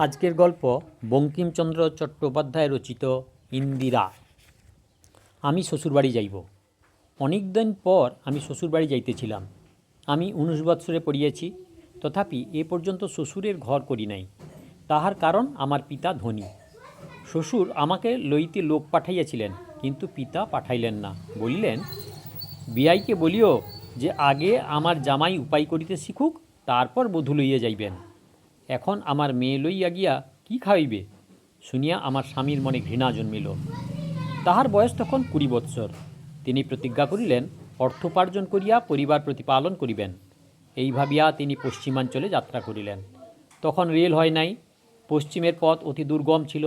আজকের গল্প বঙ্কিমচন্দ্র চট্টোপাধ্যায় রচিত ইন্দিরা। আমি শ্বশুরবাড়ি যাইব। অনেক দিন পর আমি শ্বশুরবাড়ি যাইতেছিলাম। আমি 19 বৎসরে পড়িয়াছি, তথাপি এ পর্যন্ত শ্বশুরের ঘর করি নাই। তাহার কারণ আমার পিতা ধনী। শ্বশুর আমাকে লইতে লোক পাঠাইয়াছিলেন, কিন্তু পিতা পাঠাইলেন না। বলিলেন, বিয়াইকে বলিও যে আগে আমার জামাই উপায় করিতে শিখুক, তারপর বধূ লইয়া যাইবেন। এখন আমার মেয়ে লইয়া গিয়া কি খাইবে? শুনিয়া আমার স্বামীর মনে ঘৃণা জন্মিল। তাহার বয়স তখন 20 বৎসর। তিনি প্রতিজ্ঞা করিলেন অর্থোপার্জন করিয়া পরিবার প্রতিপালন করিবেন। এই ভাবিয়া তিনি পশ্চিমাঞ্চলে যাত্রা করিলেন। তখন রেল হয় নাই, পশ্চিমের পথ অতি দুর্গম ছিল।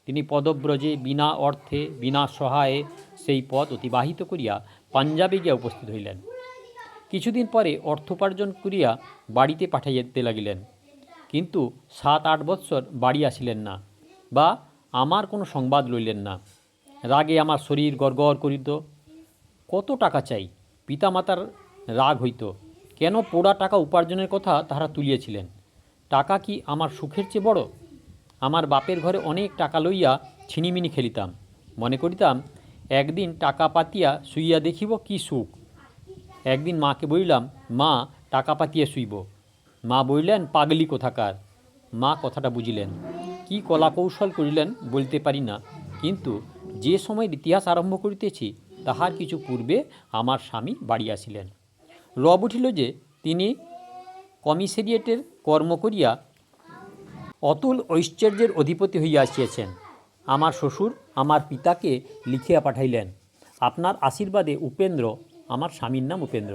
তিনি পদব্রজে বিনা অর্থে বিনা সহায়ে সেই পথ অতিবাহিত করিয়া পাঞ্জাবে গিয়া উপস্থিত হইলেন। কিছুদিন পরে অর্থোপার্জন করিয়া বাড়িতে পাঠাইতে লাগিলেন, কিন্তু 7-8 বৎসর বাড়ি আসিলেন না, বা আমার কোনো সংবাদ লইলেন না। রাগে আমার শরীর গড়গড় করিত। কত টাকা চাই? পিতামাতার রাগ হইত। কেন পোড়া টাকা উপার্জনের কথা তাহারা তুলিয়াছিলেন? টাকা কি আমার সুখের চেয়ে বড়? আমার বাপের ঘরে অনেক টাকা লইয়া ছিনিমিনি খেলিতাম। মনে করিতাম একদিন টাকা পাতিয়া শুইয়া দেখিব কি সুখ। একদিন মাকে বলিলাম, মা, টাকা পাতিয়া শুইব। মা বললেন, পাগলি কোথাকার। মা কথাটা বুঝিলেন। কি কলা কৌশল করিলেন বলতে পারি না, কিন্তু যে সময়ের ইতিহাস আরম্ভ করিতেছি তাহার কিছু পূর্বে আমার স্বামী বাড়ি আসিলেন। রব উঠিল যে তিনি কমিশারিয়েটের কর্ম করিয়া অতুল ঐশ্বর্যের অধিপতি হইয়া আসিয়াছেন। আমার শ্বশুর আমার পিতাকে লিখিয়া পাঠাইলেন, আপনার আশীর্বাদে উপেন্দ্র, আমার স্বামীর নাম উপেন্দ্র,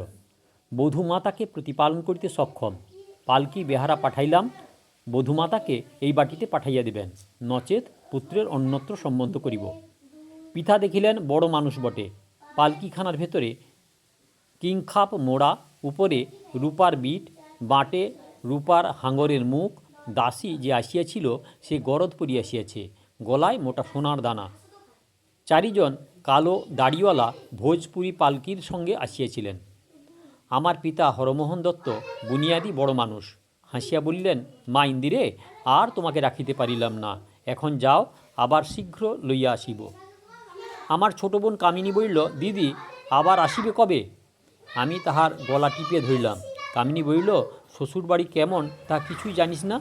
বধূমাতাকে প্রতিপালন করিতে সক্ষম। পালকি বেহারা পাঠাইলাম, বধূমাতাকে এই বাটিতে পাঠাইয়া দিবেন, নচেত পুত্রের অন্যত্র সম্বন্ধ করিব। পিতা দেখিলেন বড় মানুষ বটে। পালকিখানার ভেতরে কিংখাপ মোড়া, উপরে রূপার বিট, বাঁটে রূপার হাঙরের মুখ। দাসী যে আসিয়াছিল সে গরদ পরিয়া আসিয়াছে, গলায় মোটা সোনার দানা। 4 জন কালো দাড়িওয়ালা ভোজপুরি পালকির সঙ্গে আসিয়াছিলেন। আমার পিতা হরমোহন দত্ত বুনিয়াদি বড় মানুষ হাসিয়া বলিলেন, মা ইন্দিরে, আর তোমাকে রাখিতে পারিলাম না, এখন যাও, আবার শীঘ্র লইয়া আসিব। আমার ছোট বোন কামিনী বলিল, দিদি আবার আসিবে কবে? আমি তাহার গলা টিপিয়া ধরিলাম। কামিনী বলিল, শ্বশুরবাড়ি কেমন তা কিছুই জানিস না?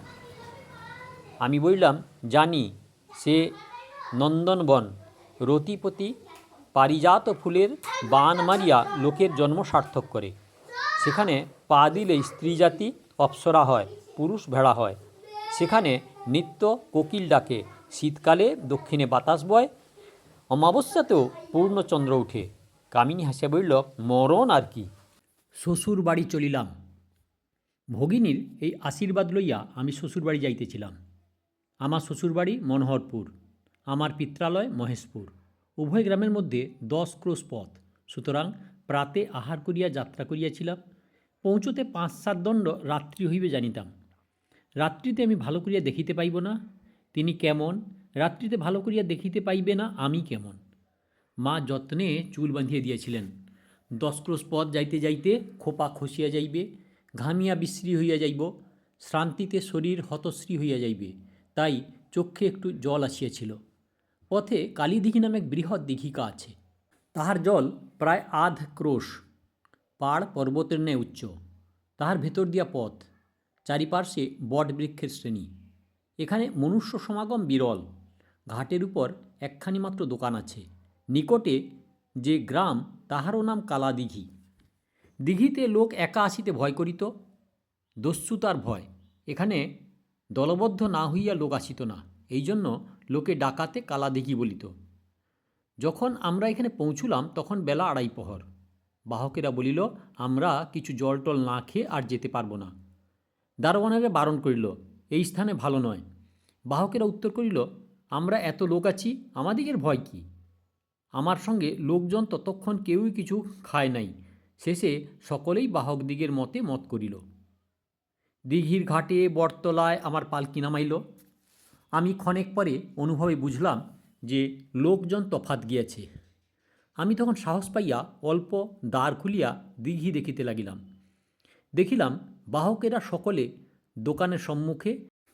আমি বললাম, জানি, সে নন্দনবন, রতিপতি, পারিজাত ফুলের বান মারিয়া লোকের জন্ম সার্থক করে। সেখানে পা দিলে স্ত্রী জাতি অপ্সরা হয়, পুরুষ ভেড়া হয়। সেখানে নিত্য কোকিল ডাকে, শীতকালে দক্ষিণে বাতাস বয়, অমাবস্যাতেও পূর্ণচন্দ্র উঠে। কামিনী হাসিয়া বলিল, মরণ আর কি। শ্বশুর বাড়ি চলিলাম। ভগিনীর এই আশীর্বাদ লইয়া আমি শ্বশুরবাড়ি যাইতেছিলাম। আমার শ্বশুরবাড়ি মনোহরপুর, আমার পিত্রালয় মহেশপুর। উভয় গ্রামের মধ্যে 10 ক্রোশ পথ। সুতরাং প্রাতে আহার করিয়া যাত্রা করিয়াছিলাম। পৌঁছতে 5-7 দণ্ড রাত্রি হইবে জানিতাম। রাত্রিতে আমি ভালো করিয়া দেখিতে পাইব না। তিনি কেমন, রাত্রিতে ভালো করিয়া দেখিতে পাইবে না আমি কেমন। মা যত্নে চুল বাঁধিয়া দিয়াছিলেন। 10 ক্রোশ পথ যাইতে যাইতে খোপা খসিয়া যাইবে, ঘামিয়া বিশ্রী হইয়া যাইব, শ্রান্তিতে শরীর হতশ্রী হইয়া যাইবে, তাই চক্ষে একটু জল আসিয়াছিল। পথে কালীদিঘি নামে এক বৃহৎ দিঘিকা আছে। তাহার জল প্রায় 1/2 ক্রোশ, পাড় পর্বতের ন্যায় উচ্চ। তাহার ভেতর দিয়া পথ, চারিপার্শ্বে বট বৃক্ষের শ্রেণী। এখানে মনুষ্য সমাগম বিরল। ঘাটের উপর একখানি মাত্র দোকান আছে। নিকটে যে গ্রাম তাহারও নাম কালাদিঘি। দিঘিতে লোক একা আসিতে ভয় করিত, দস্যুতার ভয়। এখানে দলবদ্ধ না হইয়া লোক আসিত না, এই জন্য লোকে ডাকাতে কালাদিঘি বলিত। যখন আমরা এখানে পৌঁছুলাম তখন বেলা 2:30 প্রহর। বাহকেরা বলিল, আমরা কিছু জল টল না খেয়ে আর যেতে পারবো না। দারোয়ানেরা বারণ করিল, এই স্থানে ভালো নয়। বাহকেরা উত্তর করিল, আমরা এত লোক আছি, আমাদিগের ভয় কি? আমার সঙ্গে লোকজন ততক্ষণ কেউই কিছু খায় নাই। শেষে সকলেই বাহকদিগের মতে মত করিল। দিঘির ঘাটে বটতলায় আমার পালকি নামাইল। আমি ক্ষণেক পরে অনুভবে বুঝলাম যে লোকজন তফাত গিয়াছে। আমি তখন সাহস পাইয়া অল্প দ্বার খুলিয়া দিঘি দেখিতে লাগিলাম। দেখিলাম বাহকেরা সকলে দোকানের সম্মুখে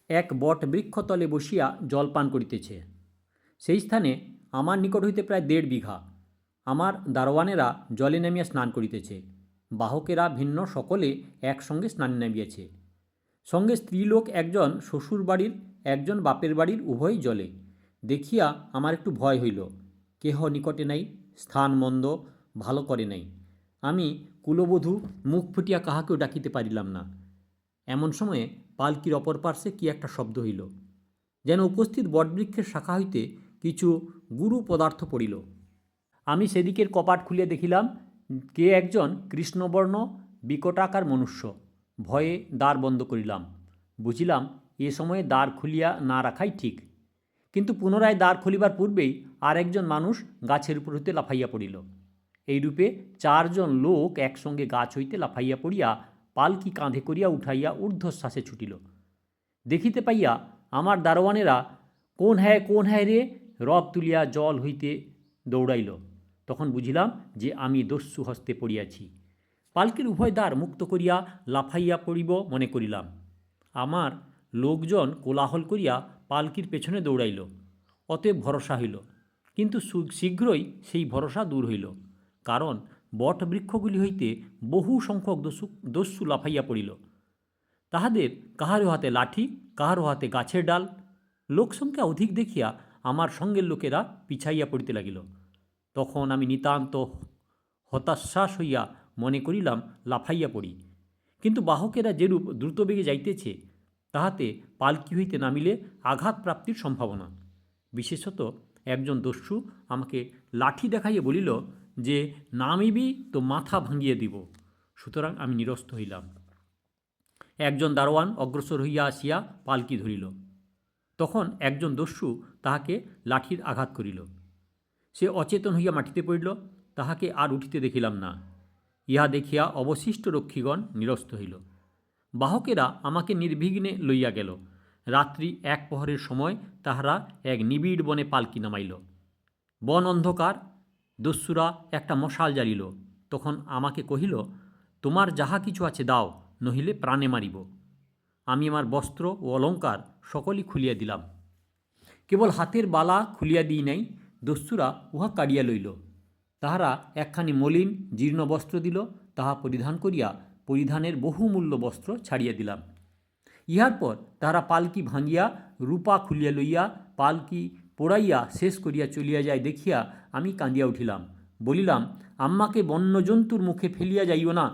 এক বট বৃক্ষতলে বসিয়া জল পান করিতেছে। সেই স্থানে আমার নিকট হইতে প্রায় 1.5 বিঘা। আমার দারোয়ানেরা জলে নামিয়া স্নান করিতেছে, বাহকেরা ভিন্ন সকলে একসঙ্গে স্নানে নামিয়াছে। সঙ্গে স্ত্রীলোক একজন শ্বশুর বাড়ির, একজন বাপের বাড়ির, উভয়ই জলে। দেখিয়া আমার একটু ভয় হইল। কেহ নিকটে নাই, স্থান মন্দ, ভালো করে নাই। আমি কুলবধূ মুখ ফুটিয়া কাহাকেও ডাকিতে পারিলাম না। এমন সময়ে পালকির অপর পার্শ্বে কি একটা শব্দ হইল, যেন উপস্থিত বটবৃক্ষের শাখা হইতে কিছু গুরু পদার্থ পড়িল। আমি সেদিকের কপাট খুলিয়া দেখিলাম কে একজন কৃষ্ণবর্ণ বিকটাকার মনুষ্য। ভয়ে দ্বার বন্ধ করিলাম। বুঝিলাম এ সময়ে দ্বার খুলিয়া না রাখাই ঠিক। কিন্তু পুনরায় দ্বার খুলিবার পূর্বেই আর একজন মানুষ গাছের উপর হইতে লাফাইয়া পড়িল। এইরূপে 4 জন লোক একসঙ্গে গাছ হইতে লাফাইয়া পড়িয়া পালকি কাঁধে করিয়া উঠাইয়া ঊর্ধ্বশ্বাসে ছুটিল। দেখিতে পাইয়া আমার দারোয়ানেরা কোন হ্যায় রে রব তুলিয়া জল হইতে দৌড়াইল। তখন বুঝিলাম যে আমি দস্যু হস্তে পড়িয়াছি। পালকির উভয় দ্বার মুক্ত করিয়া লাফাইয়া পড়িব মনে করিলাম। আমার লোকজন কোলাহল করিয়া পালকির পেছনে দৌড়াইল। অতএব ভরসা হইল। কিন্তু শীঘ্রই সেই ভরসা দূর হইল, কারণ বট বৃক্ষগুলি হইতে বহু সংখ্যক দস্যু লাফাইয়া পড়িল। তাহাদের কাহারও হাতে লাঠি, কাহারও হাতে গাছের ডাল। লোকসংখ্যা অধিক দেখিয়া আমার সঙ্গের লোকেরা পিছাইয়া পড়িতে লাগিল। তখন আমি নিতান্ত হতাশ্বাস হইয়া মনে করিলাম লাফাইয়া পড়ি। কিন্তু বাহকেরা যেরূপ দ্রুতবেগে যাইতেছে, তাহাতে পালকি হইতে নামিলে আঘাত প্রাপ্তির সম্ভাবনা। বিশেষত একজন দস্যু আমাকে লাঠি দেখাইয়া বলিল যে নামিবি তো মাথা ভাঙিয়ে দিব। সুতরাং আমি নিরস্ত হইলাম। একজন দারোয়ান অগ্রসর হইয়া আসিয়া পালকি ধরিল। তখন একজন দস্যু তাহাকে লাঠির আঘাত করিল। সে অচেতন হইয়া মাটিতে পড়িল। তাহাকে আর উঠিতে দেখিলাম না। ইহা দেখিয়া অবশিষ্ট রক্ষীগণ নিরস্ত হইল। বাহকেরা আমাকে নির্বিঘ্নে লইয়া গেল। রাত্রি 1 প্রহরের সময় তাহারা এক নিবিড় বনে পালকি নামাইল। বন অন্ধকার। দস্যুরা একটা মশাল জ্বালিল। তখন আমাকে কহিল, তোমার যাহা কিছু আছে দাও, নহিলে প্রাণে মারিব। আমি আমার বস্ত্র ও অলঙ্কার সকলই খুলিয়া দিলাম। কেবল হাতের বালা খুলিয়া দিই নাই, দস্যুরা উহা কাড়িয়া লইল। তাহারা একখানি মলিন জীর্ণ বস্ত্র দিল, তাহা পরিধান করিয়া পরিধানের বহুমূল্য বস্ত্র ছাড়িয়া দিলাম। ইহার পর তাহারা পালকি ভাঙিয়া রূপা খুলিয়া লইয়া পালকি পোড়াইয়া শেষ করিয়া চলিয়া যায় দেখিয়া আমি কাঁদিয়া উঠিলাম। বলিলাম, আম্মাকে বন্যজন্তুর মুখে ফেলিয়া যাইও না,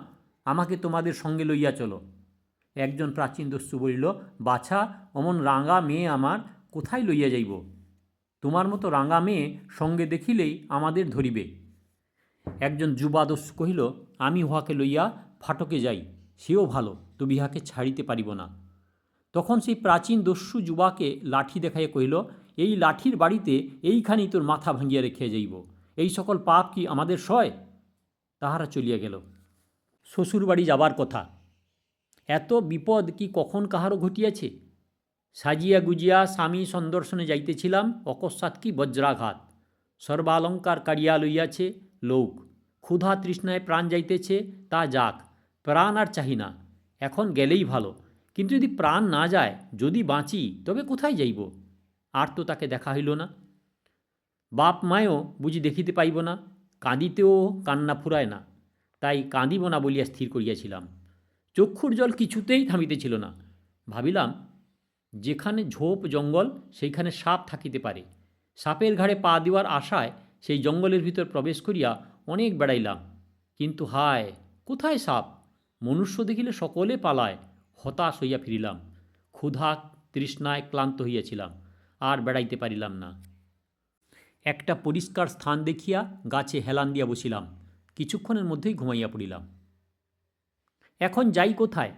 আমাকে তোমাদের সঙ্গে লইয়া চলো। একজন প্রাচীন দস্যু বলিল, বাছা, অমন রাঙা মেয়ে আমার কোথায় লইয়া যাইব? তোমার মতো রাঙা মেয়ে সঙ্গে দেখিলেই আমাদের ধরিবে। একজন যুবা দস্যু কহিল, আমি উহাকে লইয়া ফাটকে যাই, সেও ভালো, তবে ইহাকে ছাড়িতে পারিব না। তখন সেই প্রাচীন দস্যু যুবাকে লাঠি দেখাইয়া কহিল, এই লাঠির বাড়িতে এইখানেই তোর মাথা ভাঙিয়া রেখে যাইব। এই সকল পাপ কি আমাদের সয়? তাহারা চলিয়া গেল। শ্বশুরবাড়ি যাবার কথা। এত বিপদ কি কখন কাহারও ঘটিয়াছে? সাজিয়া গুজিয়া স্বামী সন্দর্শনে যাইতেছিলাম, অকস্মাৎ কি বজ্রাঘাত। সর্বালঙ্কার কাড়িয়া লইয়াছে লোক। ক্ষুধা তৃষ্ণায় প্রাণ যাইতেছে, তা যাক, প্রাণ আর চাহি না, এখন গেলেই ভালো। কিন্তু যদি প্রাণ না যায়, যদি বাঁচি, তবে কোথায় যাইব? আর তো তাকে দেখা হইল না। বাপ মায়ও বুঝি দেখিতে পাইব না। কাঁদিতেও কান্না ফুরায় না, তাই কাঁদিব না বলিয়া স্থির করিয়াছিলাম। চক্ষুর জল কিছুতেই থামিতেছিল না। ভাবিলাম, যেখানে ঝোপ জঙ্গল, সেইখানে সাপ থাকিতে পারে। সাপের ঘাড়ে পা দেওয়ার আশায় সেই জঙ্গলের ভিতর প্রবেশ করিয়া অনেক বেড়াইলাম, কিন্তু হায়, কোথায় সাপ? মনুষ্য দেখিলে সকলে পালায়। হতাশ হইয়া ফিরিলাম। ক্ষুধা তৃষ্ণায় ক্লান্ত হইয়াছিলাম, আর বেড়াইতে পারিলাম না। একটা পরিষ্কার স্থান দেখিয়া গাছে হেলান দিয়া বসিলাম। কিছুক্ষণের মধ্যেই ঘুমাইয়া পড়িলাম। এখন যাই কোথায়?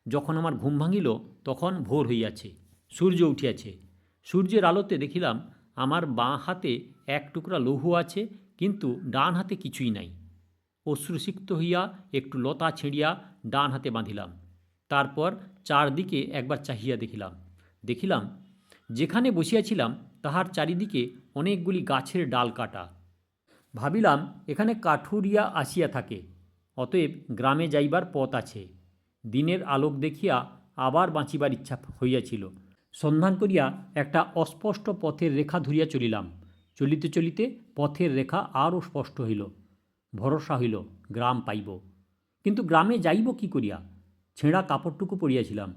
যখন আমার ঘুম ভাঙিল, তখন ভোর হইয়াছে, সূর্য উঠিয়াছে। সূর্যের আলোতে দেখিলাম আমার বাঁ হাতে এক টুকরা লৌহ আছে, কিন্তু ডান হাতে কিছুই নাই। অশ্রুসিক্ত হইয়া একটু লতা ছিঁড়িয়া ডান হাতে বাঁধিলাম। তারপর চারদিকে একবার চাহিয়া দেখিলাম যেখানে বসিয়াছিলাম তাহার চারিদিকে অনেকগুলি গাছের ডাল কাটা। ভাবিলাম, এখানে কাঠুরিয়া আসিয়া থাকে, অতএব গ্রামে যাইবার পথ আছে। দিনের আলোক দেখিয়া আবার বাঁচিবার ইচ্ছা হইয়াছিল। সন্ধান করিয়া একটা অস্পষ্ট পথের রেখা ধরিয়া চলিলাম। চলিতে চলিতে পথের রেখা আরও স্পষ্ট হইল। ভরসা হইল গ্রাম পাইব। কিন্তু গ্রামে যাইব কি করিয়া? ছেঁড়া কাপড়টুকু পরিয়াছিলাম,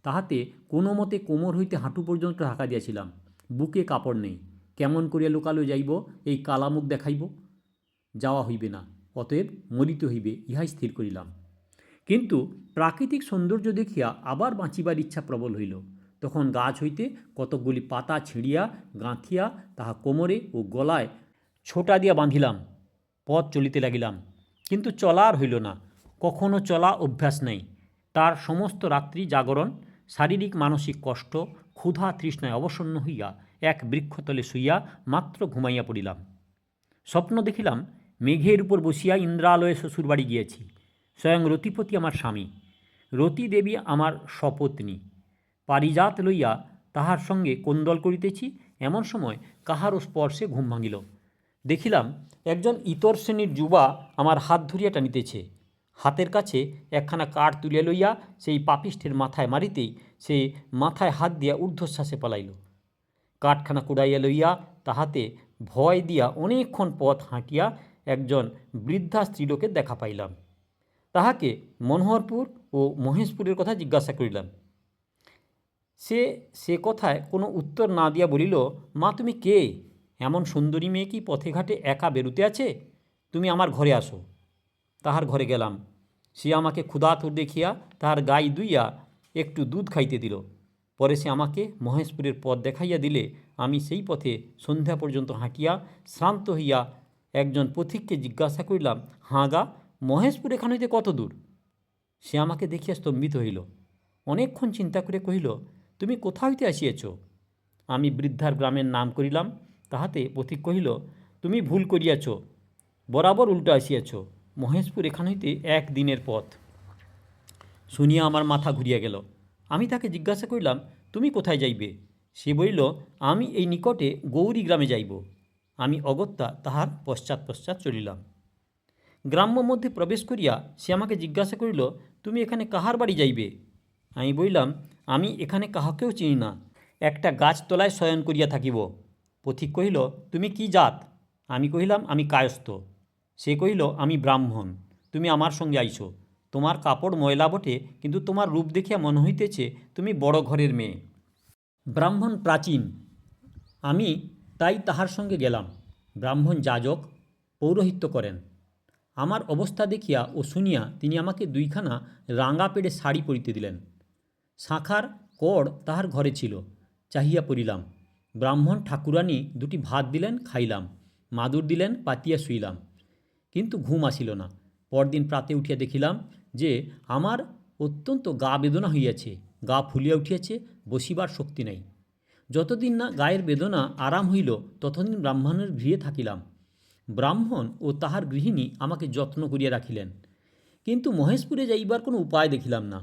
তাহাতে কোনো মতে কোমর হইতে হাঁটু পর্যন্ত ঢাকা দিয়াছিলাম। বুকে কাপড় নেই। কেমন করিয়া লোকালো যাইব, এই কালামুখ দেখাইব? যাওয়া হইবে না, অতএব মরিতে হইবে, ইহাই স্থির করিলাম। কিন্তু প্রাকৃতিক সৌন্দর্য দেখিয়া আবার বাঁচিবার ইচ্ছা প্রবল হইল। তখন গাছ হইতে কতকগুলি পাতা ছিঁড়িয়া গাঁথিয়া তাহা কোমরে ও গলায় ছোটা দিয়া বাঁধিলাম। পথ চলিতে লাগিলাম, কিন্তু চলা আর হইল না। কখনো চলা অভ্যাস নাই। তার সমস্ত রাত্রি জাগরণ, শারীরিক মানসিক কষ্ট, ক্ষুধা তৃষ্ণায় অবসন্ন হইয়া এক বৃক্ষতলে শুইয়া মাত্র ঘুমাইয়া পড়িলাম। স্বপ্ন দেখিলাম মেঘের উপর বসিয়া ইন্দ্রালয়ে শ্বশুরবাড়ি গিয়েছি। স্বয়ং রতিপতি আমার স্বামী, রতি দেবী আমার সপত্নী। পারিজাত লইয়া তাহার সঙ্গে কোন্দল করিতেছি, এমন সময় কাহারও স্পর্শে ঘুম ভাঙিল। দেখিলাম একজন ইতর শ্রেণীর যুবা আমার হাত ধরিয়া টানিতেছে। হাতের কাছে একখানা কাঠ তুলিয়া লইয়া সেই পাপিষ্ঠের মাথায় মারিতেই সে মাথায় হাত দিয়া ঊর্ধ্বশ্বাসে পালাইল। কাঠখানা কুড়াইয়া লইয়া তাহাতে ভয় দিয়া অনেকক্ষণ পথ হাঁটিয়া একজন বৃদ্ধা স্ত্রীলোকের দেখা পাইলাম। তাহাকে মনোহরপুর ও মহেশপুরের কথা জিজ্ঞাসা করিলাম। সে কথায় কোনো উত্তর না দিয়া বলিল, মা তুমি কে? এমন সুন্দরী মেয়ে কি পথে ঘাটে একা বেরুতে আছে? তুমি আমার ঘরে আসো। তাহার ঘরে গেলাম। সে আমাকে ক্ষুধাতুর দেখিয়া তাহার গায়ে দুইয়া একটু দুধ খাইতে দিল। পরে সে আমাকে মহেশপুরের পথ দেখাইয়া দিলে আমি সেই পথে সন্ধ্যা পর্যন্ত হাঁটিয়া শ্রান্ত হইয়া একজন পথিককে জিজ্ঞাসা করিলাম, হাঁ গা, মহেশপুর এখান হইতে কত দূর? সে আমাকে দেখিয়া স্তম্ভিত হইল। অনেকক্ষণ চিন্তা করে কহিল, তুমি কোথা হইতে আসিয়াছ? আমি বৃদ্ধার গ্রামের নাম করিলাম। তাহাতে পথিক কহিল, তুমি ভুল করিয়াছ, বরাবর উল্টো আসিয়াছ। মহেশপুর এখান হইতে 1 দিনের পথ। শুনিয়া আমার মাথা ঘুরিয়া গেল। আমি তাকে জিজ্ঞাসা করিলাম, তুমি কোথায় যাইবে? সে বলিল, আমি এই নিকটে গৌরী গ্রামে যাইব। আমি অগত্যা তাহার পশ্চাৎ পশ্চাৎ চলিলাম। গ্রাম্য মধ্যে প্রবেশ করিয়া সে আমাকে জিজ্ঞাসা করিল, তুমি এখানে কাহার বাড়ি যাইবে? আমি বলিলাম, আমি এখানে কাহাকেও চিনি না, একটা গাছতলায় শয়ন করিয়া থাকিব। পথিক কহিল, তুমি কি জাত? আমি কহিলাম, আমি কায়স্থ। সে কহিল, আমি ব্রাহ্মণ। তুমি আমার সঙ্গে আইসো। তোমার কাপড় ময়লা বটে, কিন্তু তোমার রূপ দেখিয়া মনে হইতেছে তুমি বড় ঘরের মেয়ে। ব্রাহ্মণ প্রাচীন। আমি তাই তাহার সঙ্গে গেলাম। ব্রাহ্মণ যাজক, পৌরোহিত্য করেন। আমার অবস্থা দেখিয়া ও শুনিয়া তিনি আমাকে 2খানা রাঙা পেড়ে শাড়ি পরিতে দিলেন। শাঁখার কড় তাহার ঘরে ছিল, চাহিয়া পড়িলাম। ব্রাহ্মণ ঠাকুরানী 2টি ভাত দিলেন, খাইলাম। মাদুর দিলেন, পাতিয়া শুইলাম। কিন্তু ঘুম আসিল না। পরদিন প্রাতে উঠিয়া দেখিলাম যে আমার অত্যন্ত গা বেদনা হইয়াছে, গা ফুলিয়া উঠিয়াছে, বসিবার শক্তি নাই। যতদিন না গায়ের বেদনা আরাম হইল ততদিন ব্রাহ্মণের গৃহে থাকিলাম। ব্রাহ্মণ ও তাহার গৃহিণী আমাকে যত্ন করিয়া রাখিলেন। কিন্তু মহেশপুরে যাইবার কোনো উপায় দেখিলাম না।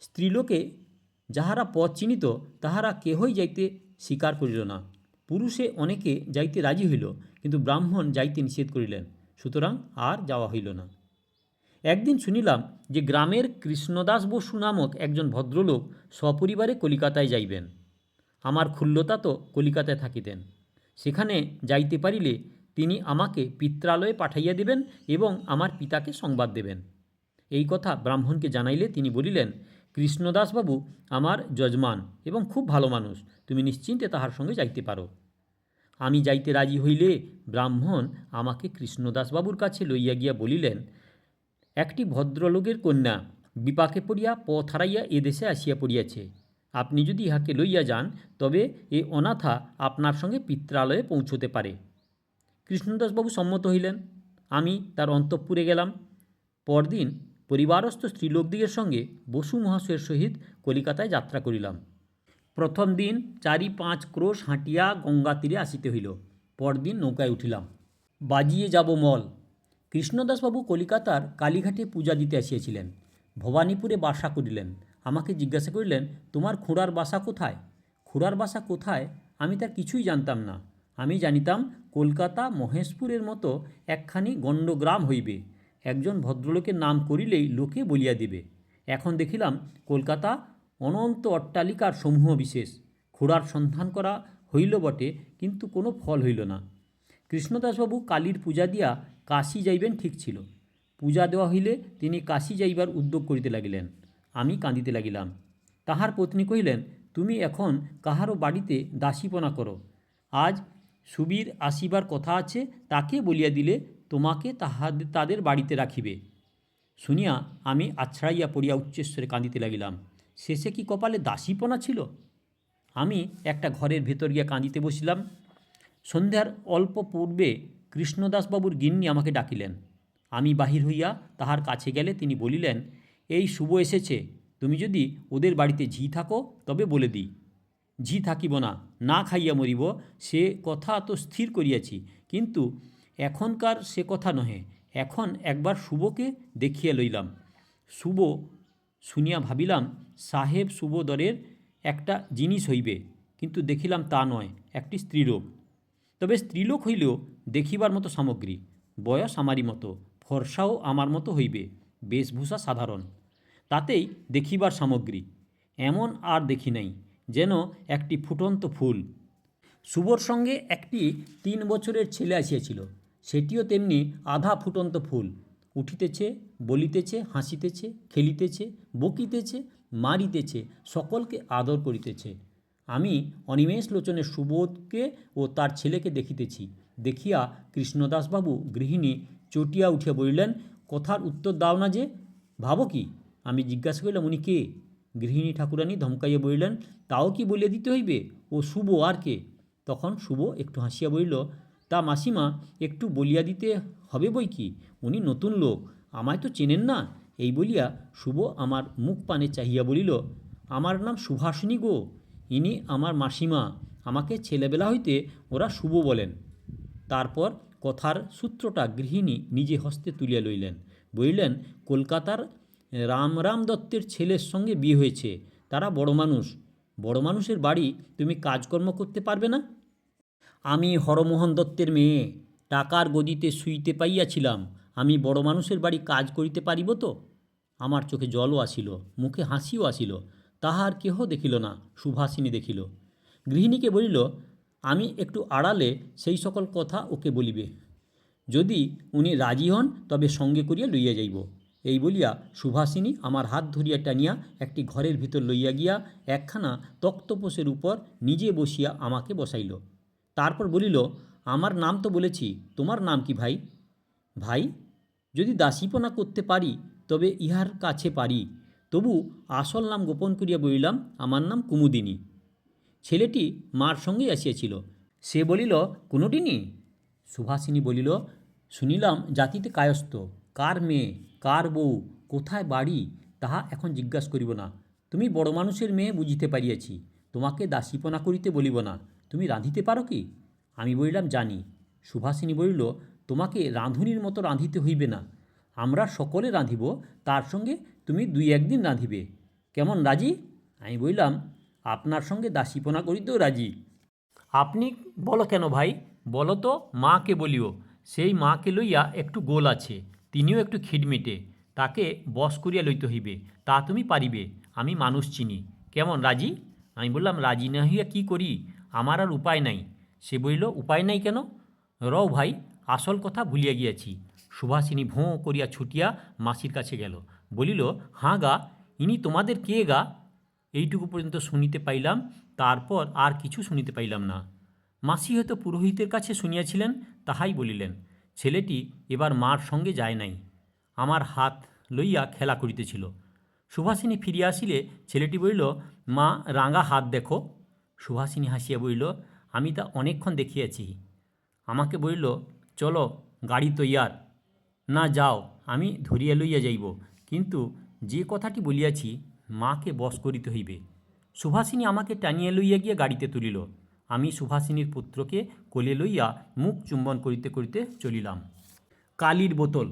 স্ত্রীলোকে যাহারা পথ চিনিত তাহারা কেহই যাইতে স্বীকার করিল না। পুরুষে অনেকে যাইতে রাজি হইল, কিন্তু ব্রাহ্মণ যাইতে নিষেধ করিলেন। সুতরাং আর যাওয়া হইল না। একদিন শুনিলাম যে গ্রামের কৃষ্ণদাস বসু নামক একজন ভদ্রলোক সপরিবারে কলিকাতায় যাইবেন। আমার ক্ষুল্লতা তো কলিকাতায় থাকিতেন। সেখানে যাইতে পারিলে তিনি আমাকে পিত্রালয়ে পাঠাইয়া দেবেন এবং আমার পিতাকে সংবাদ দেবেন। এই কথা ব্রাহ্মণকে জানাইলে তিনি বলিলেন, কৃষ্ণদাসবাবু আমার যজমান এবং খুব ভালো মানুষ, তুমি নিশ্চিন্তে তাহার সঙ্গে যাইতে পারো। আমি যাইতে রাজি হইলে ব্রাহ্মণ আমাকে কৃষ্ণদাসবাবুর কাছে লইয়া গিয়া বলিলেন, একটি ভদ্রলোকের কন্যা বিপাকে পড়িয়া পথ হারাইয়া এদেশে আসিয়া পড়িয়াছে। আপনি যদি ইহাকে লইয়া যান তবে এ অনাথা আপনার সঙ্গে পিত্রালয়ে পৌঁছতে পারে। কৃষ্ণদাসবাবু সম্মত হইলেন। আমি তার অন্তঃপুরে গেলাম। পরদিন পরিবারস্থ স্ত্রীলোকদিগের সঙ্গে বসু মহাশয়ের সহিত কলিকাতায় যাত্রা করিলাম। প্রথম দিন 4-5 ক্রোশ হাঁটিয়া গঙ্গা তীরে আসিতে হইল। পরদিন নৌকায় উঠিলাম। বাজিয়ে যাব মল। কৃষ্ণদাসবাবু কলিকাতার কালীঘাটে পূজা দিতে আসিয়াছিলেন। ভবানীপুরে বাসা করিলেন। আমাকে জিজ্ঞাসা করিলেন, তোমার খুড়ার বাসা কোথায়? খুড়ার বাসা কোথায় আমি তার কিছুই জানতাম না। আমি জানিতাম কলকাতা মহেশপুরের মতো একখানি গণ্ডগ্রাম হইবে। একজন ভদ্রলোকের নাম করিলেই লোকে বলিয়া দিবে। এখন দেখিলাম কলকাতা অনন্ত অট্টালিকার সমূহ বিশেষ। খোঁড়ার সন্ধান করা হইল বটে, কিন্তু কোনো ফল হইল না। কৃষ্ণদাসবাবু কালীর পূজা দিয়া কাশী যাইবেন ঠিক ছিল। পূজা দেওয়া হইলে তিনি কাশী যাইবার উদ্যোগ করিতে লাগিলেন। আমি কাঁদিতে লাগিলাম। তাহার পত্নী কহিলেন, তুমি এখন কাহারও বাড়িতে দাসীপনা করো। আজ সুবীর আসিবার কথা আছে, তাকে বলিয়া দিলে তোমাকে তাদের বাড়িতে রাখিবে। শুনিয়া আমি আছড়াইয়া পড়িয়া উচ্চস্বরে কাঁদিতে লাগিলাম। শেষে কি কপালে দাসীপনা ছিল? আমি একটা ঘরের ভেতর গিয়া কাঁদিতে বসিলাম। সন্ধ্যার অল্প পূর্বে কৃষ্ণদাসবাবুর গিন্নি আমাকে ডাকিলেন। আমি বাহির হইয়া তাহার কাছে গেলে তিনি বলিলেন, এই শুভ এসেছে, তুমি যদি ওদের বাড়িতে ঝি থাকো তবে বলে দিই। ঝি থাকিব না, না খাইয়া মরিব, সে কথা তো স্থির করিয়াছি, কিন্তু এখনকার সে কথা নহে। এখন একবার শুভকে দেখিয়া লইলাম। শুভ শুনিয়া ভাবিলাম সাহেব শুভদরের একটা জিনিস হইবে, কিন্তু দেখিলাম তা নয়, একটি স্ত্রীলোক। তবে স্ত্রীলোক হইলেও দেখিবার মতো সামগ্রী। বয়স আমারই মতো, ফর্সাও আমার মতো হইবে, বেশভূষা সাধারণ, তাতেই দেখিবার সামগ্রী। এমন আর দেখি নাই, যেন একটি ফুটন্ত ফুল। শুভর সঙ্গে একটি 3 বছরের ছেলে আসিয়াছিল, সেটিও তেমনি আধা ফুটন্ত ফুল। উঠিতেছে, বলিতেছে, হাসিতেছে, খেলিতেছে, বকিতেছে, মারিতেছে, সকলকে আদর করিতেছে। আমি অনিমেষ লোচনে সুবোধকে ও তার ছেলেকে দেখিতেছি। দেখিয়া কৃষ্ণদাসবাবু গৃহিণী চটিয়া উঠিয়া বলিলেন, কথার উত্তর দাও না যে, ভাবো কি? আমি জিজ্ঞাসা করিলাম, উনি কে? গৃহিণী ঠাকুরানী ধমকাইয়া বলিলেন, তাও কি বলিয়া দিতে হইবে? ও শুভ, আর কে? তখন শুভ একটু হাসিয়া বলিল, তা মাসিমা, একটু বলিয়া দিতে হবে বই কি, উনি নতুন লোক, আমায় তো চেনেন না। এই বলিয়া শুভ আমার মুখ পানে চাহিয়া বলিল, আমার নাম সুভাষিনী গো, ইনি আমার মাসিমা, আমাকে ছেলেবেলা হইতে ওরা শুভ বলেন। তারপর কথার সূত্রটা গৃহিণী নিজে হস্তে তুলিয়া লইলেন। বলিলেন, কলকাতার রামরাম দত্তের ছেলের সঙ্গে বিয়ে হয়েছে, তারা বড় মানুষ। বড় মানুষের বাড়ি তুমি কাজকর্ম করতে পারবে না? আমি হরমোহন দত্তের মেয়ে, টাকার গদিতে শুইতে পাইয়াছিলাম, আমি বড় মানুষের বাড়ি কাজ করিতে পারিব তো? আমার চোখে জলও আসিল, মুখে হাসিও আসিল। তাহার কেহ দেখিল না, সুভাষিনী দেখিল। গৃহিণীকে বলিল, আমি একটু আড়ালে সেই সকল কথা ওকে বলিবে। যদি উনি রাজি হন তবে সঙ্গে করিয়া লইয়া যাইব। এই বলিয়া সুভাষিনী আমার হাত ধরিয়া টানিয়া একটি ঘরের ভিতর লইয়া গিয়া একখানা তক্তপোষের উপর নিজে বসিয়া আমাকে বসাইল। তারপর বলিল, আমার নাম তো বলেছি, তোমার নাম কি ভাই? ভাই, যদি দাসীপনা করতে পারি তবে ইহার কাছে পারি। তবু আসল নাম গোপন করিয়া বলিলাম, আমার নাম কুমুদিনী। ছেলেটি মার সঙ্গেই আসিয়াছিল। সে বলিল, কোনোদিনই? সুভাষিনী বলিল, শুনিলাম জাতিতে কায়স্থ, কার মেয়ে, কার বউ, কোথায় বাড়ি, তাহা এখন জিজ্ঞাসা করিব না। তুমি বড় মানুষের মেয়ে বুঝিতে পারিয়াছি, তোমাকে দাসীপনা করিতে বলিব না। তুমি রাঁধিতে পারো কি? আমি বলিলাম, জানি। সুভাষিনী বলিল, তোমাকে রাঁধুনির মতো রাঁধিতে হইবে না, আমরা সকলে রাঁধিব, তার সঙ্গে তুমি 2-1 দিন রাঁধিবে। কেমন, রাজি? আমি বললাম, আপনার সঙ্গে দাসীপনা করিতেও রাজি। আপনি বলো কেন ভাই, বলো তো, মাকে বলিও। সেই মাকে লইয়া একটু গোল আছে, তিনিও একটু খিটমিটে, তাকে বশ করিয়া লইতে হইবে, তা তুমি পারিবে, আমি মানুষ চিনি। কেমন, রাজি? আমি বললাম, রাজি না হইয়া কী করি, আমার আর উপায় নাই। সে বলিল, উপায় নাই কেন? রও ভাই, আসল কথা ভুলিয়া গিয়াছি। সুভাষিনী ভোঁ করিয়া ছুটিয়া মাসির কাছে গেল, বলিল, হাঁ গা, ইনি তোমাদের কে গা? এইটুকু পর্যন্ত শুনিতে পাইলাম, তারপর আর কিছু শুনিতে পাইলাম না। মাসি হয়তো পুরোহিতের কাছে শুনিয়াছিলেন, তাহাই বলিলেন। ছেলেটি এবার মার সঙ্গে যায় নাই, আমার হাত লইয়া খেলা করিতেছিল। সুভাষিনী ফিরিয়া আসিলে ছেলেটি বলিল, মা, রাঙা হাত দেখো। সুভাষিনী হাসিয়া বলিল, আমি তা অনেকক্ষণ দেখিয়াছি। আমাকে বলিল, চলো, গাড়ি তৈয়ার। না, যাও, আমি ধরিয়া লইয়া যাইব, কিন্তু যে কথাটি বলিয়াছি, মাকে বশ করিতে হইবে। সুভাষিনী আমাকে টানিয়া লইয়া গিয়া গাড়িতে তুলিল। আমি সুভাষিনীর পুত্রকে কোলে লইয়া মুখ চুম্বন করিতে করিতে চলিলাম। কালির বোতল।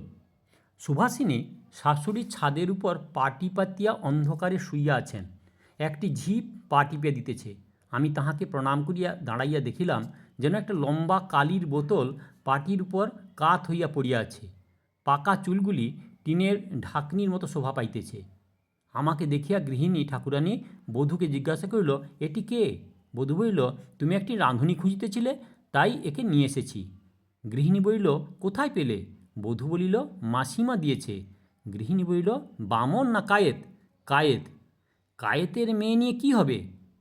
সুভাষিনী শাশুড়ির ছাদের উপর পা টিপাতিয়া অন্ধকারে শুইয়া আছেন। একটি ঝিপ পা টিপিয়া দিতেছে। আমি তাহাকে প্রণাম করিয়া দাঁড়াইয়া দেখিলাম, যেন একটা লম্বা কালির বোতল পাটির উপর কাত হইয়া পড়িয়া আছে। পাকা চুলগুলি টিনের ঢাকনির মতো শোভা পাইতেছে। আমাকে দেখিয়া গৃহিণী ঠাকুরানী বধূকে জিজ্ঞাসা করিল, এটি কে? বধূ বলিল, তুমি একটি রাঁধুনি খুঁজিতেছিলে, তাই একে নিয়ে এসেছি। গৃহিণী বলিল, কোথায় পেলে? বধূ বলিল, মাসিমা দিয়েছে। গৃহিণী বলিল, বামন না কায়েত? কায়েত। কায়েতের মেয়ে নিয়ে কি হবে?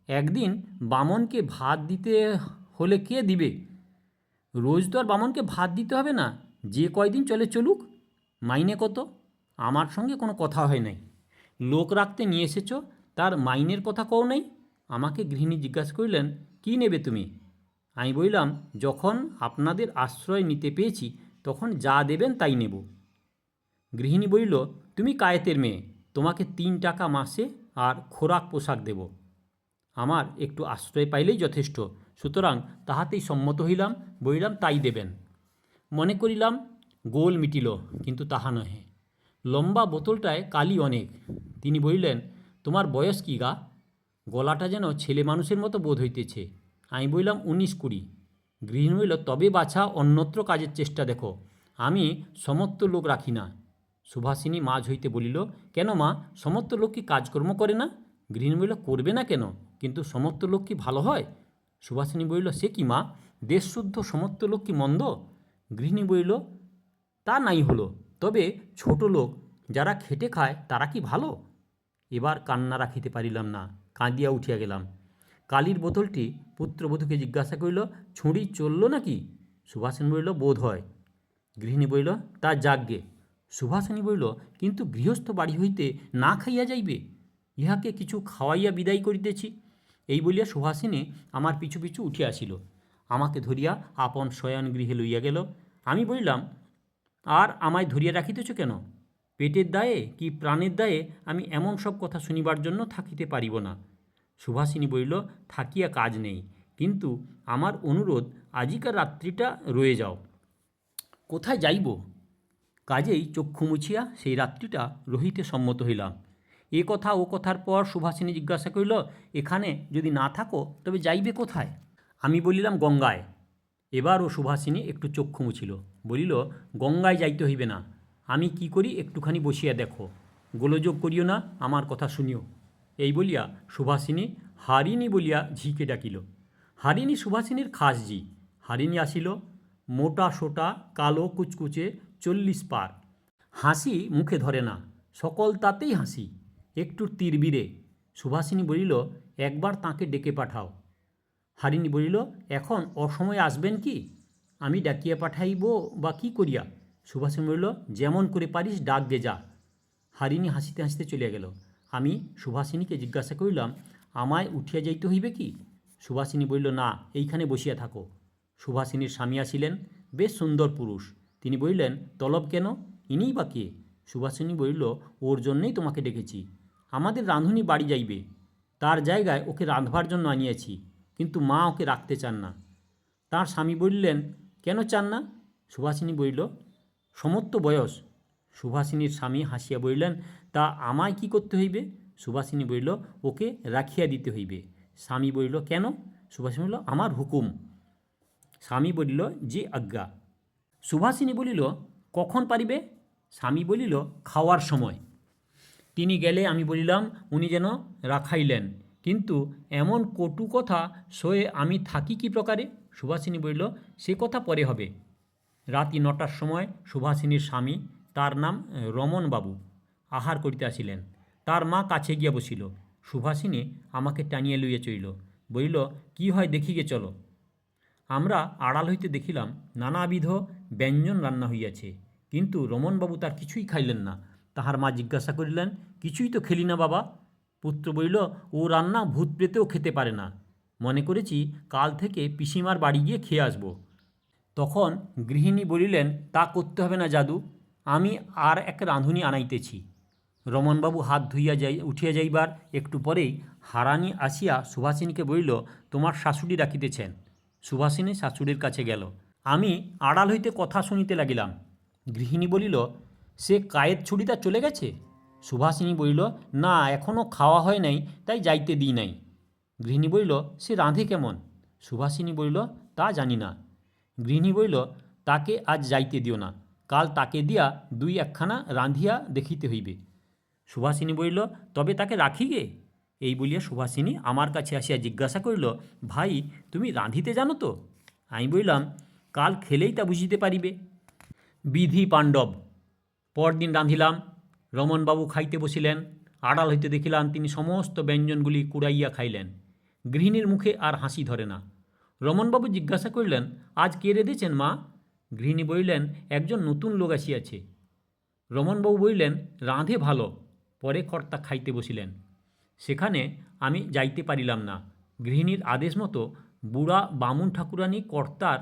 একদিন বামনকে ভাত দিতে হলে কে দিবে? রোজ তো আর বামনকে ভাত দিতে হবে না, যে কয়দিন চলে চলুক। মাইনে কত? আমার সঙ্গে কোনো কথা হয় নাই। লোক রাখতে নিয়ে এসেছ, তার মাইনের কথা কও নাই। আমাকে গৃহিণী জিজ্ঞাসা করিলেন, কি নেবে তুমি? আমি বললাম, যখন আপনাদের আশ্রয় নিতে পেয়েছি তখন যা দেবেন তাই নেব। গৃহিণী বলিল, তুমি কায়েতের মেয়ে, তোমাকে 3 টাকা মাসে আর খোরাক পোশাক দেব। আমার একটু আশ্রয় পাইলেই যথেষ্ট, সুতরাং তাহাতেই সম্মত হইলাম। বলিলাম, তাই দেবেন। মনে করিলাম গোল মিটিল, কিন্তু তাহা নহে। লম্বা বোতলটায় কালি অনেক। তিনি বলিলেন, তোমার বয়স কি গা? গলাটা যেন ছেলে মানুষের মতো বোধ হইতেছে। আমি বললাম, 19-20। গৃহিণী বলিল, তবে বাছা অন্যত্র কাজের চেষ্টা দেখো, আমি সমস্ত লোক রাখি না। সুভাষিনী মাঝ হইতে বলিল, কেন মা, সমস্ত লোক কি কাজকর্ম করে না? গৃহিণী বলিল, করবে না কেন, কিন্তু সমস্ত লোক কি ভালো হয়? সুভাষিনী বলিল, সে কি মা, দেশশুদ্ধ সমস্ত লোক কি মন্দ? গৃহিণী বলিল, তা নাই হলো, তবে ছোট লোক যারা খেটে খায় তারা কি ভালো? এবার কান্না রাখিতে পারিলাম না, কাঁদিয়া উঠিয়া গেলাম। কালির বোতলটি পুত্রবধূকে জিজ্ঞাসা করিল, ছুঁড়ি চলল নাকি? সুভাষিনী বলিল, বোধ হয়। গৃহিণী বলিল, তা যাগ্গে। সুভাষিনী বলিল, কিন্তু গৃহস্থ বাড়ি হইতে না খাইয়া যাইবে? ইহাকে কিছু খাওয়াইয়া বিদায় করিতেছি। এই বলিয়া সুভাষিনী আমার পিছু পিছু উঠিয়া আসিল, আমাকে ধরিয়া আপন শয়ন গৃহে লইয়া গেল। আমি বলিলাম, আর আমায় ধরিয়া রাখিতেছ কেন? পেটের দায়ে কি প্রাণের দায়ে আমি এমন সব কথা শুনিবার জন্য থাকিতে পারিব না। সুভাষিনী বলিল, থাকিয়া কাজ নেই, কিন্তু আমার অনুরোধ, আজিকার রাত্রিটা রয়ে যাও। কোথায় যাইব? কাজেই চক্ষু মুছিয়া সেই রাত্রিটা রহিতে সম্মত হইলাম। এ কথা ও কথার পর সুভাষিনী জিজ্ঞাসা করিল, এখানে যদি না থাকো তবে যাইবে কোথায়? আমি বলিলাম, গঙ্গায়। এবারও সুভাষিনী একটু চক্ষু মুছিল, বলিল, গঙ্গায় যাইতে হইবে না, আমি কি করি একটুখানি বসিয়া দেখো, গোলযোগ করিও না, আমার কথা শুনিও। এই বলিয়া সুভাষিনী হারিণী বলিয়া ঝিকে ডাকিল। হারিণী সুভাষিনীর খাস ঝি। হারিণী আসিল, মোটা সোটা, কালো কুচকুচে, 40 পার। হাসি মুখে ধরে না, সকল তাতেই হাসি, একটু তীরবিরে। সুভাষিনী বলিল, একবার তাকে ডেকে পাঠাও। হারিণী বলিল, এখন অসময়ে আসবেন কি? আমি ডাকিয়া পাঠাইব বা কি করিয়া? সুভাষিনী বলিল, যেমন করে পারিস ডাক দে যা। হারিণী হাসিতে হাসিতে চলিয়া গেল। আমি সুভাষিনীকে জিজ্ঞাসা করিলাম, আমায় উঠিয়া যাইতে হইবে কি? সুভাষিনী বলিল, না, এইখানে বসিয়া থাকো। সুভাষিনীর স্বামী আসিলেন, বেশ সুন্দর পুরুষ। তিনি বলিলেন, তলব কেন, ইনিই বা কে? সুভাষিনী বলিল, ওর জন্যেই তোমাকে ডেকেছি। আমাদের রাঁধুনি বাড়ি যাইবে, তার জায়গায় ওকে রাঁধবার জন্য আনিয়াছি, কিন্তু মা ওকে রাখতে চান না। তার স্বামী বললেন, কেন চান না? সুভাষিনী বলিল, সমস্ত বয়স। সুভাষিনীর স্বামী হাসিয়া বলিলেন, তা আমায় কি করতে হইবে? সুভাষিনী বলিল, ওকে রাখিয়া দিতে হইবে। স্বামী বলিল, কেন? সুভাষিনী বলিল, আমার হুকুম। স্বামী বলিল, যে আজ্ঞা। সুভাষিনী বলিল, কখন পারিবে? স্বামী বলিল, খাওয়ার সময়। তিনি গেলে আমি বলিলাম, উনি যেন রাখাইলেন, কিন্তু এমন কটু কথা সয়ে আমি থাকি কি প্রকারে? সুভাষিনী বলিল, সে কথা পরে হবে। রাতি 9টার সময় সুভাষিনীর স্বামী, তার নাম রমনবাবু, আহার করিতে আসিলেন। তার মা কাছে গিয়া বসিল। সুভাষিনী আমাকে টানিয়া লইয়া চলিল, বলিল, কি হয় দেখি গে চলো। আমরা আড়াল হইতে দেখিলাম নানাবিধ ব্যঞ্জন রান্না হইয়াছে, কিন্তু রমনবাবু তার কিছুই খাইলেন না। তাহার মা জিজ্ঞাসা করিলেন, কিছুই তো খেলি না বাবা? পুত্র বলিল, ও রান্না ভূত প্রেতেও খেতে পারে না, মনে করেছি কাল থেকে পিসিমার বাড়ি গিয়ে খেয়ে আসব। তখন গৃহিণী বলিলেন, তা করতে হবে না জাদু, আমি আর এক রাঁধুনি আনাইতেছি। রমনবাবু হাত ধুইয়া উঠিয়া যাইবার একটু পরেই হারানি আসিয়া সুভাষিনীকে বলিল, তোমার শাশুড়ি ডাকিতেছেন। সুভাষিনী শাশুড়ির কাছে গেল। আমি আড়াল হইতে কথা শুনিতে লাগিলাম। গৃহিণী বলিল, সে কায়েত ছুটিটা চলে গেছে? সুভাষিনী বলিল, না, এখনও খাওয়া হয় নাই, তাই যাইতে দিই নাই। গৃহিণী বলিল, সে রাঁধে কেমন? সুভাষিনী বলিল, তা জানি না। গৃহিণী বলিল, তাকে আজ যাইতে দিও না, কাল তাকে দিয়া 2-1খানা রাঁধিয়া দেখিতে হইবে। সুভাষিনী বলিল, তবে তাকে রাখি গে। এই বলিয়া সুভাষিনী আমার কাছে আসিয়া জিজ্ঞাসা করিল, ভাই তুমি রাঁধিতে জানো তো? আমি বললাম, কাল খেলেই তা বুঝিতে পারিবে। বিধি পাণ্ডব। পরদিন রাঁধিলাম। রমণবাবু খাইতে বসিলেন। আড়াল হইতে দেখিলাম তিনি সমস্ত ব্যঞ্জনগুলি কুড়াইয়া খাইলেন। গৃহিণীর মুখে আর হাসি ধরে না। রমণবাবু জিজ্ঞাসা করিলেন, আজ কে রেঁধেছেন মা? গৃহিণী বলিলেন, একজন নতুন লোক আসিয়াছে। রমণবাবু বলিলেন, রাঁধে ভালো। পরে কর্তা খাইতে বসিলেন। সেখানে আমি যাইতে পারিলাম না। গৃহিণীর আদেশ মতো বুড়া বামুন ঠাকুরানী কর্তার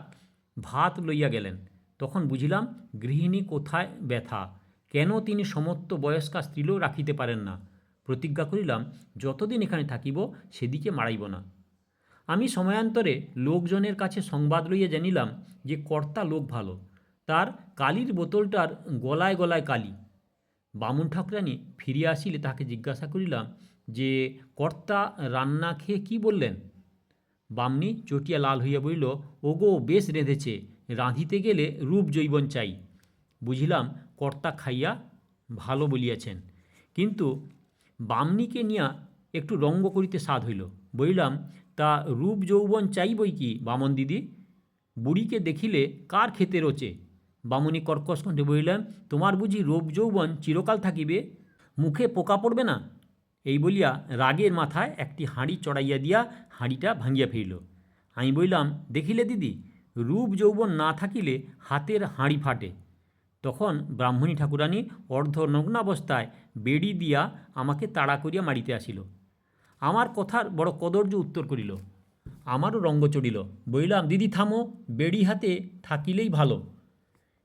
ভাত লইয়া গেলেন। তখন বুঝিলাম গৃহিণী কোথায় ব্যথা, কেন তিনি সমস্ত বয়স্কা স্ত্রীলোক রাখিতে পারেন না। প্রতিজ্ঞা করিলাম, যতদিন এখানে থাকিব সেদিকে মাড়াইব না। আমি সময়ান্তরে লোকজনের কাছে সংবাদ লইয়া জানিলাম যে কর্তা লোক ভালো, তার কালির বোতলটার গলায় গলায় কালি। বামুন ঠাকুরানী ফিরিয়া আসিলে তাহাকে জিজ্ঞাসা করিলাম যে কর্তা রান্না খেয়ে কি বললেন? বামনি চটিয়া লাল হইয়া বলিল, ওগো বেশ রেঁধেছে, রাঁধিতে গেলে রূপ যৌবন চাই। বুঝিলাম কর্তা খাইয়া ভালো বলিয়াছেন, কিন্তু বামনিকে নিয়া একটু রঙ্গ করিতে সাধ হইল। বলিলাম, তা রূপ যৌবন চাই বই কি বামন দিদি? বুড়িকে দেখিলে কার খেতে রোচে? বামুনি কর্কশ কণ্ঠে বলিলেন, তোমার বুঝি রূপ যৌবন চিরকাল থাকিবে, মুখে পোকা পড়বে না? এই বলিয়া রাগের মাথায় একটি হাঁড়ি চড়াইয়া দিয়া হাঁড়িটা ভাঙিয়া ফেলিল। আমি বললাম, দেখিলে দিদি, রূপ যৌবন না থাকিলে হাতের হাঁড়ি ফাটে। তখন ব্রাহ্মণী ঠাকুরানী অর্ধনগ্নাবস্থায় বেড়ি দিয়া আমাকে তাড়া করিয়া মারিতে আসিল। আমার কথার বড় কদর্য উত্তর করিল। আমারও রঙ্গ চড়িল। বলিলাম, দিদি থামো, বেড়ি হাতে থাকিলেই ভালো।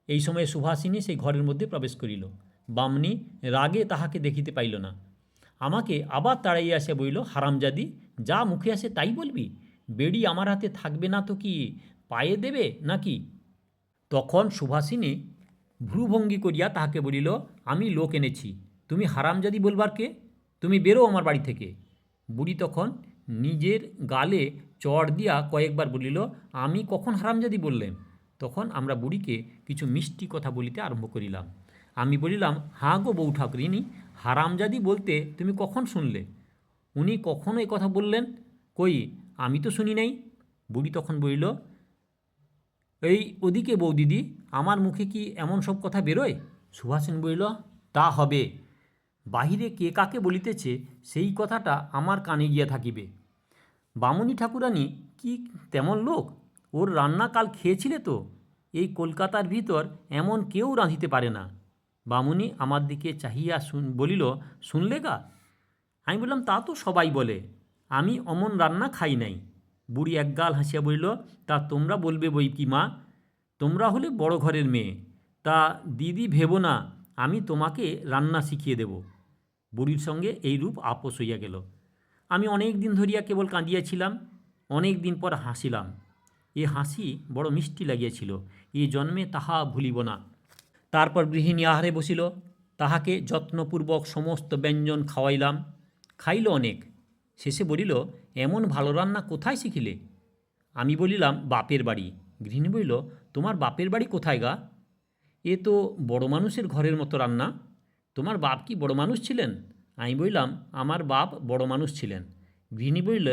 এই সময়ে সুভাষিনী সেই ঘরের মধ্যে প্রবেশ করিল। বামনি রাগে তাহাকে দেখিতে পাইল না। আমাকে আবার তাড়াইয়া আসিয়া বলিল, হারামজাদি, যা মুখে আসে তাই বলবি? বেড়ি আমার হাতে থাকবে না তো কি পায়ে দেবে নাকি? তখন সুভাষিনী ভ্রুভঙ্গি করিয়া তাহাকে বলিল, আমি লোক এনেছি, তুমি হারামজাদি বলবার কে? তুমি বেরো আমার বাড়ি থেকে। বুড়ি তখন নিজের গালে চড় দিয়া কয়েকবার বলিল, আমি কখন হারামজাদি বললেন? তখন আমরা বুড়িকে কিছু মিষ্টি কথা বলিতে আরম্ভ করিলাম। আমি বলিলাম, হাঁ গো বউ ঠাকুরিনী, হারামজাদি বলতে তুমি কখন শুনলে? উনি কখনো এ কথা বললেন? কই, আমি তো শুনি নাই। বুড়ি তখন বলিল, এই ওদিকে বৌদিদি, আমার মুখে কি এমন সব কথা বেরোয়? সুভাষিনী বলিল, তা হবে। বাহিরে কে কাকে বলিতেছে সেই কথাটা আমার কানে গিয়া থাকিবে। বামুনী ঠাকুরানী কি তেমন লোক? ওর রান্না কাল খেয়েছিলে তো? এই কলকাতার ভিতর এমন কেউ রাঁধিতে পারে না। বামুনী আমার দিকে চাহিয়া বলিল, শুনলে গা? আমি বললাম, তা তো সবাই বলে, আমি অমন রান্না খাই নাই। বুড়ি একগাল হাসিয়া বলিল, তা তোমরা বলবে বই কি মা, তোমরা হলে বড় ঘরের মেয়ে। তা দিদি ভেবো না আমি তোমাকে রান্না শিখিয়ে দেব। বুড়ির সঙ্গে এইরূপ আপোষ হইয়া গেল। আমি অনেক দিন ধরিয়া কেবল কাঁদিয়াছিলাম, অনেক দিন পর হাসিলাম। এ হাসি বড় মিষ্টি লাগিয়াছিল, এ জন্মে তাহা ভুলিব না। তারপর গৃহিণী আহারে বসিল, তাহাকে যত্নপূর্বক সমস্ত ব্যঞ্জন খাওয়াইলাম। খাইল অনেক। শেষে বলিল, এমন ভালো রান্না কোথায় শিখিলে? আমি বলিলাম, বাপের বাড়ি। গৃহিণী বলিল, তোমার বাপের বাড়ি কোথায় গা? এ তো বড় মানুষের ঘরের মতো রান্না। তোমার বাপ কি বড় মানুষ ছিলেন? আমি বললাম, আমার বাপ বড় মানুষ ছিলেন। গৃহিণী বলিল,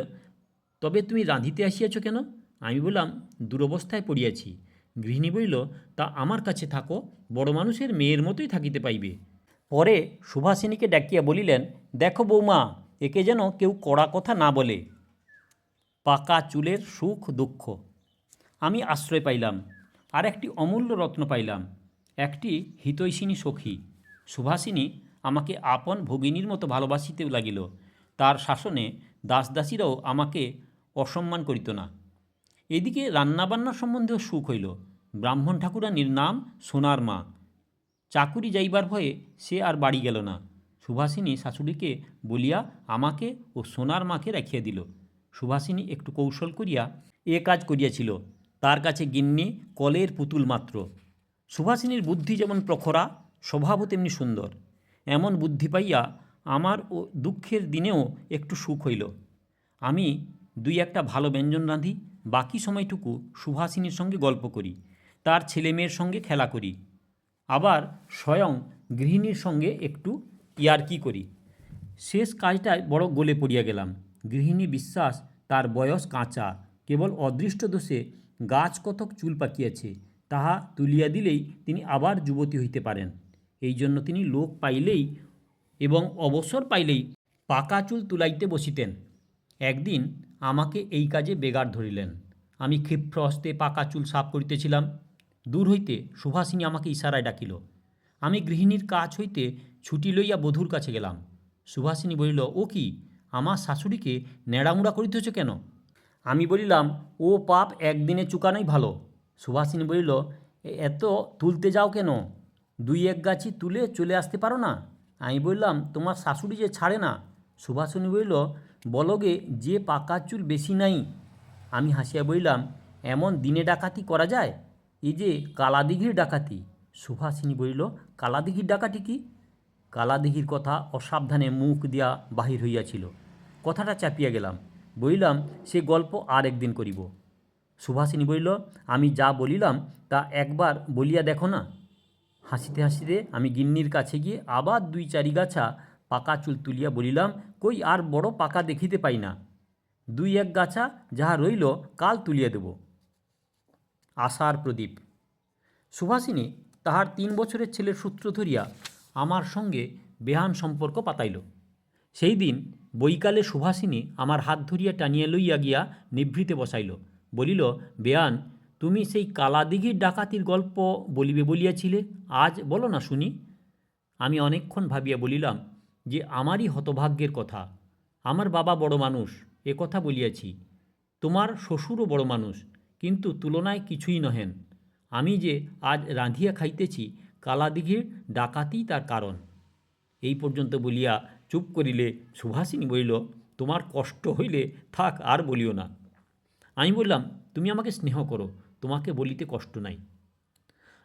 তবে তুমি রাঁধিতে আসিয়াছ কেন? আমি বললাম, দুরবস্থায় পড়িয়াছি। গৃহিণী বলিল, তা আমার কাছে থাকো, বড় মানুষের মেয়ের মতোই থাকিতে পাইবে। পরে সুভাষিনীকে ডাকিয়া বলিলেন, দেখো বৌমা, একে যেন কেউ কড়া কথা না বলে। পাকা চুলের সুখ দুঃখ। আমি আশ্রয় পাইলাম, আর একটি অমূল্য রত্ন পাইলাম, একটি হিতৈষিণী সখী। সুভাষিনী আমাকে আপন ভগিনীর মতো ভালোবাসিতে লাগিল। তার শাসনে দাসদাসীরাও আমাকে অসম্মান করিত না। এদিকে রান্নাবান্নার সম্বন্ধেও সুখ হইল। ব্রাহ্মণ ঠাকুরানীর নাম সোনার মা। চাকুরি যাইবার ভয়ে সে আর বাড়ি গেল না। সুভাষিনী শাশুড়িকে বলিয়া আমাকে ও সোনার মাকে রাখিয়া দিল। সুভাষিনী একটু কৌশল করিয়া এ কাজ করিয়াছিল। তার কাছে গিন্নি কলের পুতুল মাত্র। সুভাষিনীর বুদ্ধি যেমন প্রখরা, স্বভাবও তেমনি সুন্দর। এমন বুদ্ধি পাইয়া আমার ও দুঃখের দিনেও একটু সুখ হইল। আমি দুই একটা ভালো ব্যঞ্জন রাঁধি, বাকি সময়টুকু সুভাষিনীর সঙ্গে গল্প করি, তার ছেলে মেয়ের সঙ্গে খেলা করি, আবার স্বয়ং গৃহিণীর সঙ্গে একটু ইয়ার কি করি। শেষ কাজটায় বড় গলে পড়িয়া গেলাম। গৃহিণী বিশ্বাস তার বয়স কাঁচা, কেবল অদৃষ্ট দোষে গাছ কতক চুল পাকিয়াছে, তাহা তুলিয়া দিলেই তিনি আবার যুবতী হইতে পারেন। এই জন্য তিনি লোক পাইলেই এবং অবসর পাইলেই পাকা চুল তুলাইতে বসিতেন। একদিন আমাকে এই কাজে বেগার ধরিলেন। আমি ক্ষিপ্র হস্তে পাকা চুল সাফ করিতেছিলাম। দূর হইতে সুভাষিনী আমাকে ইশারায় ডাকিল। আমি গৃহিণীর কাছ হইতে ছুটি লইয়া বধূর কাছে গেলাম। সুভাষিনী বলিল, ও কি, আমার শাশুড়িকে নেড়ামুড়া করিতেছ কেন? আমি বলিলাম, ও পাপ একদিনে চুকানোই ভালো। সুভাষিনী বলিল, এত তুলতে যাও কেন? 2-1 গাছি তুলে চলে আসতে পারো না? আমি বললাম, তোমার শাশুড়ি যে ছাড়ে না। সুভাষিনী বলিল, বলগে যে পাকা চুল বেশি নাই। আমি হাসিয়া বলিলাম, এমন দিনে ডাকাতি করা যায়? এই যে কালাদিঘির ডাকাতি। সুভাষিনী বলিল, কালাদিঘির ডাকাতি কি? কালাদিঘির কথা অসাবধানে মুখ দিয়া বাহির হইয়াছিল। কথাটা চাপিয়া গেলাম। বলিলাম, সে গল্প আর একদিন করিব। সুভাষিনী বলিল, আমি যা বলিলাম তা একবার বলিয়া দেখো না। হাসিতে হাসিতে আমি গিন্নির কাছে গিয়ে আবার 2-4 গাছা পাকা চুল তুলিয়া বলিলাম, কই আর বড় পাকা দেখিতে পাই না। 2-1 গাছা যাহা রইল কাল তুলিয়া দেব। আশার প্রদীপ। সুভাষিনী তাহার 3 বছরের ছেলের সূত্র ধরিয়া আমার সঙ্গে বেহান সম্পর্ক পাতাইল। সেই দিন বৈকালে সুভাষিনী আমার হাত ধরিয়া টানিয়া লইয়া গিয়া নিভৃতে বসাইল। বলিল, বেয়ান, তুমি সেই কালাদিঘির ডাকাতির গল্প বলিবে বলিয়াছিলে, আজ বলো না শুনি। আমি অনেকক্ষণ ভাবিয়া বলিলাম যে আমারই হতভাগ্যের কথা। আমার বাবা বড় মানুষ, এ কথা বলিয়াছি। তোমার শ্বশুরও বড় মানুষ, কিন্তু তুলনায় কিছুই নহেন। আমি যে আজ রাঁধিয়া খাইতেছি, কালাদিঘির ডাকাতি তার কারণ। এই পর্যন্ত বলিয়া চুপ করিলে সুভাষিনী বলিল, তোমার কষ্ট হইলে থাক, আর বলিও না। আমি বললাম, তুমি আমাকে স্নেহ করো, তোমাকে বলিতে কষ্ট নাই।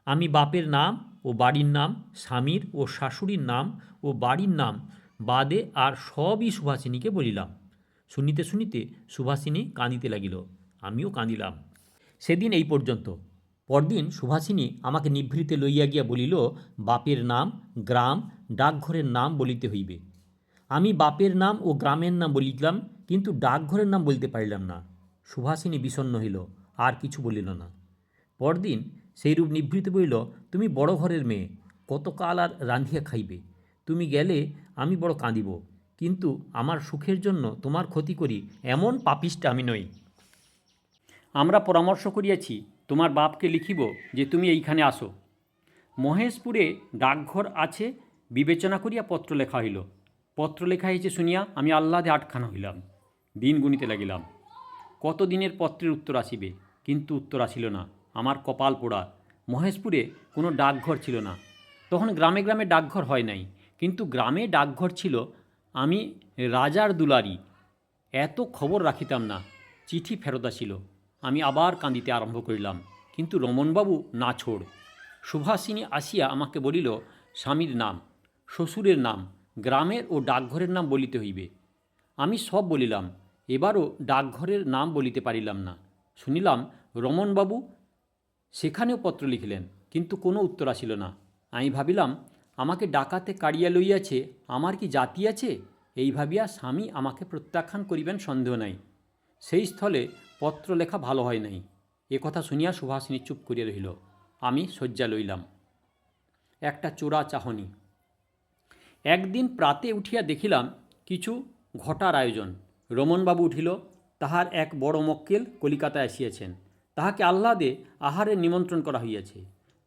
আমি বাপের নাম ও বাড়ির নাম, স্বামীর ও শাশুড়ির নাম ও বাড়ির নাম বাদে আর সবই সুভাষিনীকে বলিলাম। শুনিতে শুনিতে সুভাষিনী কাঁদিতে লাগিল, আমিও কাঁদিলাম। সেদিন এই পর্যন্ত। পরদিন সুভাষিনী আমাকে নিভৃতে লইয়া গিয়া বলিল, বাপের নাম, গ্রাম, ডাকঘরের নাম বলিতে হইবে। আমি বাপের নাম ও গ্রামের নাম বলিলাম, কিন্তু ডাকঘরের নাম বলতে পারিলাম না। সুভাষিনী বিষণ্ণ হইল, আর কিছু বলিল না। পরদিন সেইরূপ নিভৃতে বলিল, তুমি বড় ঘরের মেয়ে, কতকাল আর রাঁধিয়া খাইবে? তুমি গেলে আমি বড় কাঁদিব, কিন্তু আমার সুখের জন্য তোমার ক্ষতি করি এমন পাপিষ্টা আমি নই। আমরা পরামর্শ করিয়াছি, তোমার বাপকে লিখিব যে তুমি এইখানে আসো। মহেশপুরে ডাকঘর আছে, বিবেচনা করিয়া পত্র লেখা হইল। পত্র লেখা হয়েছে শুনিয়া আমি আহ্লাদে আটখানা হইলাম। দিন গুনিতে লাগিলাম, কত দিনের পত্রের উত্তর আসিবে, কিন্তু উত্তর আসিল না। আমার কপাল পোড়া। মহেশপুরে কোনো ডাকঘর ছিল না। তখন গ্রামে গ্রামে ডাকঘর হয় নাই, কিন্তু গ্রামে ডাকঘর ছিল। আমি রাজার দুলারি, এত খবর রাখিতাম না। চিঠি ফেরত আসিল। আমি আবার কাঁদিতে আরম্ভ করিলাম, কিন্তু রমণবাবু নাছোড়। সুভাষিনী আসিয়া আমাকে বলিল, স্বামীর নাম, শ্বশুরের নাম, গ্রামের ও ডাকঘরের নাম বলিতে হইবে। আমি সব বলিলাম। এবারও ডাকঘরের নাম বলিতে পারিলাম না। শুনিলাম রমণবাবু সেখানেও পত্র লিখিলেন, কিন্তু কোনো উত্তর আসিল না। আমি ভাবিলাম, আমাকে ডাকাতে কাড়িয়া লইয়াছে, আমার কি জাতি আছে? এই ভাবিয়া স্বামী আমাকে প্রত্যাখ্যান করিবেন সন্দেহ নাই। সেই স্থলে পত্র লেখা ভালো হয় নাই। এ কথা শুনিয়া সুভাষিনী চুপ করিয়া রহিল। আমি শয্যা লইলাম। একটা চোরা চাহনি। একদিন প্রাতে উঠিয়া দেখিলাম কিছু ঘটার আয়োজন। রমণবাবু উঠিল। তাহার এক বড় মক্কেল কলিকাতায় আসিয়াছেন। তাহাকে আহ্লাদে আহারের নিমন্ত্রণ করা হইয়াছে।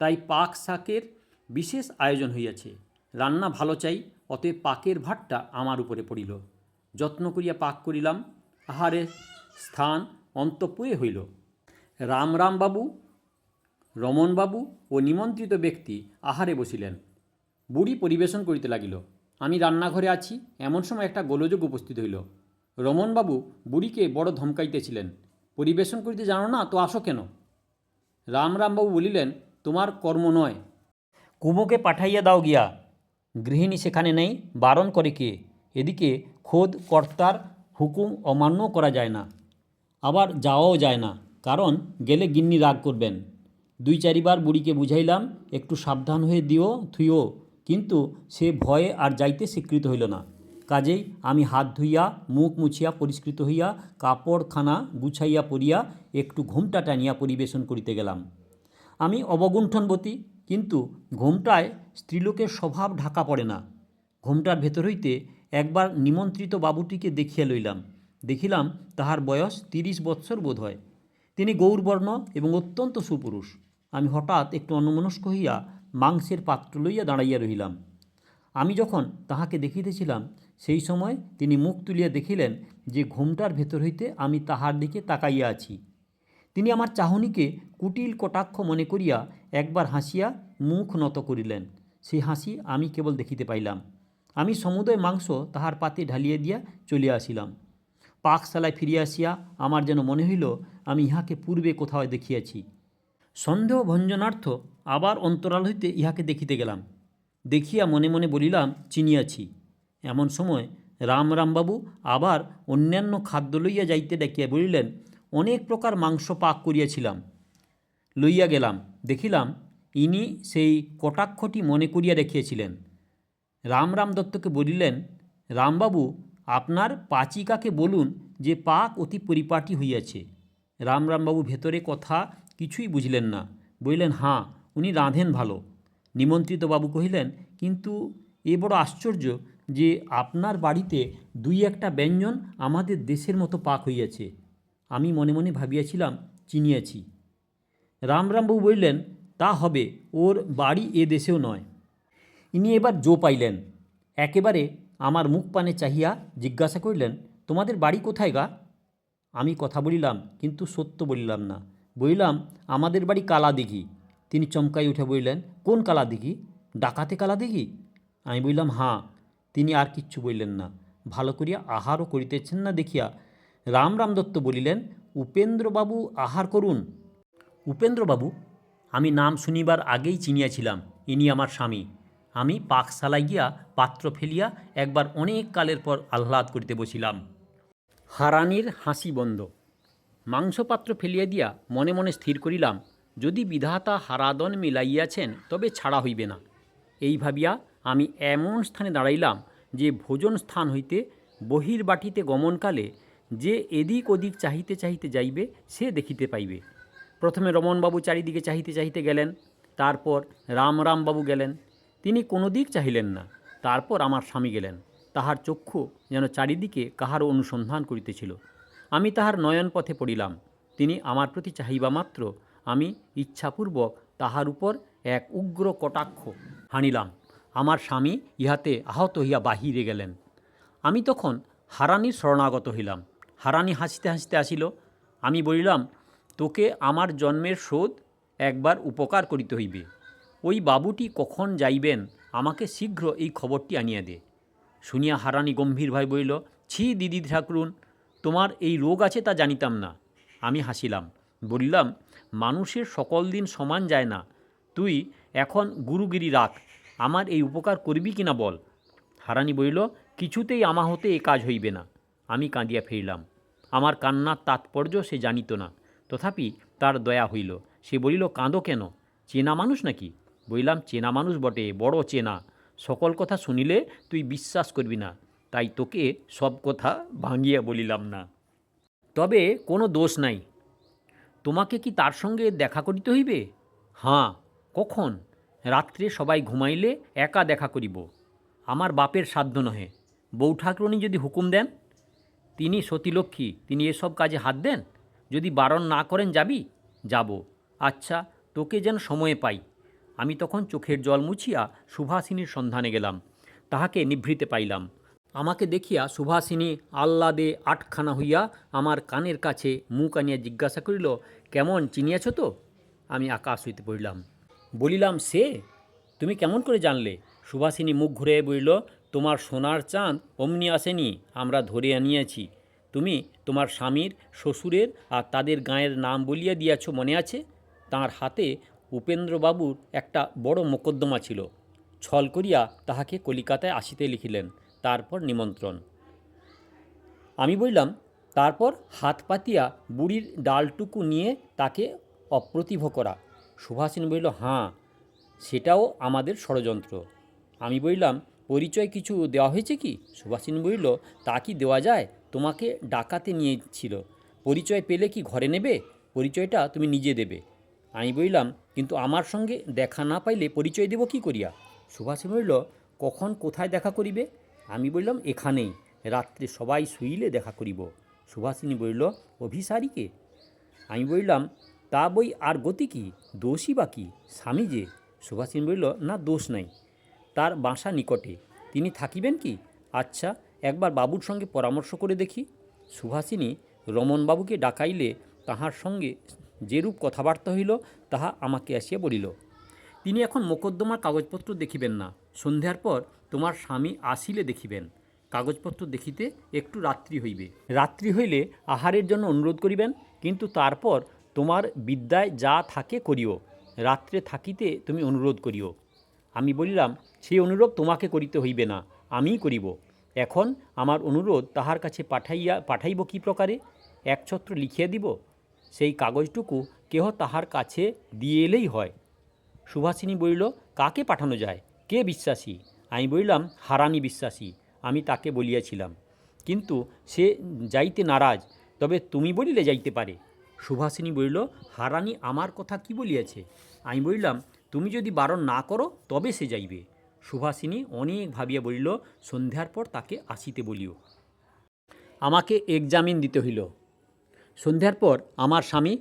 তাই পাক শাকের বিশেষ আয়োজন হইয়াছে। রান্না ভালো চাই, অতএব পাকের ভারটা আমার উপরে পড়িল। যত্ন করিয়া পাক করিলাম। আহারের স্থান অন্তঃপুরে হইল। রামবাবু, রমণবাবু ও নিমন্ত্রিত ব্যক্তি আহারে বসিলেন। বুড়ি পরিবেশন করিতে লাগিল। আমি রান্নাঘরে আছি, এমন সময় একটা গোলযোগ উপস্থিত হইল। রমণবাবু বুড়িকে বড় ধমকাইতেছিলেন, পরিবেশন করিতে জানো না তো আসো কেন? রামবাবু বলিলেন, তোমার কর্ম নয়, কুমুকে পাঠাইয়া দাও গিয়া। গৃহিণী সেখানে নেই, বারণ করে কে? এদিকে খোদ কর্তার হুকুম অমান্য করা যায় না, আবার যাওয়াও যায় না, কারণ গেলে গিন্নি রাগ করবেন। 2-4 বার বুড়িকে বুঝাইলাম, একটু সাবধান হয়ে দিও থুইও, কিন্তু সে ভয়ে আর যাইতে স্বীকৃত হইল না। কাজেই আমি হাত ধুইয়া মুখ মুছিয়া পরিষ্কৃত হইয়া কাপড়খানা গুছাইয়া পরিয়া একটু ঘোমটা টানিয়া পরিবেশন করিতে গেলাম। আমি অবগুণ্ঠনবতী, কিন্তু ঘোমটায় স্ত্রীলোকের স্বভাব ঢাকা পড়ে না। ঘোমটার ভেতর হইতে একবার নিমন্ত্রিত বাবুটিকে দেখিয়া লইলাম। দেখিলাম তাহার বয়স 30 বৎসর বোধ হয়। তিনি গৌরবর্ণ এবং অত্যন্ত সুপুরুষ। আমি হঠাৎ একটু অন্যমনস্ক হইয়া মাংসের পাত্র লইয়া দাঁড়াইয়া রহিলাম। আমি যখন তাহাকে দেখিতেছিলাম, সেই সময় তিনি মুখ তুলিয়া দেখিলেন যে ঘোমটার ভেতর হইতে আমি তাহার দিকে তাকাইয়া আছি। তিনি আমার চাহনিকে কুটিল কটাক্ষ মনে করিয়া একবার হাসিয়া মুখ নত করিলেন। সেই হাসি আমি কেবল দেখিতে পাইলাম। আমি সমুদয় মাংস তাহার পাতে ঢালিয়া দিয়া চলিয়া আসিলাম। পাকশালায় ফিরিয়া আসিয়া আমার যেন মনে হইল আমি ইহাকে পূর্বে কোথাও দেখিয়াছি। সন্দেহ ভঞ্জনার্থ আবার অন্তরাল হইতে ইহাকে দেখিতে গেলাম। দেখিয়া মনে মনে বলিলাম, চিনিয়াছি। এমন সময় রামবাবু আবার অন্যান্য খাদ্য লইয়া যাইতে ডাকিয়া বলিলেন, অনেক প্রকার মাংস পাক করিয়াছিলাম, লইয়া গেলাম। দেখিলাম ইনি সেই কটাক্ষটি মনে করিয়া রেখিয়াছিলেন। রাম দত্তকে বলিলেন, রামবাবু, আপনার পাচিকাকে বলুন যে পাক অতি পরিপাটি হইয়াছে। রামবাবু ভেতরে কথা কিছুই বুঝিলেন না, বলিলেন, হাঁ, উনি রাঁধেন ভালো। নিমন্ত্রিত বাবু কহিলেন, কিন্তু এ বড় আশ্চর্য যে আপনার বাড়িতে দুই একটা ব্যঞ্জন আমাদের দেশের মতো পাক হইয়াছে। আমি মনে মনে ভাবিয়াছিলাম, চিনিয়াছি। রামবাবু বললেন, তা হবে, ওর বাড়ি এ দেশেও নয়। ইনি এবার জো পাইলেন। একেবারে আমার মুখ পানে চাহিয়া জিজ্ঞাসা করিলেন, তোমাদের বাড়ি কোথায় গা? আমি কথা বলিলাম, কিন্তু সত্য বলিলাম না। বলিলাম, আমাদের বাড়ি কালাদিঘি। তিনি চমকাই উঠে বললেন, কোন কালাদিঘি? ডাকাতে কালাদিঘি? আমি বললাম, হাঁ। তিনি আর কিচ্ছু বললেন না। ভালো করিয়া আহারও করিতেছেন না দেখিয়া রাম দত্ত বলিলেন, উপেন্দ্রবাবু আহার করুন। উপেন্দ্রবাবু? আমি নাম শুনিবার আগেই চিনিয়াছিলাম ইনি আমার স্বামী। আমি পাকশালায় গিয়া পাত্র ফেলিয়া একবার অনেক কালের পর আহ্লাদ করিতে বসিলাম। হারানির হাসি বন্ধ। মাংসপাত্র ফেলিয়া দিয়া মনে মনে স্থির করিলাম, যদি বিধাতা হারাদন মিলাইয়াছেন তবে ছাড়া হইবে না। এই ভাবিয়া আমি এমন স্থানে দাঁড়াইলাম যে ভোজন স্থান হইতে বহির্বাটিতে গমনকালে যে এদিক ওদিক চাহিতে চাহিতে যাইবে সে দেখিতে পাইবে। প্রথমে রমণবাবু চারিদিকে চাহিতে চাহিতে গেলেন, তারপর রামবাবু গেলেন। তিনি কোনো দিক চাহিলেন না। তারপর আমার স্বামী গেলেন। তাহার চক্ষু যেন চারিদিকে কাহারও অনুসন্ধান করিতেছিল। আমি তাহার নয়ন পথে পড়িলাম। তিনি আমার প্রতি চাহিবা মাত্র আমি ইচ্ছাপূর্বক তাহার উপর এক উগ্র কটাক্ষ হানিলাম। আমার স্বামী ইহাতে আহত হইয়া বাহিরে গেলেন। আমি তখন হারানির শরণাগত হইলাম। হারানি হাসিতে হাসিতে আসিল। আমি বলিলাম, তোকে আমার জন্মের শোধ একবার উপকার করিতে হইবে। ওই বাবুটি কখন যাইবেন, আমাকে শীঘ্র এই খবরটি আনিয়া দে। শুনিয়া হারানি গম্ভীরভাবে বলিল, ছি দিদি ঠাকুরুন, তোমার এই রোগ আছে তা জানিতাম না। আমি হাসিলাম, বললাম, মানুষের সকল দিন সমান যায় না। তুই এখন গুরুগিরি রাখ, আমার এই উপকার করবি কিনা বল। হারানি বলিল, কিছুতেই আমা হতে এ কাজ হইবে না। আমি কাঁদিয়া ফিরিলাম। আমার কান্নার তাৎপর্য সে জানিত না, তথাপি তার দয়া হইল। সে বলিল, কাঁদো কেন? চেনা মানুষ নাকি? বলিলাম, চেনা মানুষ বটে, বড় চেনা। সকল কথা শুনিলে তুই বিশ্বাস করবি না, তাই তোকে সব কথা ভাঙিয়া বলিলাম না। তবে কোনো দোষ নাই। তোমাকে কি তার সঙ্গে দেখা করিতে হইবে? হাঁ। কখন? রাত্রে সবাই ঘুমাইলে একা দেখা করিব। আমার বাপের সাধ্য নহে। বউ ঠাকুরনী যদি হুকুম দেন। তিনি সতীলক্ষ্মী, তিনি এসব কাজে হাত দেন। যদি বারণ না করেন যাবি? যাব। আচ্ছা, তোকে যেন সময়ে পাই। আমি তখন চোখের জল মুছিয়া সুভাষিনীর সন্ধানে গেলাম। তাহাকে নিভৃতে পাইলাম। আমাকে দেখিয়া সুভাষিনী আহ্লাদে আটখানা হইয়া আমার কানের কাছে মুখ আনিয়া জিজ্ঞাসা করিল, কেমন, চিনিয়াছ তো? আমি আকাশ হইতে পড়িলাম। বলিলাম, সে তুমি কেমন করে জানলে? সুভাষিনী মুখ ঘুরে বলিল, তোমার সোনার চাঁদ অমনি আসেনি, আমরা ধরে আনিয়াছি। তুমি তোমার স্বামীর, শ্বশুরের আর তাদের গাঁয়ের নাম বলিয়া দিয়াছ, মনে আছে? তাঁর হাতে উপেন্দ্রবাবুর একটা বড় মোকদ্দমা ছিল। ছল করিয়া তাহাকে কলিকাতায় আসিতে লিখিলেন, তারপর নিমন্ত্রণ। আমি বললাম, তারপর হাত পাতিয়া বুড়ির ডালটুকু নিয়ে তাকে অপ্রতিভ করা। সুভাষিনী বলিল, হাঁ, সেটাও আমাদের ষড়যন্ত্র। আমি বললাম, পরিচয় কিছু দেওয়া হয়েছে কি? সুভাষিনী বলল, তা কি দেওয়া যায়? তোমাকে ডাকাতে নিয়েছিল, পরিচয় পেলে কি ঘরে নেবে? পরিচয়টা তুমি নিজে দেবে। আমি বললাম, কিন্তু আমার সঙ্গে দেখা না পাইলে পরিচয় দেব কি করিয়া? সুভাষিনী বলল, কখন কোথায় দেখা করিবে? আমি বললাম, এখানেই, রাত্রে সবাই শুইলে দেখা করিব। সুভাষিনী বলল, অভিসারীকে? আমি বললাম, তা বই আর গতি কি, দোষই বা কি, স্বামী যে। সুভাষিনী বলল, না, দোষ নাই, তার বাসা নিকটে, তিনি থাকিবেন কি? আচ্ছা, একবার বাবুর সঙ্গে পরামর্শ করে দেখি। সুভাষিনী রমনবাবুকে ডাকাইলে তাহার সঙ্গে যেরূপ কথাবার্তা হইল তাহা আমাকে আসিয়া বলিল, তিনি এখন মোকদ্দমার কাগজপত্র দেখিবেন না, সন্ধ্যার পর তোমার স্বামী আসিলে দেখিবেন। কাগজপত্র দেখিতে একটু রাত্রি হইবে, রাত্রি হইলে আহারের জন্য অনুরোধ করিবেন, কিন্তু তারপর তোমার বিদ্যায় যা থাকে করিও, রাত্রে থাকিতে তুমি অনুরোধ করিও। আমি বলিলাম, সেই অনুরোধ তোমাকে করিতে হইবে না, আমিই করিব। এখন আমার অনুরোধ তাহার কাছে পাঠাইব কি প্রকারে? একছত্র লিখিয়া দিব, সেই কাগজটুকু কেহ তাহার কাছে দিয়ে এলেই হয়। সুভাষিনী বলিল, কাকে পাঠানো যায়, কে বিশ্বাসী? আমি বললাম, হারানি বিশ্বাসী, আমি তাকে বলিয়াছিলাম, কিন্তু সে যাইতে নারাজ, তবে তুমি বলিলে যাইতে পারে। সুভাষিনী বলিল, হারানি আমার কথা কি বলিয়াছে? আমি বললাম, তুমি যদি বারণ না করো তবে সে যাইবে। সুভাষিনী অনেক ভাবিয়া বলিল, সন্ধ্যার পর তাকে আসিতে বলিও। আমাকে এক্সামিন দিতে হইল। সন্ধ্যার পর আমার স্বামী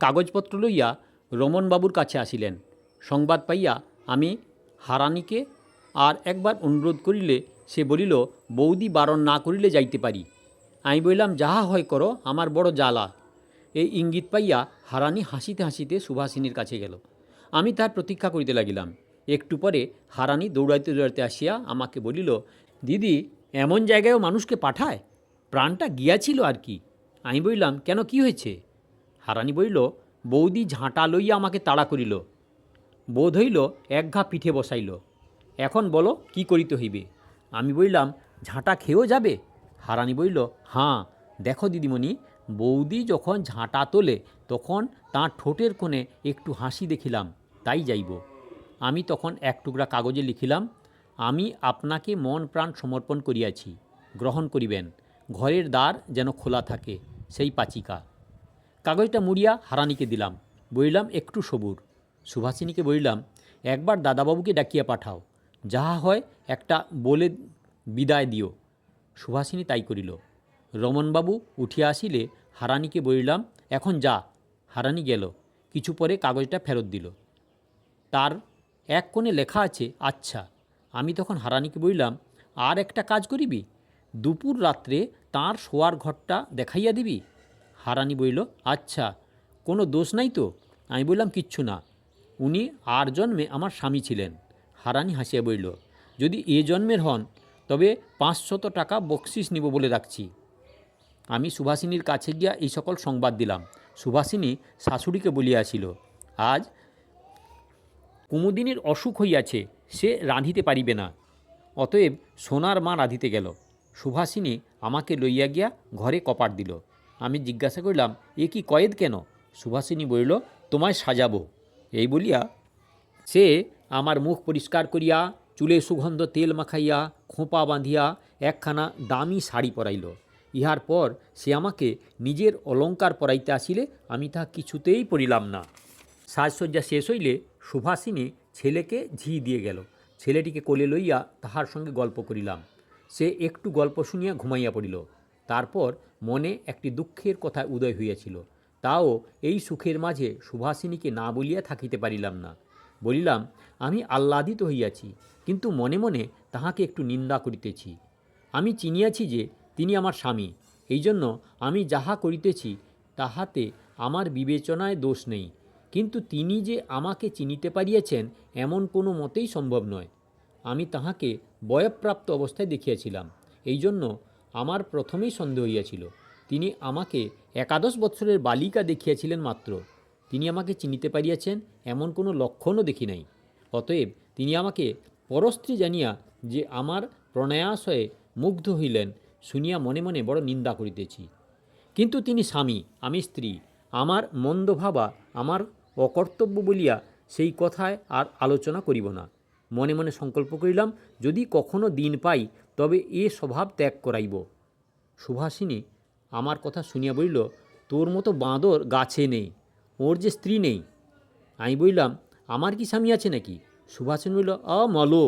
কাগজপত্র লইয়া রমনবাবুর কাছে আসিলেন। সংবাদ পাইয়া আমি হারানিকে আর একবার অনুরোধ করিলে সে বলিল, বৌদি বারণ না করিলে যাইতে পারি। আমি বললাম, যাহা হয় করো, আমার বড় জ্বালা। এই ইঙ্গিত পাইয়া হারানি হাসিতে হাসিতে সুভাষিনীর কাছে গেল। আমি তার প্রতীক্ষা করিতে লাগিলাম। একটু পরে হারানি দৌড়াইতে দৌড়াইতে আসিয়া আমাকে বলিল, দিদি, এমন জায়গায়ও মানুষকে পাঠায়, প্রাণটা গিয়াছিল আর কি। আমি বললাম, কেন, কি হয়েছে? হারানি বলিল, বৌদি ঝাঁটা লইয়া আমাকে তাড়া করিল, বোধ হইল এক ঘা পিঠে বসাইল, এখন বলো কি করিতে হইবে? আমি বললাম, ঝাঁটা খেয়েও যাবে? হারানি বলিল, হাঁ, দেখো দিদিমণি, বৌদি যখন ঝাঁটা তোলে তখন তাঁর ঠোঁটের কোণে একটু হাসি দেখিলাম, তাই যাইব। আমি তখন এক টুকরা কাগজে লিখিলাম, আমি আপনাকে মন প্রাণ সমর্পণ করিয়াছি, গ্রহণ করিবেন, ঘরের দ্বার যেন খোলা থাকে, সেই পাচিকা। কাগজটা মুড়িয়া হারানিকে দিলাম, বলিলাম, একটু সবুর। সুভাষিনীকে বলিলাম, একবার দাদাবাবুকে ডাকিয়া পাঠাও, যাহা হয় একটা বলে বিদায় দিও। সুভাষিনী তাই করিল। রমনবাবু উঠিয়া আসিলে হারানিকে বলিলাম, এখন যা। হারানি গেল। কিছু পরে কাগজটা ফেরত দিল। তার এক কোণে লেখা আছে, আচ্ছা। আমি তখন হারানিকে বলিলাম, আর একটা কাজ করিবি, দুপুর রাত্রে তাঁর শোয়ার ঘরটা দেখাইয়া দিবি। হারানি বলিল, আচ্ছা, কোনো দোষ নাই তো? আমি বললাম, কিচ্ছু না, উনি আর জন্মে আমার স্বামী ছিলেন। হারানি হাসিয়া বলিল, যদি এ জন্মের হন তবে 500 টাকা বকশিস নিব বলে রাখছি। আমি সুভাষিনীর কাছে গিয়া এই সকল সংবাদ দিলাম। সুভাষিনী শাশুড়িকে বলিয়াছিল, আজ কুমুদিনীর অসুখ হইয়াছে, সে রাঁধিতে পারিবে না, অতএব সোনার মা রাঁধিতে গেল। সুভাষিনী আমাকে লইয়া গিয়া ঘরে কপাট দিল। আমি জিজ্ঞাসা করিলাম, এ কি কয়েদ কেন? সুভাষিনী বলিল, তোমায় সাজাবো। এই বলিয়া সে আমার মুখ পরিষ্কার করিয়া, চুলে সুগন্ধ তেল মাখাইয়া, খোঁপা বাঁধিয়া একখানা দামি শাড়ি পরাইল। ইহার পর সে আমাকে নিজের অলঙ্কার পরাইতে আসিলে আমি তাহা কিছুতেই পরিলাম না। সাজসজ্জা শেষ হইলে সুভাষিনী ছেলেকে ঝি দিয়ে গেল। ছেলেটিকে কোলে লইয়া তাহার সঙ্গে গল্প করিলাম। সে একটু গল্প শুনিয়া ঘুমাইয়া পড়িল। তারপর মনে একটি দুঃখের কথা উদয় হইয়াছিল, তাও এই সুখের মাঝে সুভাষিনীকে না বলিয়া থাকিতে পারিলাম না। বলিলাম, আমি আহ্লাদিত হইয়াছি, কিন্তু মনে মনে তাহাকে একটু নিন্দা করিতেছি। আমি চিনিয়াছি যে তিনি আমার স্বামী, এই জন্য আমি যাহা করিতেছি তাহাতে আমার বিবেচনায় দোষ নেই, কিন্তু তিনি যে আমাকে চিনিতে পারিয়াছেন এমন কোনো মতেই সম্ভব নয়। আমি তাহাকে বয়ঃপ্রাপ্ত অবস্থায় দেখিয়াছিলাম, এই জন্য আমার প্রথমেই সন্দেহ হইয়াছিল। তিনি আমাকে 11 বৎসরের বালিকা দেখিয়াছিলেন মাত্র, তিনি আমাকে চিনিতে পারিয়াছেন এমন কোনো লক্ষণও দেখি নাই। অতএব তিনি আমাকে পরস্ত্রী জানিয়া যে আমার প্রণয়াশয়ে মুগ্ধ হইলেন শুনিয়া মনে মনে বড় নিন্দা করিতেছি। কিন্তু তিনি স্বামী, আমি স্ত্রী, আমার মন্দ ভাবা আমার অকর্তব্য বলিয়া সেই কথায় আর আলোচনা করিব না। মনে মনে সংকল্প করিলাম, যদি কখনো দিন পাই তবে এ স্বভাব ত্যাগ করাইব। সুভাষিনী আমার কথা শুনিয়া বলিল, তোর মতো বাঁদর গাছে নেই, ওর যে স্ত্রী নেই। আমি বললাম, আমার কি স্বামী আছে নাকি? সুভাষিনী বলল, মলো,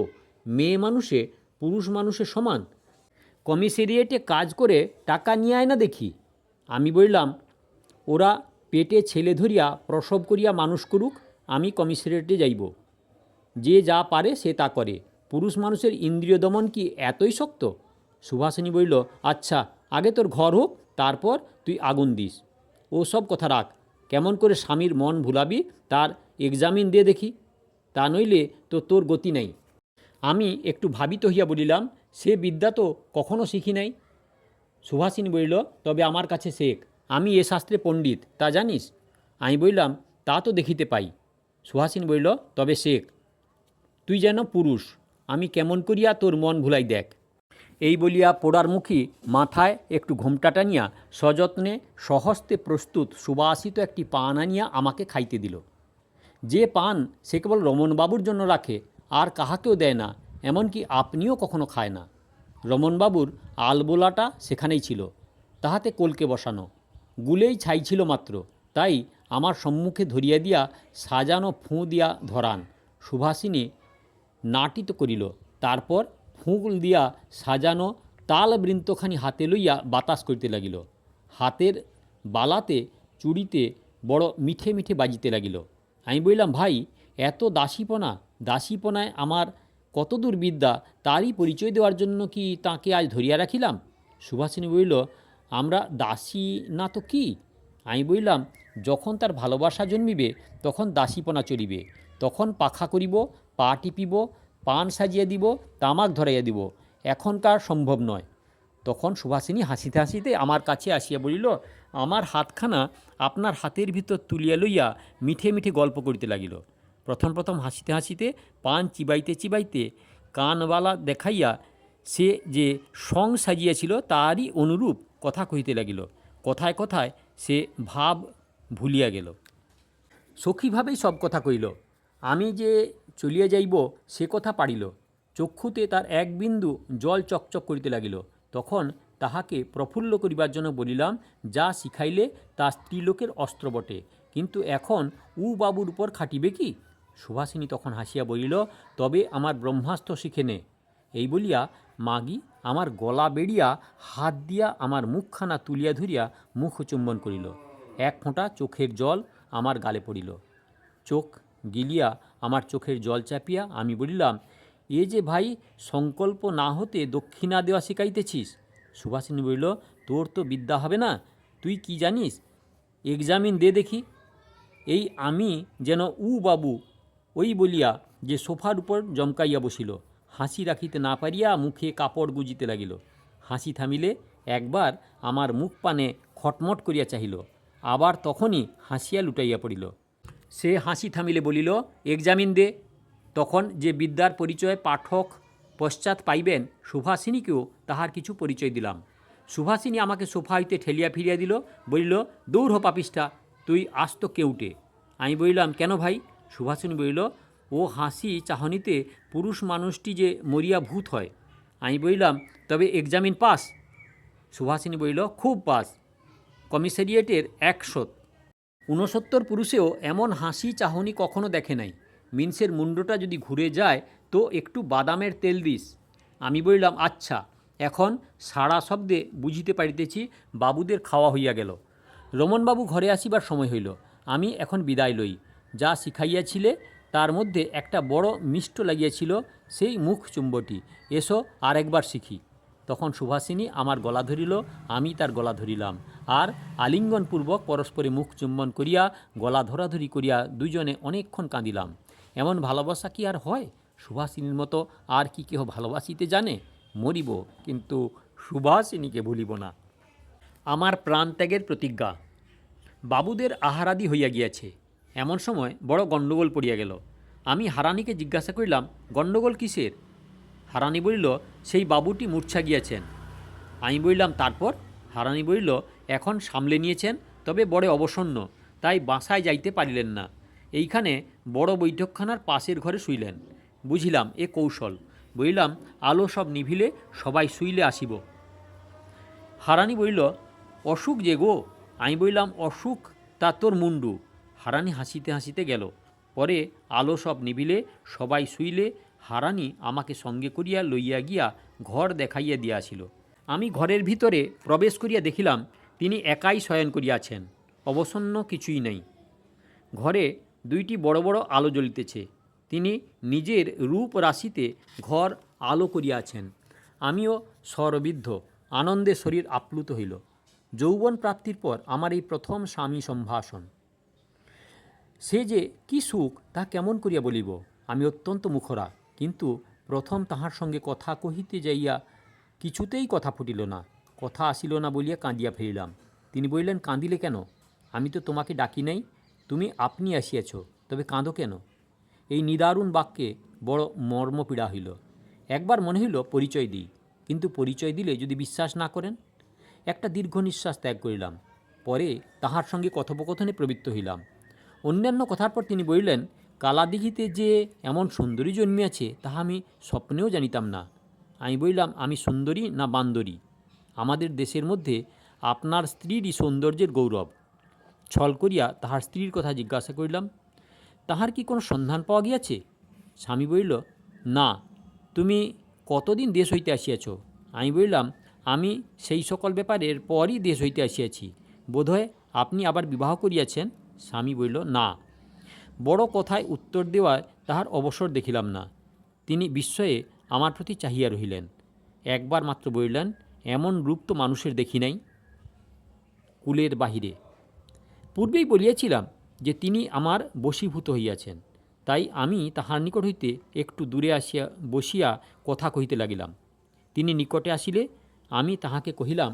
মেয়ে মানুষে পুরুষ মানুষের সমান, কমিশারিয়েটে কাজ করে টাকা নিয়ে আয় না দেখি। আমি বললাম, ওরা পেটে ছেলে ধরিয়া প্রসব করিয়া মানুষ করুক, আমি কমিশারিয়েটে যাইব। যে যা পারে সে তা করে, পুরুষ মানুষের ইন্দ্রিয় দমন কি এতই শক্ত? সুভাষিনী বলল, আচ্ছা, আগে তোর ঘর হোক, তারপর তুই আগুন দিস। ও সব কথা রাখ, কেমন করে স্বামীর মন ভুলাবি তার এক্সামিন দিয়ে দেখি, তা নইলে তো তোর গতি নাই। আমি একটু ভাবিত হইয়া বলিলাম, সে বিদ্যা তো কখনো শিখি নাই। সুভাষিনী বলিল, তবে আমার কাছে শেখ, আমি এ শাস্ত্রে পণ্ডিত, তা জানিস? আমি বললাম, তা তো দেখিতে পাই। সুভাষিনী বলিল, তবে শেখ, তুই যেন পুরুষ, আমি কেমন করিয়া তোর মন ভুলাই দেখ। এই বলিয়া পোড়ার মুখী মাথায় একটু ঘোমটা টানিয়া সযত্নে সহস্তে প্রস্তুত সুবাসিত একটি পান আনিয়া আমাকে খাইতে দিল। যে পান সে কেবল রমণবাবুর জন্য রাখে, আর কাহাকেও দেয় না, এমনকি আপনিও কখনো খায় না। রমণবাবুর আলবোলাটা সেখানেই ছিল, তাহাতে কলকে বসানো, গুলেই ছাই ছিল মাত্র, তাই আমার সম্মুখে ধরিয়া দিয়া সাজানো ফুঁ দিয়া ধরান। সুভাষিনী নাটিত করিল, তারপর ফুঁকল দিয়া সাজানো তাল বৃন্তখানি হাতে লইয়া বাতাস করিতে লাগিল। হাতের বালাতে চুড়িতে বড় মিঠে মিঠে বাজিতে লাগিল। আমি বললাম, ভাই, এত দাসীপনায় আমার কতদূর বিদ্যা, তারই পরিচয় দেওয়ার জন্য কি তাকে আজ ধরিয়া রাখিলাম? সুভাষিনী বলিল, আমরা দাসী না তো কি? আমি বললাম, যখন তার ভালোবাসা জন্মিবে তখন দাসীপনা চলিবে, তখন পাখা করিব, পা টিপিব, পান সাজিয়া দিব, তামাক ধরাইয়া দিব, এখনকার সম্ভব নয়। তখন সুভাষিনী হাসিতে হাসিতে আমার কাছে আসিয়া বলিল, আমার হাতখানা আপনার হাতের ভিতর তুলিয়া লইয়া মিঠে মিঠে গল্প করিতে লাগিল। প্রথম প্রথম হাসিতে হাসিতে পান চিবাইতে চিবাইতে কানবালা দেখাইয়া সে যে সং সাজিয়াছিল তারই অনুরূপ কথা কহিতে লাগিল। কথায় কথায় সে ভাব ভুলিয়া গেল। সখীভাবেই সব কথা কইল। আমি যে চলিয়া যাইব সে কথা পারিল। চক্ষুতে তার এক বিন্দু জল চকচক করিতে লাগিল। তখন তাহাকে প্রফুল্ল করিবার জন্য বলিলাম, যা শিখাইলে তা স্ত্রীলোকের অস্ত্র বটে, কিন্তু এখন বাবুর উপর খাটিবে কি? সুভাষিনী তখন হাসিয়া বলিল, তবে আমার ব্রহ্মাস্ত্র শিখে নে। এই বলিয়া মাগি আমার গলা বেড়িয়া হাত দিয়া আমার মুখখানা তুলিয়া ধরিয়া মুখ চুম্বন করিল। এক ফোঁটা চোখের জল আমার গালে পড়িল। চোখ গিলিয়া আমার চোখের জল চাপিয়া আমি বলিলাম, এ যে ভাই সংকল্প না হতে দক্ষিণা দেওয়া শিখাইতেছিস? সুভাষিনী বলিল, তোর তো বিদ্যা হবে না, তুই কি জানিস? এক্সামিন দে দেখি। এই আমি যেন বাবু ওই বলিয়া যে সোফার উপর জমকাইয়া বসিল, হাসি রাখিতে না পারিয়া মুখে কাপড় গুজিতে লাগিল। হাসি থামিলে একবার আমার মুখ পানে খটমট করিয়া চাহিল, আবার তখনই হাসিয়া লুটাইয়া পড়িল। সে হাসি থামিলে বলিল, এক্সামিন দে। তখন যে বিদ্যার পরিচয় পাঠক পশ্চাৎ পাইবেন, সুভাষিনীকেও তাহার কিছু পরিচয় দিলাম। সুভাষিনী আমাকে সোফা হইতে ঠেলিয়া ফিরিয়া দিল, বলিল, দৌড় হ পাপিষ্ঠা, তুই আস্ত কেউটে। আমি বলিলাম, কেন ভাই? সুভাষিনী বলিল, ও হাসি চাহনিতে পুরুষ মানুষটি যে মরিয়া ভূত হয়। আমি বলিলাম, তবে এক্সামিন পাস? সুভাষিনী বলিল, খুব পাস, কমিশারিয়েটের 169 পুরুষেও এমন হাসি চাহনি কখনো দেখে নাই। মিন্সের মুন্ডটা যদি ঘুরে যায় তো একটু বাদামের তেল দিস। আমি বলিলাম, আচ্ছা, এখন সাড়া শব্দে বুঝিতে পারিতেছি বাবুদের খাওয়া হইয়া গেল। রমণবাবু ঘরে আসিবার সময় হইল। আমি এখন বিদায় লই। যা শিখাইয়াছিলে তার মধ্যে একটা বড় মিষ্ট লাগিয়াছিল, সেই মুখ চুম্বটি, এসো আর একবার শিখি। তখন সুভাষিনী আমার গলা ধরিল, আমি তার গলা ধরিলাম, আর আলিঙ্গনপূর্বক পরস্পরে মুখ চুম্বন করিয়া গলা ধরাধরি করিয়া দুইজনে অনেকক্ষণ কাঁদিলাম। এমন ভালোবাসা কি আর হয়? সুভাষিনীর মতো আর কি কেহ ভালোবাসিতে জানে? মরিব, কিন্তু সুভাষিনীকে ভুলিব না। আমার প্রাণত্যাগের প্রতিজ্ঞা। বাবুদের আহারাদি হইয়া গিয়াছে। এমন সময় বড় গণ্ডগোল পড়িয়া গেল। আমি হারানিকে জিজ্ঞাসা করিলাম, গণ্ডগোল কিসের? হারানি বলিল, সেই বাবুটি মূর্ছা গিয়াছেন। আমি বললাম, তারপর? হারানি বলিল, এখন সামলে নিয়েছেন, তবে বড় অবসন্ন, তাই বাসায় যাইতে পারিলেন না। এইখানে বড় বৈঠকখানার পাশের ঘরে শুইলেন। বুঝিলাম এ কৌশল। বলিলাম, আলো সব নিভিলে সবাই শুইলে আসিব। হারানি বলিল, অসুখ যে গো। আমি বললাম, অসুখ তা তোর মুন্ডু। হারানি হাসিতে হাসিতে গেল। পরে আলো সব নিভিলে সবাই শুইলে হারানি আমাকে সঙ্গে করিয়া লইয়া গিয়া ঘর দেখাইয়া দিয়াছিল। আমি ঘরের ভিতরে প্রবেশ করিয়া দেখিলাম তিনি একাই শয়ন করিয়াছেন, অবসন্ন কিছুই নাই। ঘরে দুইটি বড় বড় আলো জ্বলিতেছে। তিনি নিজের রূপ রাশিতে ঘর আলো করিয়াছেন। আমিও সরবিদ্ধ, আনন্দে শরীর আপ্লুত হইল। যৌবন প্রাপ্তির পর আমার এই প্রথম স্বামী সম্ভাষণ। সে যে কি সুখ তা কেমন করিয়া বলিব। আমি অত্যন্ত মুখরা, কিন্তু প্রথম তাহার সঙ্গে কথা কহিতে যাইয়া কিছুতেই কথা ফুটিল না। কথা আসিল না বলিয়া কাঁদিয়া ফেলিলাম। তিনি বলিলেন, কাঁদিলে কেন? আমি তো তোমাকে ডাকি নাই, তুমি আপনি আসিয়াছ, তবে কাঁদো কেন? এই নিদারুণ বাক্যে বড় মর্মপীড়া হইল। একবার মনে হইল পরিচয় দিই, কিন্তু পরিচয় দিলে যদি বিশ্বাস না করেন। একটা দীর্ঘ নিঃশ্বাস ত্যাগ করিলাম। পরে তাহার সঙ্গে কথোপকথনে প্রবৃত্ত হইলাম। অন্যান্য কথার পর তিনি বলিলেন, কালাদিঘিতে যে এমন সুন্দরী জন্মিয়াছে তাহা আমি স্বপ্নেও জানিতাম না। আমি বলিলাম, আমি সুন্দরী না বান্দরী? আমাদের দেশের মধ্যে আপনার স্ত্রীরই সৌন্দর্যের গৌরব। ছল করিয়া তাহার স্ত্রীর কথা জিজ্ঞাসা করিলাম। তাহার কি কোনো সন্ধান পাওয়া গিয়াছে? স্বামী বলিল, না। তুমি কতদিন দেশ হইতে আসিয়াছ? আমি বলিলাম, আমি সেই সকল ব্যাপারের পরই দেশ হইতে আসিয়াছি। বোধহয় আপনি আবার বিবাহ করিয়াছেন? স্বামী বলিল, না। বড় কথায় উত্তর দেওয়ায় তাহার অবসর দেখিলাম না। তিনি বিস্ময়ে আমার প্রতি চাহিয়া রহিলেন। একবার মাত্র বলিলেন, এমন রূপ তো মানুষের দেখি নাই। কুলের বাহিরে। পূর্বেই বলিয়াছিলাম যে তিনি আমার বশীভূত হইয়াছেন। তাই আমি তাহার নিকট হইতে একটু দূরে আসিয়া বসিয়া কথা কহিতে লাগিলাম। তিনি নিকটে আসিলে আমি তাহাকে কহিলাম,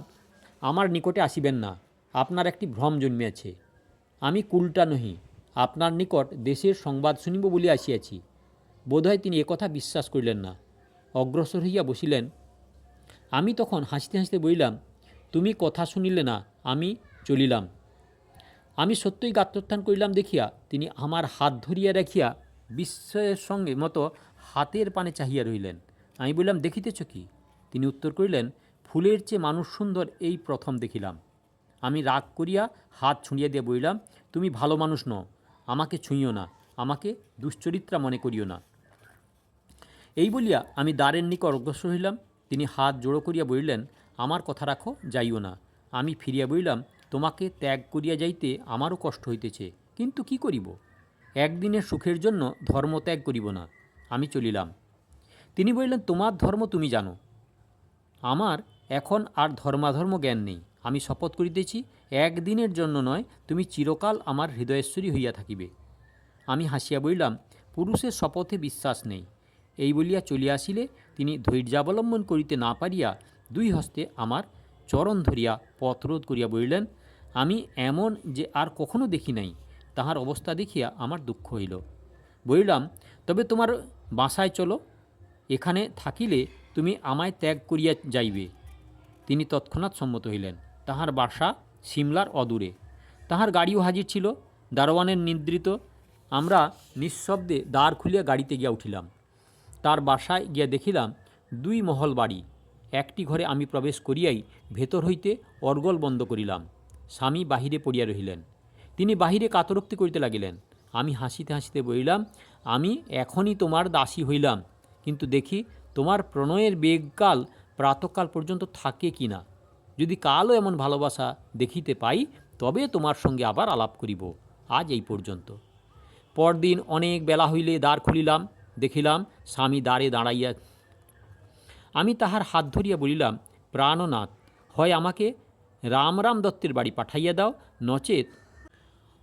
আমার নিকটে আসিবেন না, আপনার একটি ভ্রম জন্মিয়াছে। আমি কুলটা নহি, আপনার নিকট দেশের সংবাদ শুনিব বলিয়া আসিয়াছি। বোধহয় তিনি একথা বিশ্বাস করিলেন না। অগ্রসর হইয়া বসিলেন। আমি তখন হাসিতে হাসিতে বলিলাম, তুমি কথা শুনিলে না, আমি চলিলাম। আমি সত্যই গাত্রোত্থান করিলাম দেখিয়া তিনি আমার হাত ধরিয়া রাখিয়া বিস্ময়ের সঙ্গে মতো হাতের পানে চাহিয়া রহিলেন। আমি বললাম, দেখিতেছ কি? তিনি উত্তর করিলেন, ফুলের চেয়ে মানুষ সুন্দর এই প্রথম দেখিলাম। আমি রাগ করিয়া হাত ছুঁড়িয়া দিয়ে বলিলাম, তুমি ভালো মানুষ নও, আমাকে ছুঁইও না, আমাকে দুশ্চরিত্রা মনে করিও না। এই বলিয়া আমি দ্বারের নিকট অগ্রসর হইলাম। তিনি হাত জোড়ো করিয়া বলিলেন, আমার কথা রাখো, যাইও না। আমি ফিরিয়া বলিলাম, তোমাকে ত্যাগ করিয়া যাইতে আমারও কষ্ট হইতেছে, কিন্তু কি করিব? একদিনের সুখের জন্য ধর্ম ত্যাগ করিব না। আমি চলিলাম। তিনি বলিলেন, তোমার ধর্ম তুমি জানো, আমার এখন আর ধর্মাধর্ম জ্ঞান নেই। আমি শপথ করিতেছি, একদিনের জন্য নয়, তুমি চিরকাল আমার হৃদয়েশ্বরী হইয়া থাকিবে। আমি হাসিয়া বলিলাম, পুরুষের শপথে বিশ্বাস নেই। এই বলিয়া চলিয়া আসিলে তিনি ধৈর্যাবলম্বন করিতে না পারিয়া দুই হস্তে আমার চরণ ধরিয়া পথরোধ করিয়া বলিলেন, আমি এমন যে আর কখনো দেখি নাই। তাহার অবস্থা দেখিয়া আমার দুঃখ হইল। বলিলাম, তবে তোমার বাসায় চলো, এখানে থাকিলে তুমি আমায় ত্যাগ করিয়া যাইবে। তিনি তৎক্ষণাৎ সম্মত হইলেন। তাহার বাসা সিমলার অদূরে। তাহার গাড়িও হাজির ছিল, দারোয়ানের নিদ্রিত। আমরা নিঃশব্দে দ্বার খুলিয়া গাড়িতে গিয়া উঠিলাম। তার বাসায় গিয়া দেখিলাম দুই মহল বাড়ি। একটি ঘরে আমি প্রবেশ করিয়াই ভেতর হইতে অর্গল বন্ধ করিলাম। স্বামী বাহিরে পড়িয়া রহিলেন। তিনি বাহিরে কাতরোক্তি করিতে লাগিলেন। আমি হাসিতে হাসিতে বলিলাম, আমি এখনই তোমার দাসী হইলাম, কিন্তু দেখি তোমার প্রণয়ের বেগকাল প্রাতকাল পর্যন্ত থাকে কি না। যদি কালও এমন ভালোবাসা দেখিতে পাই, তবে তোমার সঙ্গে আবার আলাপ করিব। আজ এই পর্যন্ত। পরদিন অনেক বেলা হইলে দ্বার খুলিলাম। দেখিলাম স্বামী দ্বারে দাঁড়াইয়া। আমি তাহার হাত ধরিয়া বলিলাম, প্রাণনাথ, হয় আমাকে রামরাম দত্তের বাড়ি পাঠাইয়া দাও, নচেত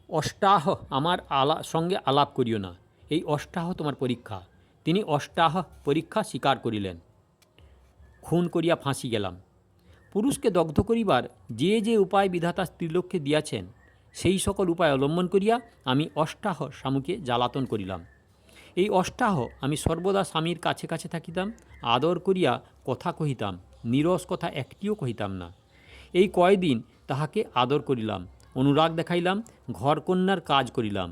অষ্টাহ আমার সঙ্গে আলাপ করিও না। এই অষ্টাহ তোমার পরীক্ষা। তিনি অষ্টাহ পরীক্ষা স্বীকার করিলেন। খুন করিয়া ফাঁসি গেলাম। পুরুষকে দগ্ধ করিবার যে যে উপায় বিধাতা স্ত্রীলোককে দিয়াছেন, সেই সকল উপায় অবলম্বন করিয়া আমি অষ্টাহ স্বামীকে জ্বালাতন করিলাম। এই অষ্টাহ আমি সর্বদা স্বামীর কাছে কাছে থাকিতাম, আদর করিয়া কথা কহিতাম, নীরস কথা একটিও কহিতাম না। এই কয়দিন তাহাকে আদর করিলাম, অনুরাগ দেখাইলাম, ঘরকন্যার কাজ করিলাম,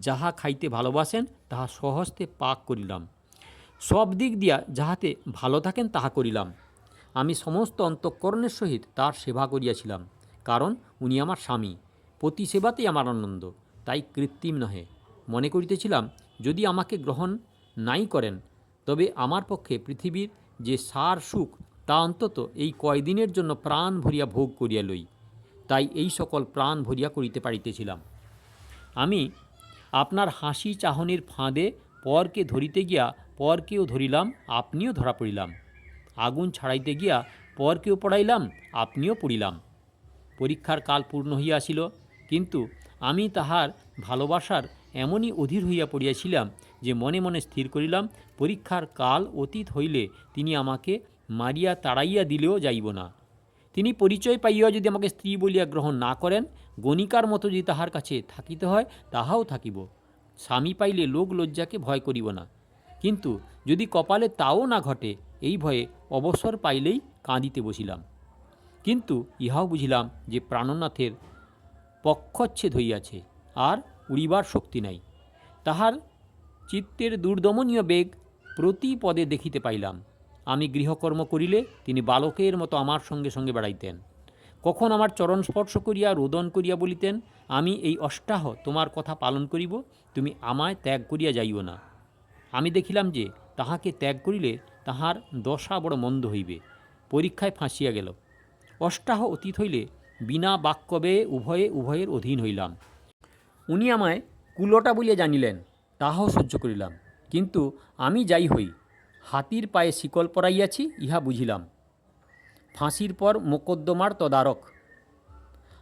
যাহা খাইতে ভালোবাসেন তাহা স্বহস্তে পাক করিলাম। সব দিক দিয়া যাহাতে ভালো থাকেন তাহা করিলাম। আমি সমস্ত অন্তঃকরণের সহিত তার সেবা করিয়াছিলাম, কারণ উনি আমার স্বামী। প্রতি সেবাতেই আমার আনন্দ, তাই কৃত্রিম নহে। মনে করিতেছিলাম, যদি আমাকে গ্রহণ নাই করেন, তবে আমার পক্ষে পৃথিবীর যে সার সুখ তা অন্তত এই কয়দিনের জন্য প্রাণ ভরিয়া ভোগ করিয়া লই। তাই এই সকল প্রাণ ভরিয়া করিতে পারিতেছিলাম। আমি আপনার হাসি চাহনির ফাঁদে পরকে ধরিতে গিয়া পরকেও ধরিলাম, আপনিও ধরা পড়িলাম। আগুন ছাড়াইতে গিয়া পরকেও পড়াইলাম, আপনিও পড়িলাম। পরীক্ষার কাল পূর্ণ হইয়া আসিল, কিন্তু আমি তাহার ভালোবাসার এমনই অধীর হইয়া পড়িয়াছিলাম যে মনে মনে স্থির করিলাম, পরীক্ষার কাল অতীত হইলে তিনি আমাকে মারিয়া তাড়াইয়া দিলেও যাইব না। তিনি পরিচয় পাইয়া যদি আমাকে স্ত্রী বলিয়া গ্রহণ না করেন, গণিকার মতো যদি তাহার কাছে থাকিতে হয় তাহাও থাকিব। স্বামী পাইলে লোক লজ্জাকে ভয় করিব না। কিন্তু যদি কপালে তাও না ঘটে, এই ভয়ে অবসর পাইলেই কাঁদিতে বসিলাম। কিন্তু ইহাও বুঝিলাম যে প্রাণনাথের পক্ষচ্ছেদ হইয়াছে, আর উড়িবার শক্তি নাই। তাহার চিত্তের দুর্দমনীয় বেগ প্রতি পদে দেখিতে পাইলাম। আমি গৃহকর্ম করিলে তিনি বালকের মতো আমার সঙ্গে সঙ্গে বেড়াইতেন। কখন আমার চরণ স্পর্শ করিয়া রোদন করিয়া বলিতেন, আমি এই অষ্টাহ তোমার কথা পালন করিব, তুমি আমায় ত্যাগ করিয়া যাইও না। আমি দেখিলাম যে তাহাকে ত্যাগ করিলে তাহার দশা বড় মন্দ হইবে। পরীক্ষায় ফাঁসিয়া গেল। অষ্টাহ অতীত হইলে বিনা বাক্যবে উভয়ের অধীন হইলাম। উনি আমায় কুলোটা বলিয়া জানিলেন, তাহাও সহ্য করিলাম। কিন্তু আমি যাই হই, হাতির পায়ে শিকল পরাইয়াছি ইহা বুঝিলাম। ফাঁসির পর মোকদ্দমার তদারক।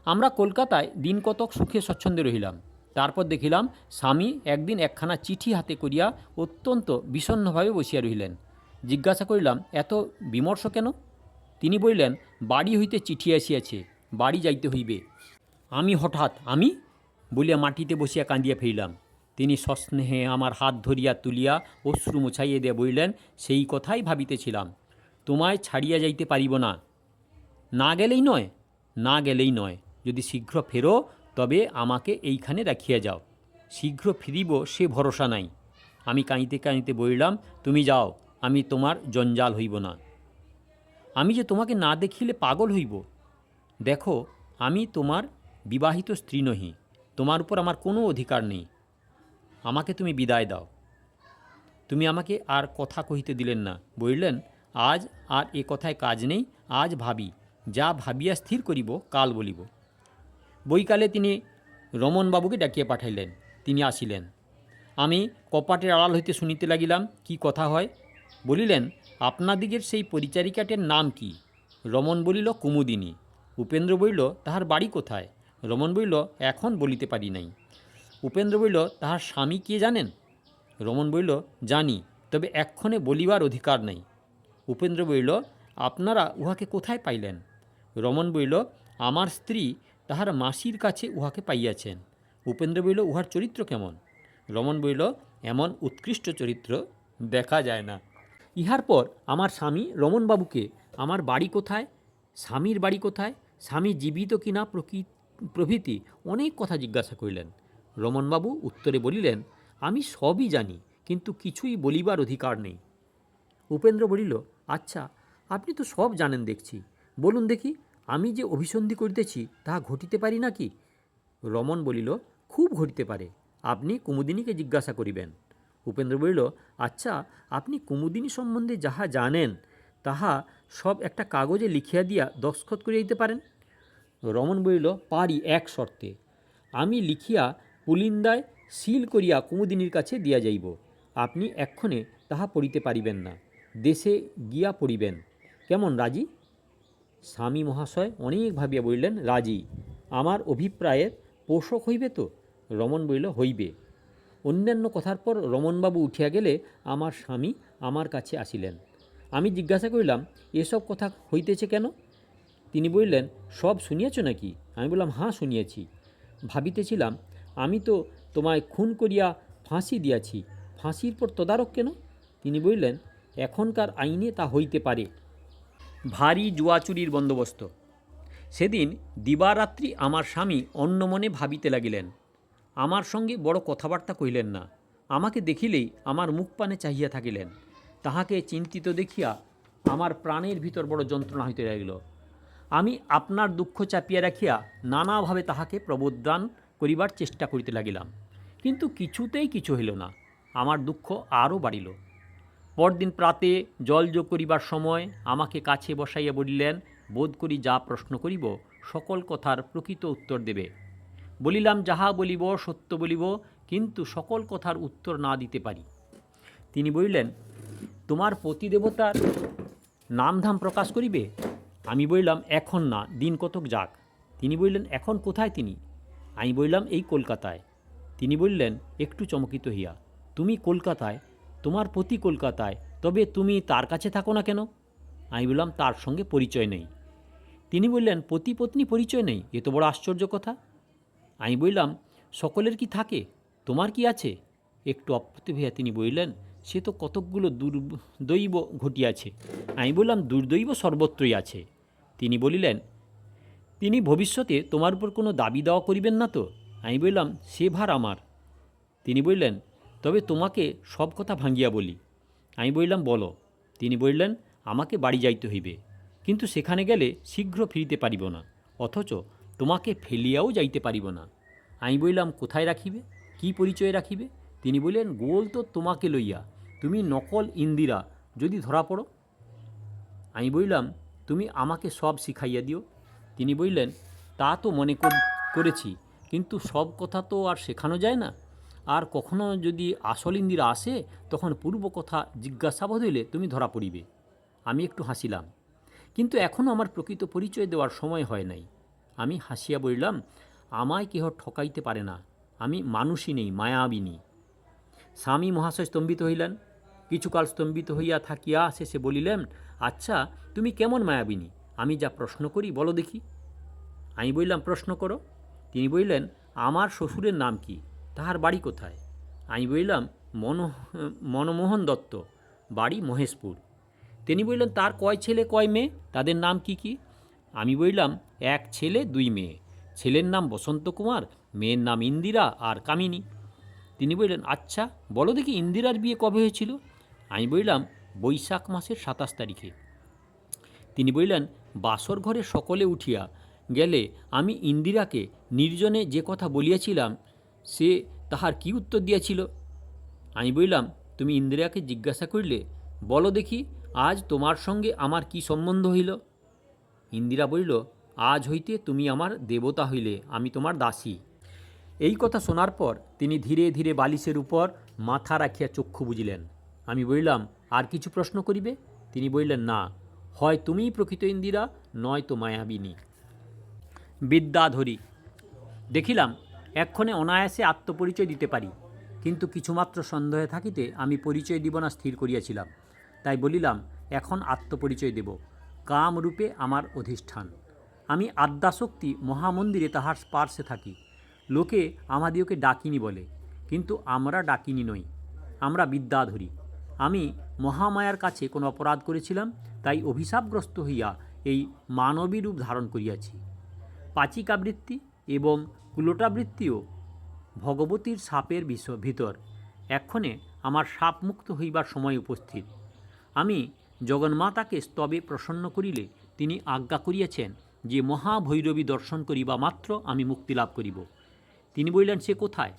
আমরা কলকাতায় দিন কতক সুখে স্বচ্ছন্দে রহিলাম। তারপর দেখিলাম স্বামী একদিন একখানা চিঠি হাতে করিয়া অত্যন্ত বিষণ্ণভাবে বসিয়া রহিলেন। জিজ্ঞাসা করিলাম, এত বিমর্ষ কেন? তিনি বলিলেন, বাড়ি হইতে চিঠি আসিয়াছে, বাড়ি যাইতে হইবে। আমি হঠাৎ বলিয়া মাটিতে বসিয়া কাঁদিয়া ফেলিলাম। তিনি সস্নেহে আমার হাত ধরিয়া তুলিয়া অশ্রু মুছাইয়া দিয়া বলিলেন, সেই কথাই ভাবিতেছিলাম, তোমায় ছাড়িয়া যাইতে পারিব না। না গেলেই নয়, যদি শীঘ্র ফেরো তবে আমাকে এইখানে রাখিয়া যাও। শীঘ্র ফিরিব সে ভরসা নাই। আমি কাঁদিতে কাঁদিতে বলিলাম, তুমি যাও, আমি তোমার জঞ্জাল হইব না। আমি যে তোমাকে না দেখিলে পাগল হইব। দেখো, আমি তোমার বিবাহিত স্ত্রী নহি, তোমার উপর আমার কোনো অধিকার নেই। আমাকে তুমি বিদায় দাও। তুমি আমাকে আর কথা কহিতে দিলেন না। বলিলেন, আজ আর এ কথায় কাজ নেই, আজ ভাবি, যা ভাবিয়া স্থির করিব কাল বলিব। বৈকালে তিনি রমনবাবুকে ডাকিয়া পাঠাইলেন। তিনি আসিলেন। আমি কপাটের আড়াল হইতে শুনিতে লাগিলাম কি কথা হয়। বলিলেন, আপনাদিগের সেই পরিচারিকাটির নাম কি? রমন বলিল, কুমুদিনী। উপেন্দ্র বলিল, তাহার বাড়ি কোথায়? রমন বলিল, এখন বলিতে পারি নাই। উপেন্দ্র বলিল, তাহার স্বামী কে জানেন? রমন বলিল, জানি, তবে এক্ষণে বলিবার অধিকার নাই। উপেন্দ্র বলিল, আপনারা উহাকে কোথায় পাইলেন? রমন বলিল, আমার স্ত্রী তাহার মাসির কাছে উহাকে পাইয়াছেন। উপেন্দ্র বলিল, উহার চরিত্র কেমন? রমন বলিল, এমন উৎকৃষ্ট চরিত্র দেখা যায় না। ইহার পর আমার স্বামী রমনবাবুকে আমার বাড়ি কোথায়, স্বামীর বাড়ি কোথায়, স্বামী জীবিত কিনা প্রভৃতি অনেক কথা জিজ্ঞাসা করিলেন। রমনবাবু উত্তরে বলিলেন, আমি সবই জানি, কিন্তু কিছুই বলিবার অধিকার নেই। উপেন্দ্র বলিল, আচ্ছা, আপনি তো সব জানেন দেখছি, বলুন দেখি, আমি যে অভিসন্ধি করিতেছি তাহা ঘটিতে পারি নাকি? রমন বলিল, খুব ঘটিতে পারে, আপনি কুমুদিনীকে জিজ্ঞাসা করিবেন। উপেন্দ্র বলিল, আচ্ছা, আপনি কুমুদিনী সম্বন্ধে যাহা জানেন তাহা সব একটা কাগজে লিখিয়া দিয়া দস্তখত করিয়া দিতে পারেন? রমন বলিল, পারি, এক শর্তে। আমি লিখিয়া পুলিন্দায় সিল করিয়া কুমুদিনীর কাছে দিয়া যাইব। আপনি এক্ষণে তাহা পড়িতে পারিবেন না, দেশে গিয়া পড়িবেন। কেমন, রাজি? স্বামী মহাশয় অনেক ভাবিয়া বলিলেন, রাজি। আমার অভিপ্রায়ের পোষক হইবে তো? রমন বলিল, হইবে। অন্যান্য কথার পর রমনবাবু উঠিয়া গেলে আমার স্বামী আমার কাছে আসিলেন। আমি জিজ্ঞাসা করিলাম, এসব কথা হইতেছে কেন? তিনি বলিলেন, সব শুনিয়াছ নাকি? আমি বললাম, হ্যাঁ, শুনিয়াছি। ভাবিতেছিলাম, আমি তো তোমায় খুন করিয়া ফাঁসি দিয়াছি, ফাঁসির পর তদারক কেন? তিনি বলিলেন, এখনকার আইনে তা হইতে পারে। ভারী জুয়াচুরির বন্দোবস্ত। সেদিন দিবারাত্রি আমার স্বামী অন্যমনে ভাবিতে লাগিলেন। আমার সঙ্গে বড় কথাবার্তা কহিলেন না। আমাকে দেখিলেই আমার মুখ পানে চাহিয়া থাকিলেন। তাহাকে চিন্তিত দেখিয়া আমার প্রাণের ভিতর বড় যন্ত্রণা হইতে লাগিল। আমি আপনার দুঃখ চাপিয়া রাখিয়া নানাভাবে তাহাকে প্রবোধদান করিবার চেষ্টা করিতে লাগিলাম, কিন্তু কিছুতেই কিছু হইল না। আমার দুঃখ আরও বাড়িল। পরদিন প্রাতে জলযোগ করিবার সময় আমাকে কাছে বসাইয়া বলিলেন, বোধ করি যা প্রশ্ন করিব সকল কথার প্রকৃত উত্তর দেবে। বলিলাম, যাহা বলিব সত্য বলিব, কিন্তু সকল কথার উত্তর না দিতে পারি। তিনি বলিলেন, তোমার পতিদেবতার নামধাম প্রকাশ করিবে? আমি বললাম, এখন না, দিন কতক যাক। তিনি বললেন, এখন কোথায় তিনি? আমি বললাম, এই কলকাতায়। তিনি বললেন একটু চমকিত হইয়া, তুমি কলকাতায়? তোমার পতি কলকাতায়, তবে তুমি তার কাছে থাকো না কেন? আমি বললাম, তার সঙ্গে পরিচয় নেই। তিনি বললেন, পতি পত্নী পরিচয় নেই? এ তো বড় আশ্চর্য কথা। আমি বললাম, সকলের কি থাকে, তোমার কি আছে? একটু অপ্রতিভ হইয়া তিনি বললেন, সে তো কতকগুলো দুর্দৈব ঘটিয়াছে। আমি বললাম, দুর্দৈব সর্বত্রই আছে। তিনি বলিলেন, তিনি ভবিষ্যতে তোমার উপর কোনো দাবি দেওয়া করিবেন না তো? আমি বললাম, সে ভার আমার। তিনি বললেন, তবে তোমাকে সব কথা ভাঙ্গিয়া বলি। আমি বললাম, বলো। তিনি বললেন, আমাকে বাড়ি যাইতে হইবে, কিন্তু সেখানে গেলে শীঘ্র ফিরিতে পারিব না, অথচ তোমাকে ফেলিয়াও যাইতে পারিব না। আমি বললাম, কোথায় রাখিবে, কি পরিচয়ে রাখিবে? তিনি বললেন, গোল তো তোমাকে লইয়া, তুমি নকল ইন্দিরা যদি ধরা পড়ো। আমি বললাম, তুমি আমাকে সব শিখাইয়া দিও। তিনি বললেন, তা তো মনে করেছি, কিন্তু সব কথা তো আর শেখানো যায় না। আর কখনো যদি আসল ইন্দিরা আসে, তখন পূর্ব কথা জিজ্ঞাসাবাদ হইলে তুমি ধরা পড়িবে। আমি একটু হাসিলাম, কিন্তু এখনও আমার প্রকৃত পরিচয় দেওয়ার সময় হয় নাই। আমি হাসিয়া বললাম, আমায় কেহ ঠকাইতে পারে না, আমি মানুষই নেই, মায়াবিনী। স্বামী মহাশয় স্তম্ভিত হইলেন। কিছুকাল স্তম্ভিত হইয়া থাকিয়া শেষে বলিলেন, আচ্ছা, তুমি কেমন মায়াবিনী? আমি যা প্রশ্ন করি বলো দেখি। আমি বললাম, প্রশ্ন করো। তিনি বললেন, আমার শ্বশুরের নাম কি, তাহার বাড়ি কোথায়? আমি বললাম, মনমোহন দত্ত, বাড়ি মহেশপুর। তিনি বললেন, তার কয় ছেলে কয় মেয়ে, তাদের নাম কি কি? আমি বললাম, এক ছেলে দুই মেয়ে। ছেলের নাম বসন্ত কুমার, মেয়ের নাম ইন্দিরা আর কামিনী। তিনি বললেন, আচ্ছা, বলো দেখি ইন্দিরার বিয়ে কবে হয়েছিল? আমি বললাম, বৈশাখ মাসের 27 তারিখে। তিনি বললেন, বাসর ঘরে সকলে উঠিয়া গেলে আমি ইন্দিরাকে নির্জনে যে কথা বলিয়াছিলাম, সে তাহার কি উত্তর দিয়াছিল? আমি বললাম, তুমি ইন্দিরাকে জিজ্ঞাসা করিলে, বলো দেখি, আজ তোমার সঙ্গে আমার কি সম্বন্ধ হইল? ইন্দিরা বলিল, আজ হইতে তুমি আমার দেবতা হইলে, আমি তোমার দাসী। এই কথা শোনার পর তিনি ধীরে ধীরে বালিশের উপর মাথা রাখিয়া চক্ষু বুজিলেন। আমি বললাম, আর কিছু প্রশ্ন করিবে? তিনি বললেন, না, হয় তুমিই প্রকৃত ইন্দিরা, নয় তো মায়াবিনী। বিদ্যাধরী। দেখিলাম এক্ষণে অনায়াসে আত্মপরিচয় দিতে পারি, কিন্তু কিছুমাত্র সন্দেহে থাকিতে আমি পরিচয় দিব না স্থির করিয়াছিলাম। তাই বলিলাম, এখন আত্মপরিচয় দেব। কামরূপে আমার অধিষ্ঠান। আমি আদ্যাশক্তি মহামন্দিরে তাহার পার্শ্বে থাকি। লোকে আমাদিওকে ডাকিনী বলে, কিন্তু আমরা ডাকিনী নই, আমরা বিদ্যাধরী। আমি মহামায়ার কাছে কোনো অপরাধ করেছিলাম, তাই অভিশাপগ্রস্ত হইয়া এই মানবী রূপ ধারণ করিয়াছি। পাচিকাবৃত্তি এবং কুলোটাবৃত্তিও ভগবতীর সাপের ভিতর। এক্ষণে আমার সাপমুক্ত হইবার সময় উপস্থিত। আমি জগন্মাতাকে স্তবে প্রসন্ন করিলে তিনি আজ্ঞা করিয়াছেন যে মহাভৈরবী দর্শন করিবা মাত্র আমি মুক্তি লাভ করিব। তিনি বললেন, সে কোথায়?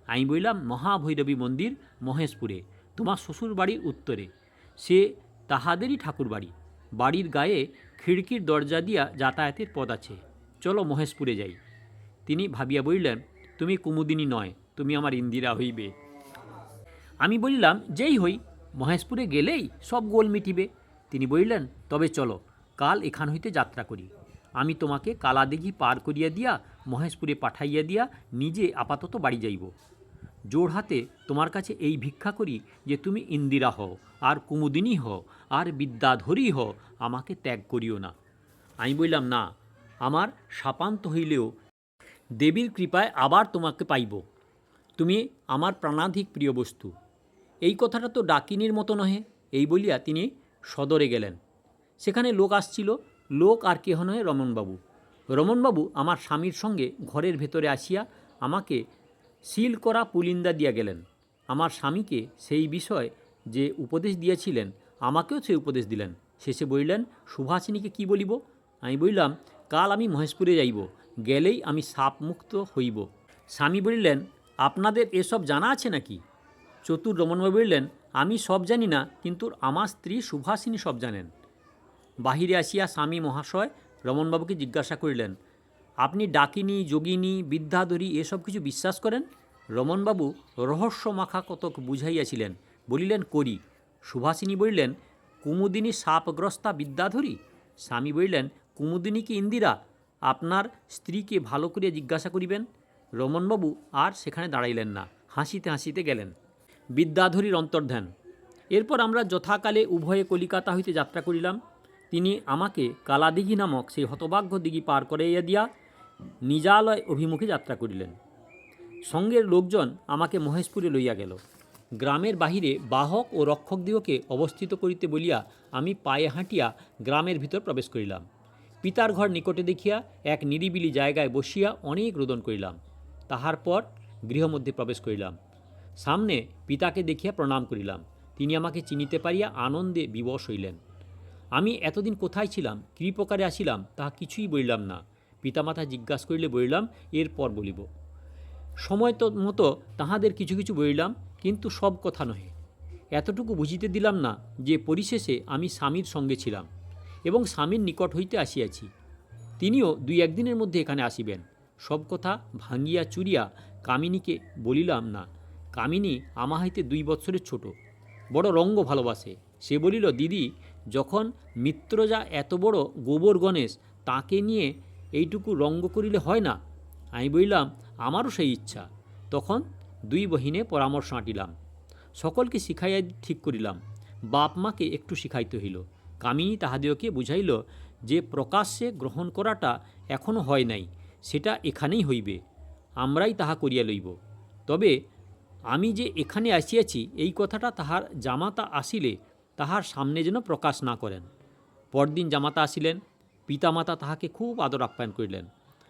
আমি বললাম, মহাভৈরবী মন্দির মহেশপুরে, তোমার শ্বশুর বাড়ির উত্তরে। সে তাহাদেরই ঠাকুর বাড়ি। বাড়ির গায়ে খিড়কির দরজা দিয়া যাতায়াতের পথ আছে, চলো মহেশপুরে যাই। তিনি ভাবিয়া বললেন, তুমি কুমুদিনী নয়, তুমি আমার ইন্দিরা হইবে। আমি বললাম, যেই হই, মহেশপুরে গেলেই সব গোল মিটিবে। তিনি বললেন, তবে চলো, কাল এখান হইতে যাত্রা করি। আমি তোমাকে কালাদিঘি পার করিয়া দিয়া মহেশপুরে পাঠাইয়া দিয়া নিজে আপাতত বাড়ি যাইব। জোড়হাতে তোমার কাছে এই ভিক্ষা করি যে তুমি ইন্দিরা হও, আর কুমুদিনী হও, আর বিদ্যাধরী হও, আমাকে ত্যাগ করিও না। আমি বললাম, না, আমার শাপান্ত হইলেও দেবীর কৃপায় আবার তোমাকে পাইব। তুমি আমার প্রাণাধিক প্রিয় বস্তু। এই কথাটা তো ডাকিনীর মতো নহে। এই বলিয়া তিনি সদরে গেলেন। সেখানে লোক আসছিল। লোক আর কেহ নহে, রমণবাবু। রমণবাবু আমার স্বামীর সঙ্গে ঘরের ভেতরে আসিয়া আমাকে সিল করা পুলিন্দা দিয়া গেলেন। আমার স্বামীকে সেই বিষয় যে উপদেশ দিয়েছিলেন আমাকেও সেই উপদেশ দিলেন। শেষে বললেন, সুভাষিনীকে কি বলিব? আমি বললাম, কাল আমি মহেশপুরে যাইব, গেলেই আমি সাপমুক্ত হইব। স্বামী বললেন, আপনাদের এসব জানা আছে নাকি? চতুর রমণবাবু বললেন, আমি সব জানি না, কিন্তু আমার স্ত্রী সুভাষিনী সব জানেন। বাহিরে আসিয়া স্বামী মহাশয় রমণবাবুকে জিজ্ঞাসা করিলেন, আপনি ডাকিনী, যোগিনী, বিদ্যাধরী এসব কিছু বিশ্বাস করেন? রমণবাবু রহস্যমাখা কতক বুঝাইয়াছিলেন, বলিলেন, করি। সুভাষিনী বললেন, কুমুদিনী সাপগ্রস্তা বিদ্যাধরী? স্বামী বললেন, কুমুদিনী কি ইন্দিরা? আপনার স্ত্রীকে ভালো করিয়া জিজ্ঞাসা করিবেন। রমণবাবু আর সেখানে দাঁড়াইলেন না, হাসিতে হাসিতে গেলেন। বিদ্যাধরীর অন্তর্ধান। এরপর আমরা যথাকালে উভয়ে কলিকাতা হইতে যাত্রা করিলাম। তিনি আমাকে কালাদিঘি নামক সেই হতভাগ্য দিঘি পার করাইয়া দিয়া নিজালয় অভিমুখে যাত্রা করিলেন। সঙ্গের লোকজন আমাকে মহেশপুরে লইয়া গেল। গ্রামের বাহিরে বাহক ও রক্ষকদিগকে অবস্থিত করিতে বলিয়া আমি পায়ে হাঁটিয়া গ্রামের ভিতর প্রবেশ করিলাম। পিতার ঘর নিকটে দেখিয়া এক নিরিবিলি জায়গায় বসিয়া অনেক রোদন করিলাম। তাহার পর গৃহমধ্যে প্রবেশ করিলাম। সামনে পিতাকে দেখিয়া প্রণাম করিলাম। তিনি আমাকে চিনিতে পারিয়া আনন্দে বিবশ হইলেন। আমি এতদিন কোথায় ছিলাম, কী প্রকারে আসিলাম, তাহা কিছুই বলিলাম না। পিতামাতা জিজ্ঞাসা করিলে বলিলাম, এরপর বলিব। সময় তো মতো তাহাদের কিছু কিছু বলিলাম, কিন্তু সব কথা নহে। এতটুকু বুঝিতে দিলাম না যে পরিশেষে আমি স্বামীর সঙ্গে ছিলাম এবং স্বামীর নিকট হইতে আসিয়াছি। তিনিও 2-1 দিনের মধ্যে এখানে আসিবেন। সব কথা ভাঙিয়া চুরিয়া কামিনীকে বলিলাম না। কামিনী আমা হইতে 2 বৎসরের ছোট, বড় রঙ্গ ভালোবাসে। সে বলিল, দিদি, যখন মিত্রজা এত বড় গোবর গণেশ, তাকে নিয়ে এইটুকু রঙ্গ করিলে হয় না? আমি বললাম, আমারও সেই ইচ্ছা। তখন 2 বহিনে পরামর্শ আঁটিলাম, সকলকে শিখাইয়া ঠিক করিলাম। বাপ মাকে একটু শিখাইতে হইল। কামিনী তাহাদিওকে বুঝাইল যে প্রকাশ্যে গ্রহণ করাটা এখনও হয় নাই, সেটা এখানেই হইবে, আমরাই তাহা করিয়া লইব। তবে আমি যে এখানে আসিয়াছি এই কথাটা তাহার জামাতা আসিলে তাহার সামনে যেন প্রকাশ না করেন। পরদিন জামাতা আসিলেন। পিতামাতা তাহাকে খুব আদর আপ্যায়ন করিলেন।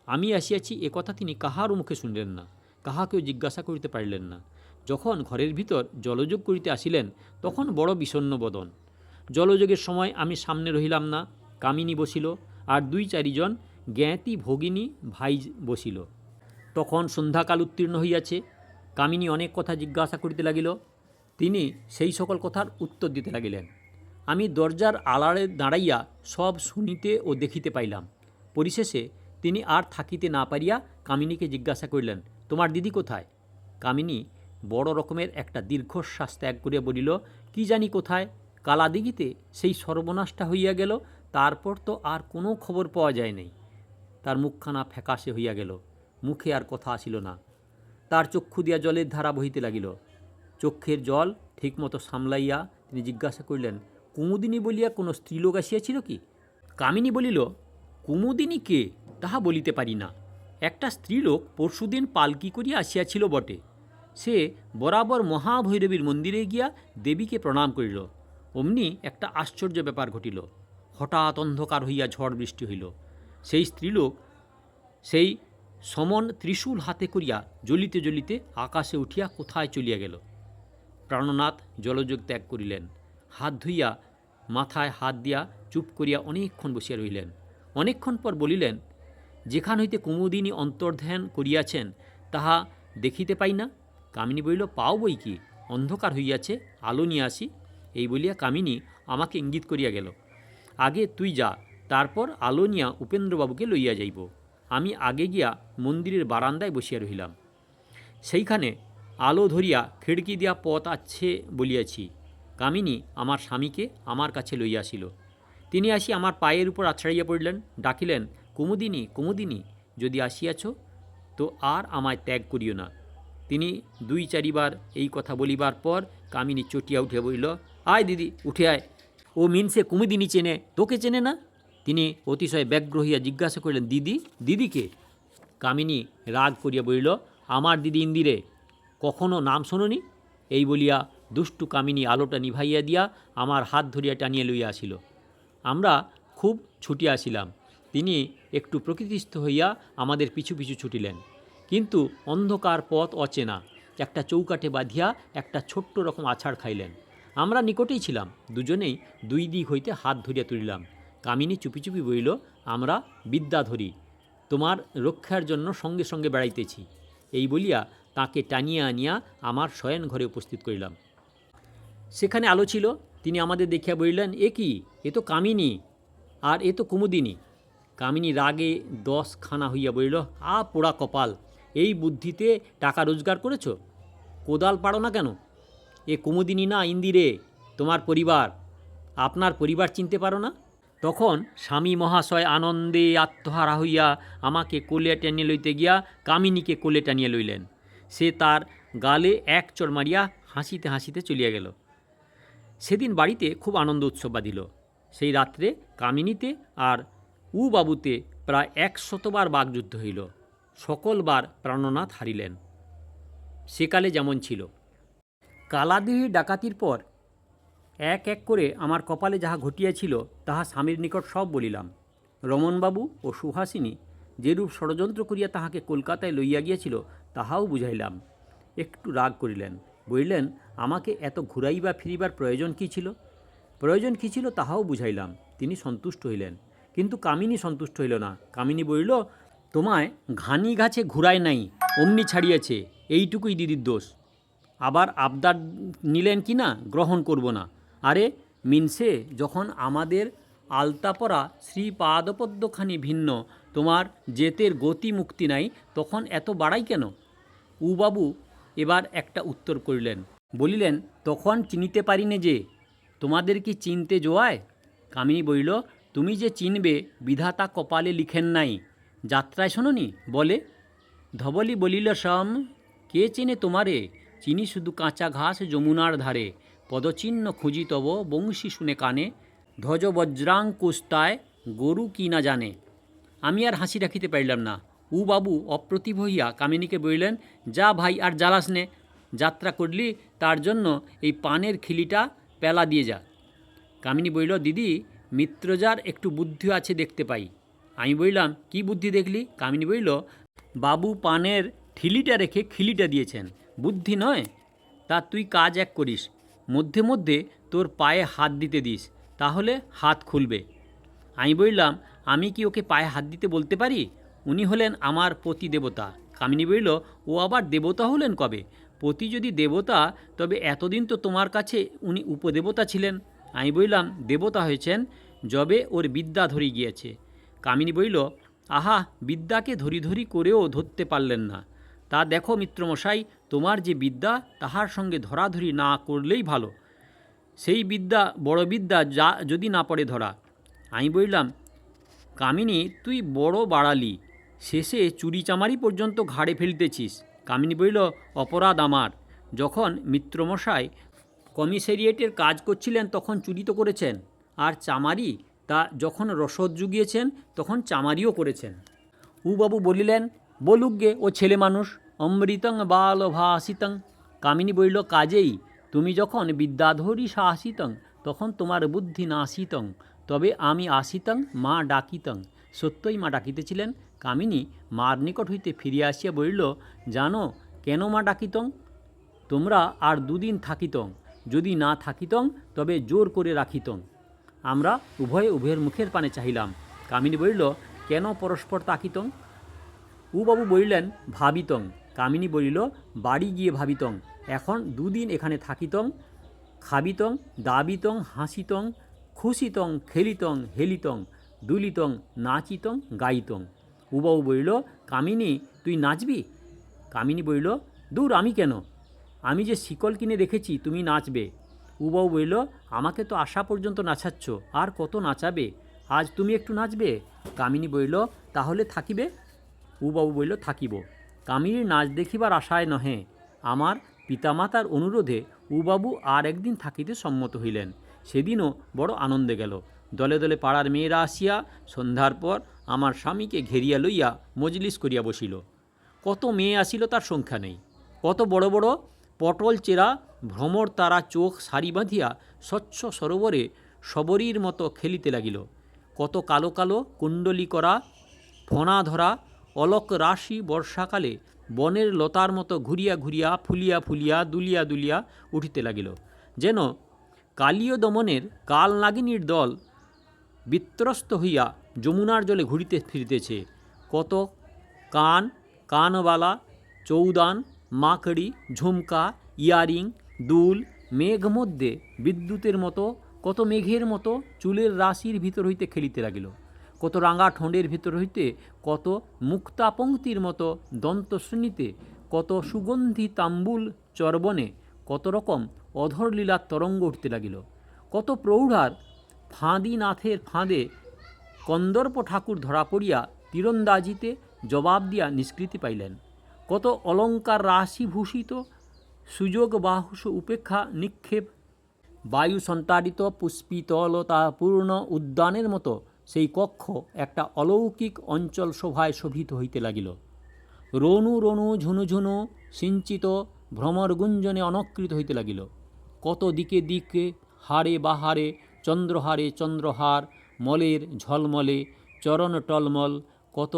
আমি আসিয়াছি এ কথা তিনি কাহারও মুখে শুনলেন না, কাহাকেও জিজ্ঞাসা করিতে পারিলেন না। যখন ঘরের ভিতর জলযোগ করিতে আসিলেন তখন বড় বিষণ্ণ বদন। জলযোগের সময় আমি সামনে রহিলাম না। কামিনী বসিল, আর 2-4 জন জ্ঞাতি ভগিনী ভাই বসিল। তখন সন্ধ্যাকাল উত্তীর্ণ হইয়াছে। কামিনী অনেক কথা জিজ্ঞাসা করিতে লাগিল। তিনি সেই সকল কথার উত্তর দিতে লাগিলেন। আমি দরজার আড়ালে দাঁড়াইয়া সব শুনিতে ও দেখিতে পাইলাম। পরিশেষে তিনি আর থাকিতে না পারিয়া কামিনীকে জিজ্ঞাসা করিলেন, তোমার দিদি কোথায়? কামিনী বড় রকমের একটা দীর্ঘশ্বাস ত্যাগ করিয়া বলিল, কি জানি কোথায়, কালাদিঘিতে সেই সর্বনাশটা হইয়া গেল, তারপর তো আর কোনো খবর পাওয়া যায় নাই। তার মুখখানা ফ্যাকাশে হইয়া গেল, মুখে আর কথা আসিল না। তার চক্ষু দিয়া জলের ধারা বহিতে লাগিল। চক্ষের জল ঠিকমতো সামলাইয়া তিনি জিজ্ঞাসা করিলেন, কুমুদিনী বলিয়া কোনো স্ত্রীলোক আসিয়াছিল কি? কামিনী বলিল, কুমুদিনী কে তাহা বলিতে পারি না। একটা স্ত্রীলোক পরশুদিন পালকি করিয়া আসিয়াছিল বটে। সে বরাবর মহাভৈরবীর মন্দিরে গিয়া দেবীকে প্রণাম করিল। অমনি একটা আশ্চর্য ব্যাপার ঘটিল। হঠাৎ অন্ধকার হইয়া ঝড় বৃষ্টি হইল। সেই স্ত্রীলোক সেই সমন ত্রিশূল হাতে করিয়া জ্বলিতে জ্বলিতে আকাশে উঠিয়া কোথায় চলিয়া গেল। প্রাণনাথ জলযোগ ত্যাগ করিলেন। হাত ধুইয়া মাথায় হাত দিয়া চুপ করিয়া অনেকক্ষণ বসিয়া রহিলেন। অনেকক্ষণ পর বলিলেন, যেখান হইতে কুমুদিনী অন্তর্ধান করিয়াছেন তাহা দেখিতে পাই না। কামিনী বলিল, পাও বই কি, অন্ধকার হইয়াছে, আলো নিয়ে আসি। এই বলিয়া কামিনী আমাকে ইঙ্গিত করিয়া গেল। আগে তুই যা, তারপর আলো নিয়া উপেন্দ্রবাবুকে লইয়া যাইব। আমি আগে গিয়া মন্দিরের বারান্দায় বসিয়া রহিলাম। সেইখানে আলো ধরিয়া খিড়কি দিয়া পথ আছে বলিয়াছি। কামিনী আমার স্বামীকে আমার কাছে লইয়া আসিল। তিনি আসি আমার পায়ের উপর আছড়াইয়া পড়িলেন, ডাকিলেন, কুমুদিনী, কুমুদিনী, যদি আসিয়াছ তো আর আমায় ত্যাগ করিও না। তিনি 2-4 বার এই কথা বলিবার পর কামিনী চটিয়া উঠিয়া বলিল, আয় দিদি, উঠে আয়, ও মিনসে কুমুদিনী চেনে, তোকে চেনে না? তিনি অতিশয় ব্যগ্র হইয়া জিজ্ঞাসা করিলেন, দিদি, দিদিকে? কামিনী রাগ করিয়া বলিল, আমার দিদি ইন্দিরে, কখনো নাম শোনোনি? এই বলিয়া দুষ্টু কামিনী আলোটা নিভাইয়া দিয়া আমার হাত ধরিয়া টানিয়া লইয়া আসিল। আমরা খুব ছুটিয়া আসিলাম। তিনি একটু প্রকৃতিস্থ হইয়া আমাদের পিছু পিছু ছুটিলেন। কিন্তু অন্ধকার পথ অচেনা, একটা চৌকাঠে বাঁধিয়া একটা ছোট্ট রকম আছাড় খাইলেন। আমরা নিকটেই ছিলাম, দুজনেই দুই দিক হইতে হাত ধরিয়া তুলিলাম। কামিনী চুপি চুপি বলিল, আমরা বিদ্যা ধরি, তোমার রক্ষার জন্য সঙ্গে সঙ্গে বেড়াইতেছি। এই বলিয়া তাকে টানিয়া আনিয়া আমার শয়ন ঘরে উপস্থিত করিলাম। সেখানে আলো ছিল। তিনি আমাদের দেখিয়া বলিলেন, এ কি, এ তো কামিনী, আর এ তো কুমুদিনী। কামিনী রাগে 10 খানা হইয়া বলিল, পোড়া কপাল, এই বুদ্ধিতে টাকা রোজগার করেছ, কোদাল পাড়ো না কেন? এ কুমুদিনী না ইন্দিরে, তোমার পরিবার, আপনার পরিবার চিনতে পারো না? তখন স্বামী মহাশয় আনন্দে আত্মহারা হইয়া আমাকে কোলে টানিয়া লইতে গিয়া কামিনীকে কোলে টানিয়া লইলেন। সে তার গালে এক চড় মারিয়া হাসিতে হাসিতে চলিয়া গেল। সেদিন বাড়িতে খুব আনন্দ উৎসব বাঁধিল। সেই রাত্রে কামিনীতে আর বাবুতে প্রায় 100বার বাগযুদ্ধ হইল। সকলবার প্রাণনাথ হারিলেন, সেকালে যেমন ছিল। কালাদেহী ডাকাতির পর এক এক করে আমার কপালে যাহা ঘটিয়াছিল তাহা স্বামীর নিকট সব বলিলাম। রমণবাবু ও সুহাসিনী যেরূপ ষড়যন্ত্র করিয়া তাহাকে কলকাতায় লইয়া গিয়াছিল তাহাও বুঝাইলাম। একটু রাগ করিলেন, বলিলেন, আমাকে এত ঘুরাইবা ফিরিবার প্রয়োজন কী ছিল? প্রয়োজন কী ছিল তাহাও বুঝাইলাম। তিনি সন্তুষ্ট হইলেন, কিন্তু কামিনী সন্তুষ্ট হইল না। কামিনী বলিল, তোমায় ঘানি গাছে ঘুরায় নাই, অমনি ছাড়িয়েছে, এইটুকুই দিদির দোষ। আবার আবদার নিলেন কি না, গ্রহণ করব না। আরে মিনসে, যখন আমাদের আলতাপরা শ্রীপাদপদ্মখানি ভিন্ন, তোমার জেতের গতি মুক্তি নাই, তখন এত বাড়াই কেন? বাবু এবার একটা উত্তর করিলেন, বলিলেন, তখন চিনিতে পারিনে যে, তোমাদের কি চিনতে জোয়ায়? কামিনী বলিল, তুমি যে চিনবে বিধাতা কপালে লিখেন নাই, যাত্রায় শোনোনি বলে? ধবলি বলিল, শ্যাম, কে চেনে তোমারে? চিনি শুধু কাঁচা ঘাস যমুনার ধারে, পদচিহ্ন খুঁজি তব বংশী শুনে কানে, ধ্বজ বজ্রাঙ্কুস্তায় গরু কি না জানে। আমি আর হাসি রাখিতে পারিলাম না। বাবু অপ্রতিভ হইয়া কামিনীকে বলিলেন, যা ভাই, আর জ্বালাস নে, যাত্রা করলি তার জন্য এই পানের খিলিটা পেলা দিয়ে যা। কামিনী বলিল, দিদি, মিত্রজার একটু বুদ্ধি আছে দেখতে পাই। আমি বললাম, কি বুদ্ধি দেখলি? কামিনী বলিল, বাবু পানের ঠিলিটা রেখে খিলিটা দিয়েছেন, বুদ্ধি নয়? তা তুই কাজ এক করিস, মধ্যে মধ্যে তোর পায়ে হাত দিতে দিস, তাহলে হাত খুলবে। আমি বললাম, আমি কি ওকে পায়ে হাত দিতে বলতে পারি? উনি হলেন আমার পতি দেবতা। কামিনী বলিল, ও আবার দেবতা হলেন কবে? পতি যদি দেবতা, তবে এতদিন তো তোমার কাছে উনি উপদেবতা ছিলেন। আমি বললাম, দেবতা হয়েছেন যবে ওর বিদ্যা ধরে গিয়েছে। কামিনী বলিল, আহা, বিদ্যাকে ধরি ধরি করেও ধরতে পারলেন না। তা দেখো মিত্রমশাই, তোমার যে বিদ্যা, তাহার সঙ্গে ধরাধরি না করলেই ভালো। সেই বিদ্যা বড় বিদ্যা, যা যদি না পড়ে ধরা। আমি বললাম, কামিনী, তুই বড় বাড়ালি, শেষে চুরি চামারি পর্যন্ত ঘাড়ে ফেলতেছিস। কামিনী বলিল, অপরাধ আমার। যখন মিত্রমশাই কমিশারিয়েটের কাজ করছিলেন তখন চুরি তো করেছেন, আর চামারি তা যখন রসদ জুগিয়েছেন তখন চামারিও করেছেন। বাবু বলিলেন, বলুক গে, ও ছেলে মানুষ, অমৃতং বালভাসিতং। কামিনী বলিল, কাজেই তুমি যখন বিদ্যাধরী সাহসিতং, তখন তোমার বুদ্ধি নাসিতং, তবে আমি আসিতং মা ডাকিতং। সত্যই মা ডাকিতেছিলেন। কামিনী মার নিকট হইতে ফিরিয়া আসিয়া বলিল, জানো কেন মা ডাকিতং? তোমরা আর 2 দিন থাকিতং, যদি না থাকিতং তবে জোর করে রাখিতং। আমরা উভয়ের মুখের পানে চাহিলাম। কামিনী বলিল, কেন পরস্পর তাকিতং? বাবু বলিলেন, ভাবিতং। কামিনী বলিল, বাড়ি গিয়ে ভাবিতং। এখন 2 দিন এখানে থাকিতং, খাবিতং, দাবিতং, হাসিতং, খুশিতং, খেলিতং, হেলিতং, দুলিতং, নাচিতং, গাইতং। বাবু বলিল, কামিনী, তুই নাচবি? কামিনী বলিল, দূর, আমি কেন? আমি যে শিকল কিনে রেখেছি, তুমি নাচবে। বাবু বলিল, আমাকে তো আসা পর্যন্ত নাচাচ্ছ, আর কত নাচাবে? আজ তুমি একটু নাচবে? কামিনী বলিল, তাহলে থাকিবে? বাবু বলিল, থাকিব। কামিনীর নাচ দেখিবার আশায় নহে, আমার পিতামাতার অনুরোধে বাবু আর একদিন থাকিতে সম্মত হইলেন। সেদিনও বড় আনন্দে গেল। দলে দলে পাড়ার মেয়েরা আসিয়া সন্ধ্যার পর আমার স্বামীকে ঘেরিয়া লইয়া মজলিস করিয়া বসিল। কত মেয়ে আসিল তার সংখ্যা নেই। কত বড় বড় পটল চেরা ভ্রমর তারা চোখ সারি বাঁধিয়া স্বচ্ছ সরোবরে শবরীর মতো খেলিতে লাগিল। কত কালো কালো কুণ্ডলী করা ফণা ধরা অলক রাশি বর্ষাকালে বনের লতার মতো ঘুরিয়া ঘুরিয়া ফুলিয়া ফুলিয়া দুলিয়া দুলিয়া উঠিতে লাগিল, যেন কালীয় দমনের কাল নাগিনীর দল বিত্রস্ত হইয়া যমুনার জলে ঘুরিতে ফিরিতেছে। কত কান, কানবালা, চৌদান, মাকড়ি, ঝুমকা, ইয়ারিং, দুল মেঘ মধ্যে বিদ্যুতের মতো, কত মেঘের মতো চুলের রাশির ভিতর হইতে খেলিতে লাগিল। কত রাঙা ঠোঁটের ভিতর হইতে, কত মুক্তা পঙ্ক্তির মতো দন্তশ্রেণীতে, কত সুগন্ধি তাম্বুল চর্বণে, কত রকম অধরলীলার তরঙ্গ উঠতে লাগিল। কত প্রৌঢ়ার ফাঁদিনাথের ফাঁদে কন্দর্প ঠাকুর ধরা পড়িয়া তীরন্দাজিতে জবাব দিয়া নিষ্কৃতি পাইলেন। কত অলঙ্কার রাশিভূষিত সুযোগ বাহুস উপেক্ষা নিক্ষেপ বায়ু সন্তাড়িত পুষ্পিতলতাপূর্ণ উদ্যানের মতো সেই কক্ষ একটা অলৌকিক অঞ্চল শোভায় শোভিত হইতে লাগিল। রণু রণু ঝুনুঝুনু সিঞ্চিত ভ্রমর গুঞ্জনে অনকৃত হইতে লাগিল। কত দিকে দিকে হারে বাহারে চন্দ্রহারে চন্দ্রহার, মলের ঝলমলে চরণ টলমল, কত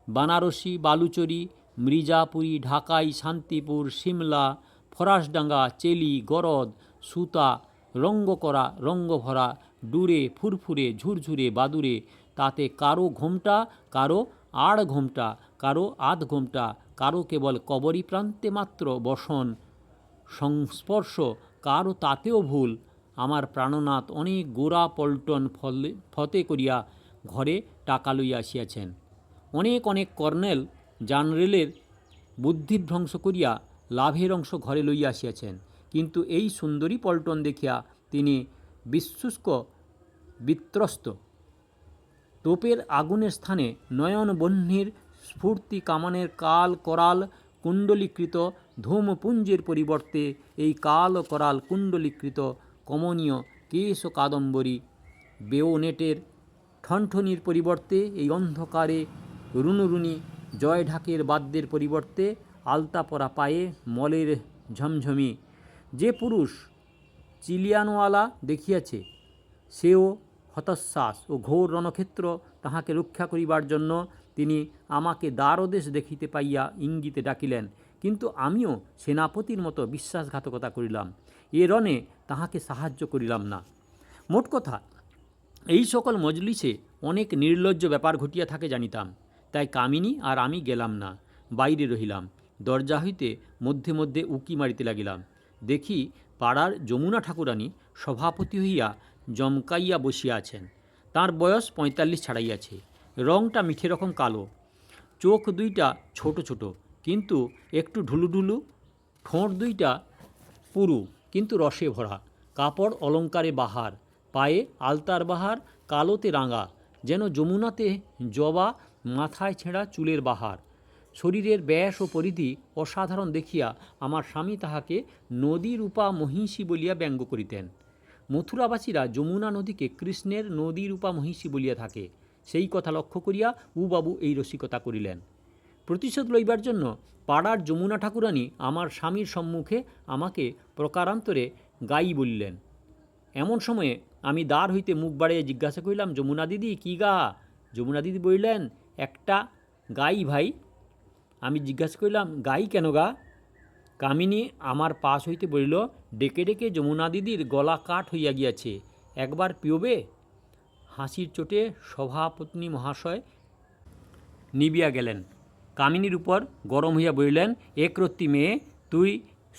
বানারসি, বালুচরি, মির্জাপুরি, ঢাকাই, শান্তিপুর, সিমলা, ফরাসডাঙ্গা, চেলি, গরদ, সুতা, রঙ্গ করা, রঙ্গ ভরা, ডুরে, ফুরফুরে, ঝুরঝুরে, বাদুরে, তাতে কারো ঘোমটা, কারো আড় ঘোমটা, কারো আধ ঘোমটা, কারো কেবল কবরী প্রান্তে মাত্র বসন সংস্পর্শ, কারো তাতেও ভুল। আমার প্রাণনাথ অনেক গোড়া পল্টন ফতে করিয়া ঘরে টাকা লইয়া আসিয়াছেন। অনেক অনেক কর্নেল জানরেলের বুদ্ধিভ্রংশ করিয়া লাভের অংশ ঘরে লইয়া আসিয়াছেন। কিন্তু এই সুন্দরী পল্টন দেখিয়া তিনি বিশুষ্ক বিত্রস্ত। তোপের আগুনের স্থানে নয়ন বহ্নির স্ফূর্তি কামানের কাল করাল কুণ্ডলীকৃত ধূমপুঞ্জের পরিবর্তে এই কাল করাল কুণ্ডলীকৃত কমনীয় কেশ কাদম্বরী বেওনেটের ঠনঠনির পরিবর্তে এই অন্ধকারে রুনুরুনি জয় ঢাকের বাদ্যের পরিবর্তে আলতা পরা পায়ে মলের ঝমঝমি। যে পুরুষ চিলিয়ানওয়ালা দেখিয়াছে সেও হতাশ্বাস ও ঘোর রণক্ষেত্র তাহাকে রক্ষা করিবার জন্য তিনি আমাকে দ্বারদেশ দেখিতে পাইয়া ইঙ্গিতে ডাকিলেন। কিন্তু আমিও সেনাপতির মতো বিশ্বাসঘাতকতা করিলাম, এ রণে তাহাকে সাহায্য করিলাম না। মোট কথা, এই সকল মজলিসে অনেক নির্লজ্জ ব্যাপার ঘটিয়া থাকে জানিতাম, তাই কামিনী আর আমি গেলাম না, বাইরে রহিলাম। দরজা হইতে মধ্যে মধ্যে উকি মারিতে লাগিলাম। দেখি পাড়ার যমুনা ঠাকুরানী সভাপতি হইয়া জমকাইয়া বসিয়া আছেন। তাঁর বয়স 45 ছাড়াইয়াছে। রংটা মিঠে রকম কালো, চোখ দুইটা ছোট ছোট কিন্তু একটু ঢুলুঢুলু, ঠোঁট দুইটা পুরু কিন্তু রসে ভরা, কাপড় অলঙ্কারে বাহার, পায়ে আলতার বাহার, কালোতে রাঙা যেন যমুনাতে জবা, মাথায় ছেঁড়া চুলের বাহার। শরীরের ব্যাস ও পরিধি অসাধারণ দেখিয়া আমার স্বামী তাহাকে নদীরূপা মহিষী বলিয়া ব্যঙ্গ করিতেন। মথুরাবাসীরা যমুনা নদীকে কৃষ্ণের নদীরূপা মহিষী বলিয়া থাকে, সেই কথা লক্ষ্য করিয়া উবাবু এই রসিকতা করিলেন। প্রতিশোধ লইবার জন্য পাড়ার যমুনা ঠাকুরানী আমার স্বামীর সম্মুখে আমাকে প্রকারান্তরে গাই বলিলেন। এমন সময়ে আমি দ্বার হইতে মুখ বাড়িয়ে জিজ্ঞাসা করিলাম, যমুনা দিদি কী গা? যমুনা দিদি বলিলেন, একটা গাই ভাই। আমি জিজ্ঞাসা করিলাম, গাই কেন গা? কামিনী আমার পাশ হইতে বলিল, ডেকে ডেকে যমুনা দিদির গলা কাঠ হইয়া গিয়াছে, একবার পিওবে? হাসির চোটে সভাপত্নী মহাশয় নিবিয়া গেলেন। কামিনীর উপর গরম হইয়া বলিলেন, একরত্তি মেয়ে, তুই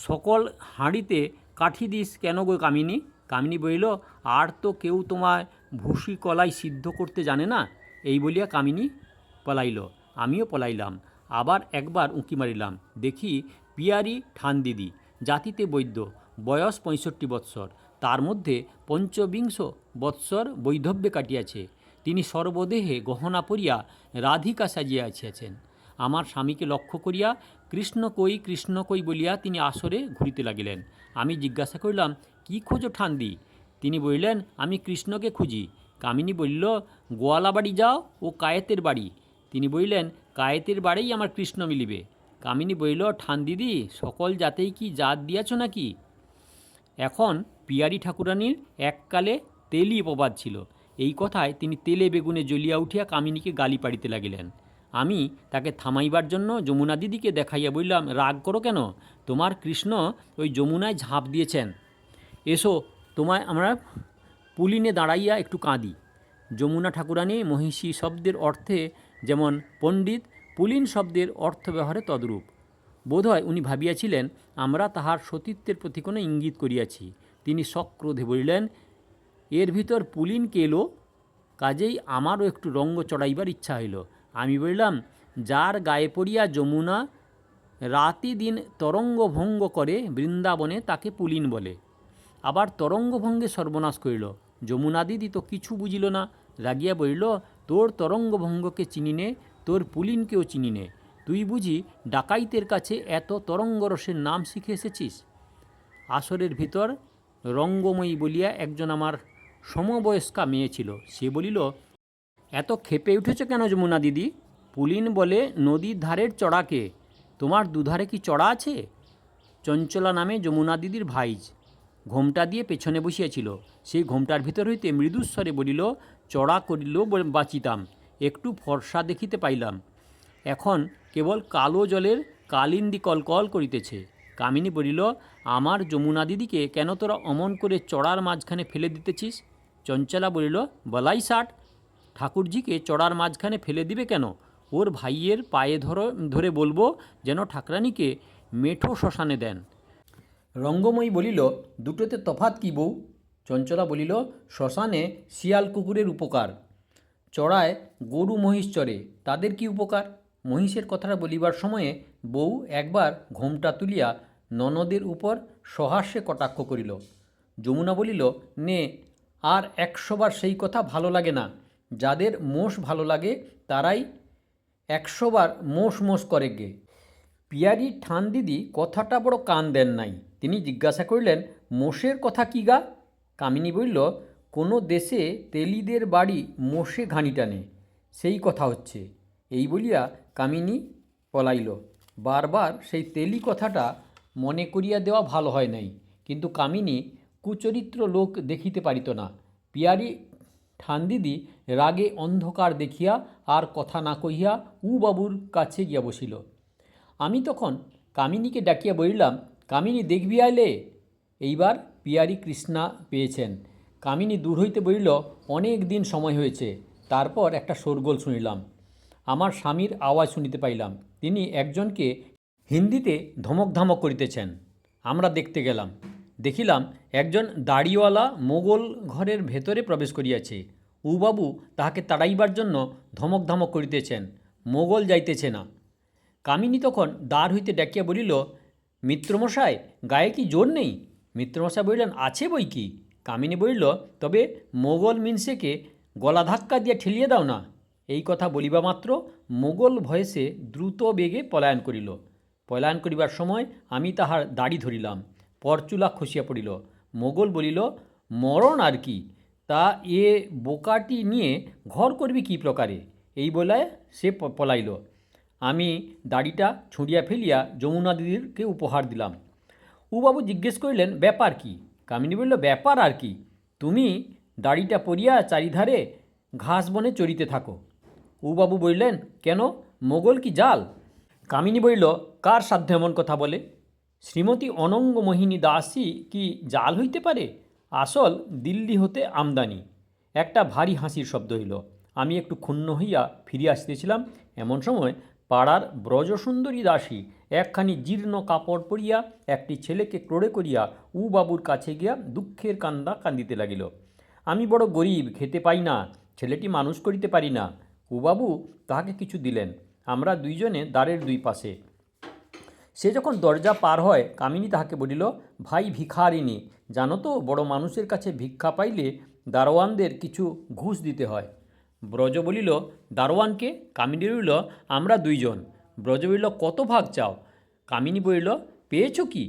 সকল হাঁড়িতে কাঠি দিস কেন গো কামিনী? কামিনী বলিল, আর তো কেউ তোমায় ভুসি কলাই সিদ্ধ করতে জানে না। এই বলিয়া কামিনী পলাইল। আমিও পলাইলাম। আবার একবার উঁকি মারিলাম। দেখি পিয়ারি ঠান দিদি, জাতিতে বৈদ্য, বয়স 65 বৎসর, তার মধ্যে 25 বৎসর বৈধব্যে কাটিয়াছে। তিনি সর্বদেহে গহনা পরিয়া রাধিকা সাজিয়া আসিয়াছেন। আমার স্বামীকে লক্ষ্য করিয়া কৃষ্ণ কই বলিয়া তিনি আসরে ঘুরিতে লাগিলেন। আমি জিজ্ঞাসা করিলাম, কি খোঁজো ঠান্দি? তিনি বলিলেন, আমি কৃষ্ণকে খুঁজি। কামিনী বলিল, গোয়ালা বাড়ি যাও ও কায়েতের বাড়ি। তিনি বলিলেন, কায়েতের বাড়িই আমার কৃষ্ণ মিলিবে। কামিনী বলিল, ঠান দিদি, সকল জাতেই কি জাত দিয়াছ নাকি? এখন পিয়ারি ঠাকুরানীর এককালে তেলি প্রবাদ ছিল। এই কথায় তিনি তেলে বেগুনে জ্বলিয়া উঠিয়া কামিনীকে গালি পাড়িতে লাগিলেন। আমি তাকে থামাইবার জন্য যমুনা দিদিকে দেখাইয়া বললাম, রাগ করো কেন? তোমার কৃষ্ণ ওই যমুনায় ঝাঁপ দিয়েছেন, এসো তোমায় আমরা পুলিনে দাঁড়াইয়া একটু কাঁদি। যমুনা ঠাকুরানী মহিষী শব্দের অর্থে যেমন পণ্ডিত, পুলিন শব্দের অর্থ ব্যবহারে তদ্রূপ। বোধহয় উনি ভাবিয়াছিলেন আমরা তাহার সতীত্বের প্রতি কোনো ইঙ্গিত করিয়াছি। তিনি সক্রোধে বলিলেন, এর ভিতর পুলিন কে এলো? কাজেই আমারও একটু রঙ্গ চড়াইবার ইচ্ছা হইল। আমি বললাম, যার গায়ে পড়িয়া যমুনা রাতি দিন তরঙ্গ ভঙ্গ করে বৃন্দাবনে তাকে পুলিন বলে। আবার তরঙ্গভঙ্গে সর্বনাশ করিল। যমুনা দিদি তো কিছু বুঝিল না, রাগিয়া বলিল, তোর তরঙ্গভঙ্গকে চিনি নে, তোর পুলিনকেও চিনি নে। তুই বুঝি ডাকাইতের কাছে এত তরঙ্গরসের নাম শিখে এসেছিস? আসরের ভিতর রঙ্গময়ী বলিয়া একজন আমার সমবয়স্কা মেয়ে ছিল। সে বলিল, এত ক্ষেপে উঠেছ কেন যমুনা দিদি? পুলিন বলে নদীর ধারের চড়াকে। তোমার দুধারে কি চড়া আছে? চঞ্চলা নামে যমুনা দিদির ভাইজ ঘোমটা দিয়ে পেছনে বসিয়াছিল। সেই ঘোমটার ভিতর হইতে মৃদুস্বরে বলিল, চড়া করিলেও বাঁচিতাম, একটু ফর্সা দেখিতে পাইলাম। এখন কেবল কালো জলের কালিন্দি কলকল করিতেছে। কামিনী বলিল, আমার যমুনা দিদিকে কেন তোরা অমন করে চড়ার মাঝখানে ফেলে দিতেছিস? চঞ্চলা বলিল, বলাই ষাট, ঠাকুরজিকে চড়ার মাঝখানে ফেলে দিবে কেন? ওর ভাইয়ের পায়ে ধরে বলবো যেন ঠাকুরানীকে মেঠো শ্মশানে দেন। রঙ্গময়ী বলিল, দুটোতে তফাৎ কি বউ? চঞ্চলা বলিল, শ্মশানে শিয়াল কুকুরের উপকার, চড়ায় গরু মহিষ চড়ে, তাদের কি উপকার? মহিষের কথাটা বলিবার সময়ে বউ একবার ঘোমটা তুলিয়া ননদের উপর সহাস্যে কটাক্ষ করিল। যমুনা বলিল, নে, আর 100 বার সেই কথা ভালো লাগে না। যাদের মোষ ভালো লাগে তারাই 100 বার মোষ মোষ করে গে। পিয়ারি ঠান দিদি কথাটা বড় কান দেন নাই। তিনি জিজ্ঞাসা করিলেন, মোষের কথা কি গা? কামিনী বলল, কোনো দেশে তেলিদের বাড়ি মোষে ঘানি টানে, সেই কথা হচ্ছে। এই বলিয়া কামিনী পলাইল। বারবার সেই তেলি কথাটা মনে করিয়া দেওয়া ভালো হয় নাই, কিন্তু কামিনী কুচরিত্র লোক দেখিতে পারিত না। পিয়ারি ঠানদিদি রাগে অন্ধকার দেখিয়া আর কথা না কহিয়া বাবুর কাছে গিয়া বসিল। আমি তখন কামিনীকে ডাকিয়া বলিলাম, কামিনী দেখবি আইলে? এইবার পিয়ারি কৃষ্ণা পেয়েছেন। কামিনী দূর হইতে বলিল, অনেক দিন সময় হয়েছে। তারপর একটা শোরগোল শুনিলাম। আমার স্বামীর আওয়াজ শুনিতে পাইলাম। তিনি একজনকে হিন্দিতে ধমক ধামক করিতেছেন। আমরা দেখতে গেলাম। দেখিলাম একজন দাড়িওয়ালা মোগল ঘরের ভেতরে প্রবেশ করিয়াছে। বাবু তাহাকে তাড়াইবার জন্য ধমক ধামক করিতেছেন। মোগল যাইতেছে না। কামিনী তখন দ্বার হইতে ডাকিয়া বলিল, মিত্রমশাই, গায়ে কি জোর নেই? মিত্রমশাই বলিলেন, আছে বই কি। কামিনী বলিল, তবে মোগল মিনসেকে গলা ধাক্কা দিয়া ঠেলিয়ে দাও না। এই কথা বলিবা মাত্র মোগল ভয়েসে দ্রুত বেগে পলায়ন করিল। পলায়ন করিবার সময় আমি তাহার দাড়ি ধরিলাম। পরচুলা খসিয়া পড়িল। মোগল বলিল, মরণ আর কি, তা এ বোকাটি নিয়ে ঘর করবি কি প্রকারে? এই বলায় সে পলাইল। আমি দাড়িটা ছুঁড়িয়া ফেলিয়া যমুনা দিদিকে উপহার দিলাম। বাবু জিজ্ঞেস করিলেন, ব্যাপার কি? কামিনী বলল, ব্যাপার আর কি, তুমি দাড়িটা পরিয়া চারিধারে ঘাস বনে চরিতে থাকো। বাবু বললেন, কেন, মোগল কি জাল? কামিনী বলিল, কার সাধ্য এমন কথা বলে? শ্রীমতী অনঙ্গ মোহিনী দাসী কি জাল হইতে পারে? আসল দিল্লি হতে আমদানি। একটা ভারী হাসির শব্দ হইল। আমি একটু ক্ষুণ্ণ হইয়া ফিরিয়া আসিতেছিলাম। এমন সময় পাড়ার ব্রজসুন্দরী দাসী একখানি জীর্ণ কাপড় পরিয়া একটি ছেলেকে ক্রোড়ে করিয়া বাবুর কাছে গিয়া দুঃখের কান্দা কান্দিতে লাগিল। আমি বড় গরিব, খেতে পাই না, ছেলেটি মানুষ করিতে পারি না। বাবু তাহাকে কিছু দিলেন। আমরা দুইজনে দ্বারের দুই পাশে। সে যখন দরজা পার হয়, কামিনী তাহাকে বলিল, ভাই ভিখারিনী, জানো তো বড় মানুষের কাছে ভিক্ষা পাইলে দারোয়ানদের কিছু ঘুষ দিতে হয়। ব্রজ বলিল, দারোয়ানকে? কামিনী বলিল, আমরা দুইজন। ব্রজ বলিল, কত ভাগ চাও? কামিনী বলিল, পেয়েছ কি?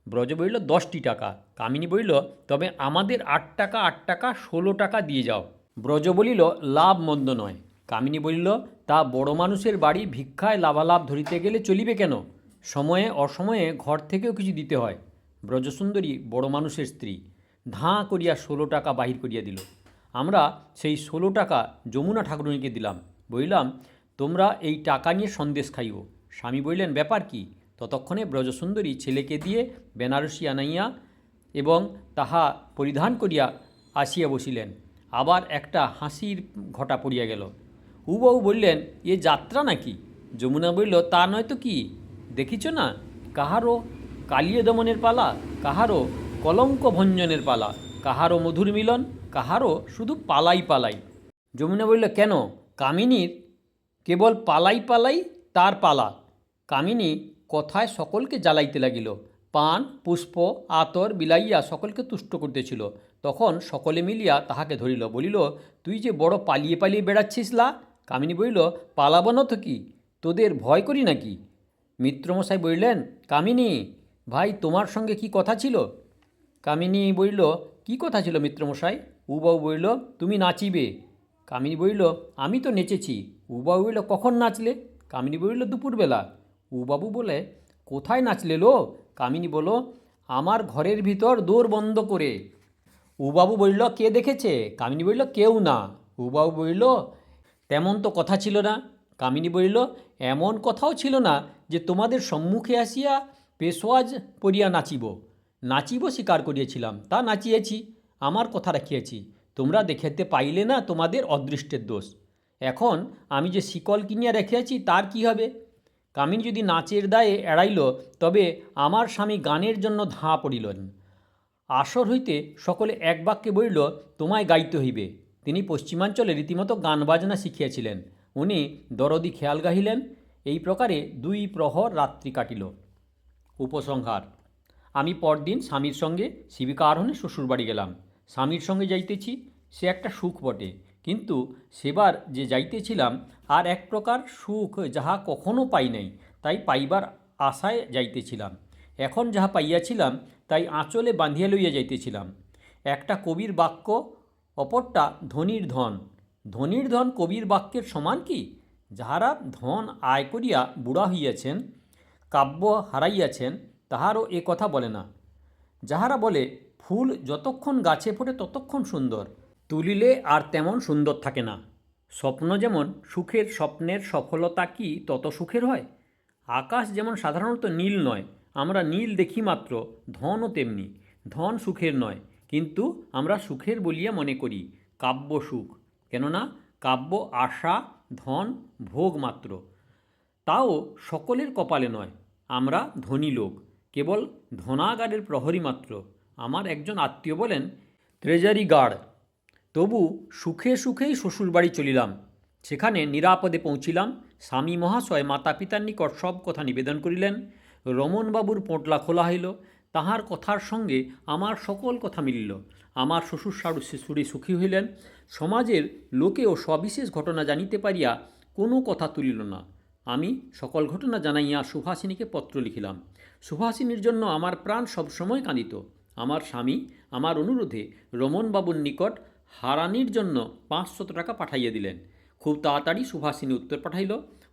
ব্রজ বলিল, 10টি টাকা। কামিনী বলিল, তবে আমাদের 8 টাকা 8 টাকা 16 টাকা দিয়ে যাও। ব্রজ বলিল, লাভ মন্দ নয়। কামিনী বলিল, তা বড় মানুষের বাড়ি ভিক্ষায় লাভালাভ ধরিতে গেলে চলিবে কেন? সময়ে অসময়ে ঘর থেকেও কিছু দিতে হয়। ব্রজসুন্দরী বড় মানুষের স্ত্রী ধাঁ করিয়া 16 টাকা বাহির করিয়া দিল। আমরা সেই 16 টাকা যমুনা ঠাকুরানীকে দিলাম। বলিলাম, তোমরা এই টাকা নিয়ে সন্দেশ খাইও। স্বামী বললেন, ব্যাপার কি? ততক্ষণে ব্রজসুন্দরী ছেলেকে দিয়ে বেনারসি আনাইয়া এবং তাহা পরিধান করিয়া আসিয়া বসিলেন। আবার একটা হাসির ঘটা পড়িয়া গেল। উবাবু বললেন, এ যাত্রা নাকি? যমুনা বলল, তা নয় তো কি, দেখিছ না, কাহারও কালিয়ে দমনের পালা, কাহারও কলঙ্ক ভঞ্জনের পালা, কাহারও মধুর মিলন, কাহারও শুধু পালাই পালাই। যমুনা বলল, কেন? কামিনীর কেবল পালাই পালাই তার পালা। কামিনী কথায় সকলকে জ্বালাইতে লাগিল, পান পুষ্প আতর বিলাইয়া সকলকে তুষ্ট করতেছিল। তখন সকলে মিলিয়া তাহাকে ধরিল, বলিল, তুই যে বড় পালিয়ে পালিয়ে বেড়াচ্ছিস লা। কামিনী বলিল, পালাব না তো কি, তোদের ভয় করি নাকি? মিত্রমশাই বললেন, কামিনী ভাই, তোমার সঙ্গে কি কথা ছিল? কামিনী বলিল, কি কথা ছিল মিত্রমশাই? উবাবু বলিল, তুমি নাচিবে। কামিনী বলিল, আমি তো নেচেছি। উবাবু বলিল, কখন নাচলে? কামিনী বলিল, দুপুরবেলা। উবাবু বলে, কোথায় নাচলে লো? কামিনী বলল, আমার ঘরের ভিতর দোর বন্ধ করে। উবাবু বলিল, কে দেখেছে? কামিনী বলিল, কেউ না। উবাবু বলিল, তেমন তো কথা ছিল না। কামিনী বলিল, এমন কথাও ছিল না যে তোমাদের সম্মুখে আসিয়া পেশোয়াজ পরিয়া নাচিব। নাচিব স্বীকার করিয়াছিলাম, তা নাচিয়েছি, আমার কথা রাখিয়াছি। তোমরা দেখিতে পাইলে না, তোমাদের অদৃষ্টের দোষ। এখন আমি যে শিকল কিনিয়া রেখিয়াছি তার কি হবে? কামিনী যদি নাচের দায়ে এড়াইল, তবে আমার স্বামী গানের জন্য ধাঁ পড়িলেন। আসর হইতে সকলে এক বাক্যে বলিল, তোমায় গাইতে হইবে। তিনি পশ্চিমাঞ্চলে রীতিমতো গান বাজনা শিখিয়াছিলেন। উনি দরদি খেয়াল গাহিলেন। এই প্রকারে 2 প্রহর রাত্রি কাটিল। উপসংহার: আমি পরদিন স্বামীর সঙ্গে শিবিকা আরোহণে শ্বশুরবাড়ি গেলাম। স্বামীর সঙ্গে যাইতেছি, সে একটা সুখ বটে, কিন্তু সেবার যে যাইতেছিলাম আর এক প্রকার সুখ, যাহা কখনো পাই নাই, তাই পাইবার আশায় যাইতেছিলাম। এখন যাহা পাইয়াছিলাম তাই আঁচলে বাঁধিয়া লইয়া যাইতেছিলাম। একটা কবির বাক্য, অপরটা ধনীর ধন। ধনীর ধন কবির বাক্যের সমান কি? যাহারা ধন আয় করিয়া বুড়া হইয়াছেন, কাব্য হারাইয়াছেন, তাহারও এ কথা বলে না। যাহারা বলে, ফুল যতক্ষণ গাছে ফোটে ততক্ষণ সুন্দর, তুলিলে আর তেমন সুন্দর থাকে না। স্বপ্ন যেমন সুখের, স্বপ্নের সফলতা কি তত সুখের হয়? আকাশ যেমন সাধারণত নীল নয়, আমরা নীল দেখি মাত্র, ধনও তেমনি। ধন সুখের নয়, কিন্তু আমরা সুখের বলিয়া মনে করি কাব্য সুখ। কেননা কাব্য আশা, ধন, ভোগ মাত্র। তাও সকলের কপালে নয়। আমরা ধনী লোক, কেবল ধনাগারের প্রহরী মাত্র। আমার একজন আত্মীয় বলেন, ট্রেজারি গার্ড। তবু সুখে সুখেই শ্বশুরবাড়ি চলিলাম। সেখানে নিরাপদে পৌঁছিলাম। স্বামী মহাশয় মাতা পিতার নিকট সব কথা নিবেদন করিলেন। রমনবাবুর পোঁটলা খোলা হইল। তাহার কথার সঙ্গে আমার সকল কথা মিলিল। আমার শ্বশুর শাশুড়ি সুখী হইলেন। সমাজের লোকেও সবিশেষ ঘটনা জানিতে পারিয়া কোনো কথা তুলিল না। আমি সকল ঘটনা জানাইয়া সুভাষিনীকে পত্র লিখিলাম। সুভাষিনীর জন্য আমার প্রাণ সবসময় কাঁদিত। আমার স্বামী আমার অনুরোধে রমনবাবুর নিকট হারানির জন্য 500 টাকা পাঠাইয়া দিলেন। খুব তাড়াতাড়ি সুভাষিনী উত্তর পাঠাইল।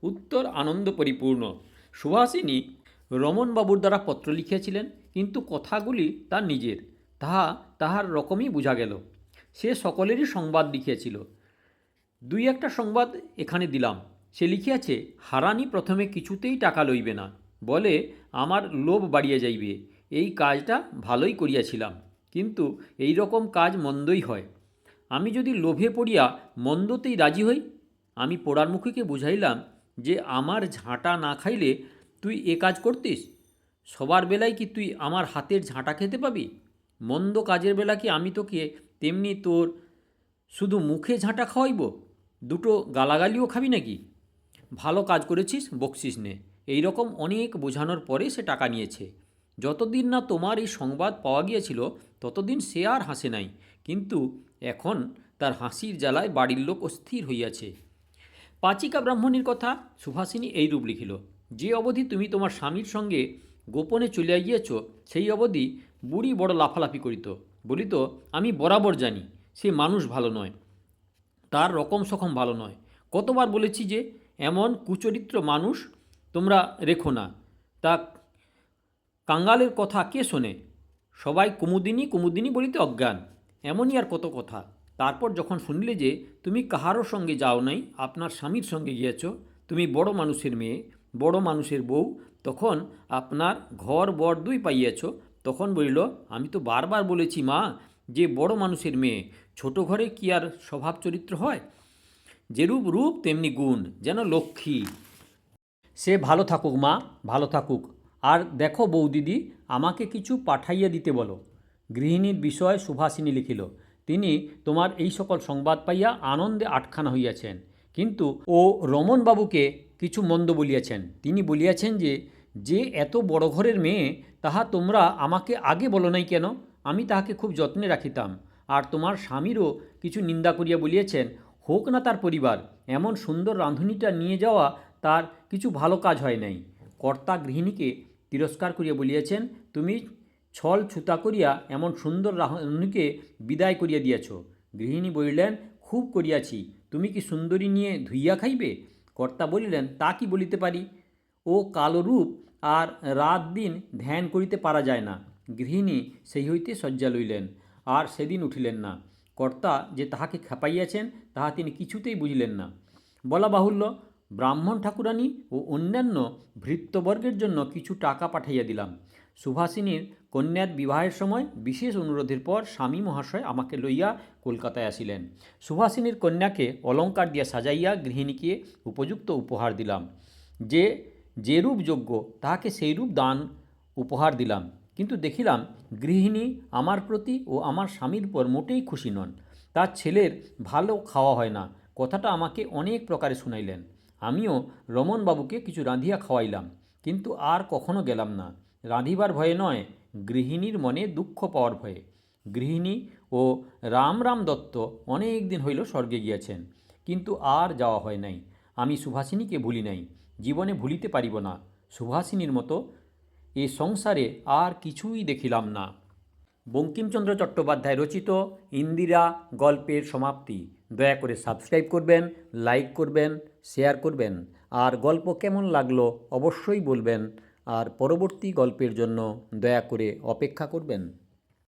উত্তর আনন্দ পরিপূর্ণ। সুভাষিনী রমনবাবুর দ্বারা পত্র লিখিয়াছিলেন, কিন্তু কথাগুলি তার নিজের, তাহার রকমই বোঝা গেল। সে সকলেরই সংবাদ লিখিয়াছিল। 2-1টা সংবাদ এখানে দিলাম। সে লিখিয়াছে, হারানি প্রথমে কিছুতেই টাকা লইবে না, বলে আমার লোভ বাড়িয়া যাইবে। এই কাজটা ভালোই করিয়াছিলাম, কিন্তু এই রকম কাজ মন্দই হয়। আমি যদি লোভে পড়িয়া মন্দতেই রাজি হই। আমি পোড়ার মুখীকে বুঝাইলাম যে আমার ঝাঁটা না খাইলে তুই এ কাজ করতিস? সবার বেলায় কি তুই আমার হাতের ঝাঁটা খেতে পাবি? মন্দ কাজের বেলা কি আমি তোকে তেমনি তোর শুধু মুখে ঝাঁটা খাওয়াইব? দুটো গালাগালিও খাবি নাকি? ভালো কাজ করেছিস, বকশিস নে। এই রকম অনেক বোঝানোর পরে সে টাকা নিয়েছে। যতদিন না তোমার এই সংবাদ পাওয়া গিয়েছিল ততদিন সে আর হাসে নাই, কিন্তু এখন তার হাসির জ্বালায় বাড়ির লোক অস্থির হইয়াছে। পাচিকা ব্রাহ্মণীর কথা সুভাষিনী এইরূপ লিখিল, যে অবধি তুমি তোমার স্বামীর সঙ্গে গোপনে চলিয়া গিয়েছ, সেই অবধি বুড়ি বড় লাফালাফি করিত, বলিত, আমি বরাবর জানি সে মানুষ ভালো নয়, তার রকম সকম ভালো নয়। কতবার বলেছি যে এমন কুচরিত্র মানুষ তোমরা রেখো না। তা কাঙ্গালের কথা কে শোনে? সবাই কুমুদিনী কুমুদিনী বলিতে অজ্ঞান। এমনই আর কত কথা। তারপর যখন শুনলে যে তুমি কাহারও সঙ্গে যাও নাই, আপনার স্বামীর সঙ্গে গিয়েছ, তুমি বড় মানুষের মেয়ে, বড় মানুষের বউ, তখন আপনার ঘর বর 2 পাইয়াছ, তখন বলিল, আমি তো বারবার বলেছি মা, যে বড় মানুষের মেয়ে, ছোট ঘরে কি আর স্বভাব চরিত্র হয়? যেরূপ রূপ তেমনি গুণ, যেন লক্ষ্মী। সে ভালো থাকুক মা, ভালো থাকুক। আর দেখো বৌদিদি, আমাকে কিছু পাঠাইয়া দিতে বলো। গৃহিণীর বিষয় সুভাষিনী লিখিল। তিনি তোমার এই সকল সংবাদ পাইয়া আনন্দে আটখানা হইয়াছেন, কিন্তু ও রমণবাবুকে কিছু মন্দ বলিয়াছেন। তিনি বলিয়াছেন যে, যে এত বড় ঘরের মেয়ে, তাহা তোমরা আমাকে আগে বলো নাই কেন? আমি তাহাকে খুব যত্নে রাখিতাম। আর তোমার স্বামীরও কিছু নিন্দা করিয়া বলিয়াছেন, হোক না তার পরিবার, এমন সুন্দর রাঁধুনিটা নিয়ে যাওয়া তার কিছু ভালো কাজ হয় নাই। কর্তা গৃহিণীকে তিরস্কার করিয়া বলিয়াছেন, তুমি ছল ছুতা করিয়া এমন সুন্দর রাঁধুনিকে বিদায় করিয়া দিয়াছ। গৃহিণী বলিলেন, খুব করিয়াছি, তুমি কি সুন্দরী নিয়ে ধুইয়া খাইবে? কর্তা বলিলেন, তা কি বলিতে পারি, ও কালো রূপ আর রাত দিন ধ্যান করিতে পারা যায় না। গৃহিণী সেই হইতে শয্যা লইলেন, আর সেদিন উঠিলেন না। কর্তা যে তাহাকে খেপাইয়াছেন, তাহা তিনি কিছুতেই বুঝিলেন না। বলা বাহুল্য, ব্রাহ্মণ ঠাকুরানী ও অন্যান্য ভৃত্যবর্গের জন্য কিছু টাকা পাঠাইয়া দিলাম। সুভাষিনীর কন্যার বিবাহের সময় বিশেষ অনুরোধের পর স্বামী মহাশয় আমাকে লইয়া কলকাতায় আসিলেন। সুভাষিনীর কন্যাকে অলঙ্কার দিয়া সাজাইয়া গৃহিণীকে উপযুক্ত উপহার দিলাম। যে যেরূপ যোগ্য, তাহাকে সেইরূপ দান উপহার দিলাম। কিন্তু দেখিলাম গৃহিণী আমার প্রতি ও আমার স্বামীর পর মোটেই খুশি নন। তার ছেলের ভালো খাওয়া হয় না, কথাটা আমাকে অনেক প্রকারে শুনাইলেন। আমিও রমণবাবুকে কিছু রাঁধিয়া খাওয়াইলাম, কিন্তু আর কখনো গেলাম না। রাঁধিবার ভয়ে নয়, গৃহিণীর মনে দুঃখ পাওয়ার ভয়ে। গৃহিণী ও রাম দত্ত অনেক দিন হইল স্বর্গে গিয়াছেন, কিন্তু আর যাওয়া হয় নাই। আমি সুভাষিনীকে ভুলি নাই, জীবনে ভুলিতে পারিব না। সুভাষিনীর মতো এ সংসারে আর কিছুই দেখিলাম না। বঙ্কিমচন্দ্র চট্টোপাধ্যায় রচিত ইন্দিরা গল্পের সমাপ্তি। দয়া করে সাবস্ক্রাইব করবেন, লাইক করবেন, শেয়ার করবেন। আর গল্প কেমন লাগলো অবশ্যই বলবেন। আর পরবর্তী গল্পের জন্য দয়া করে অপেক্ষা করবেন।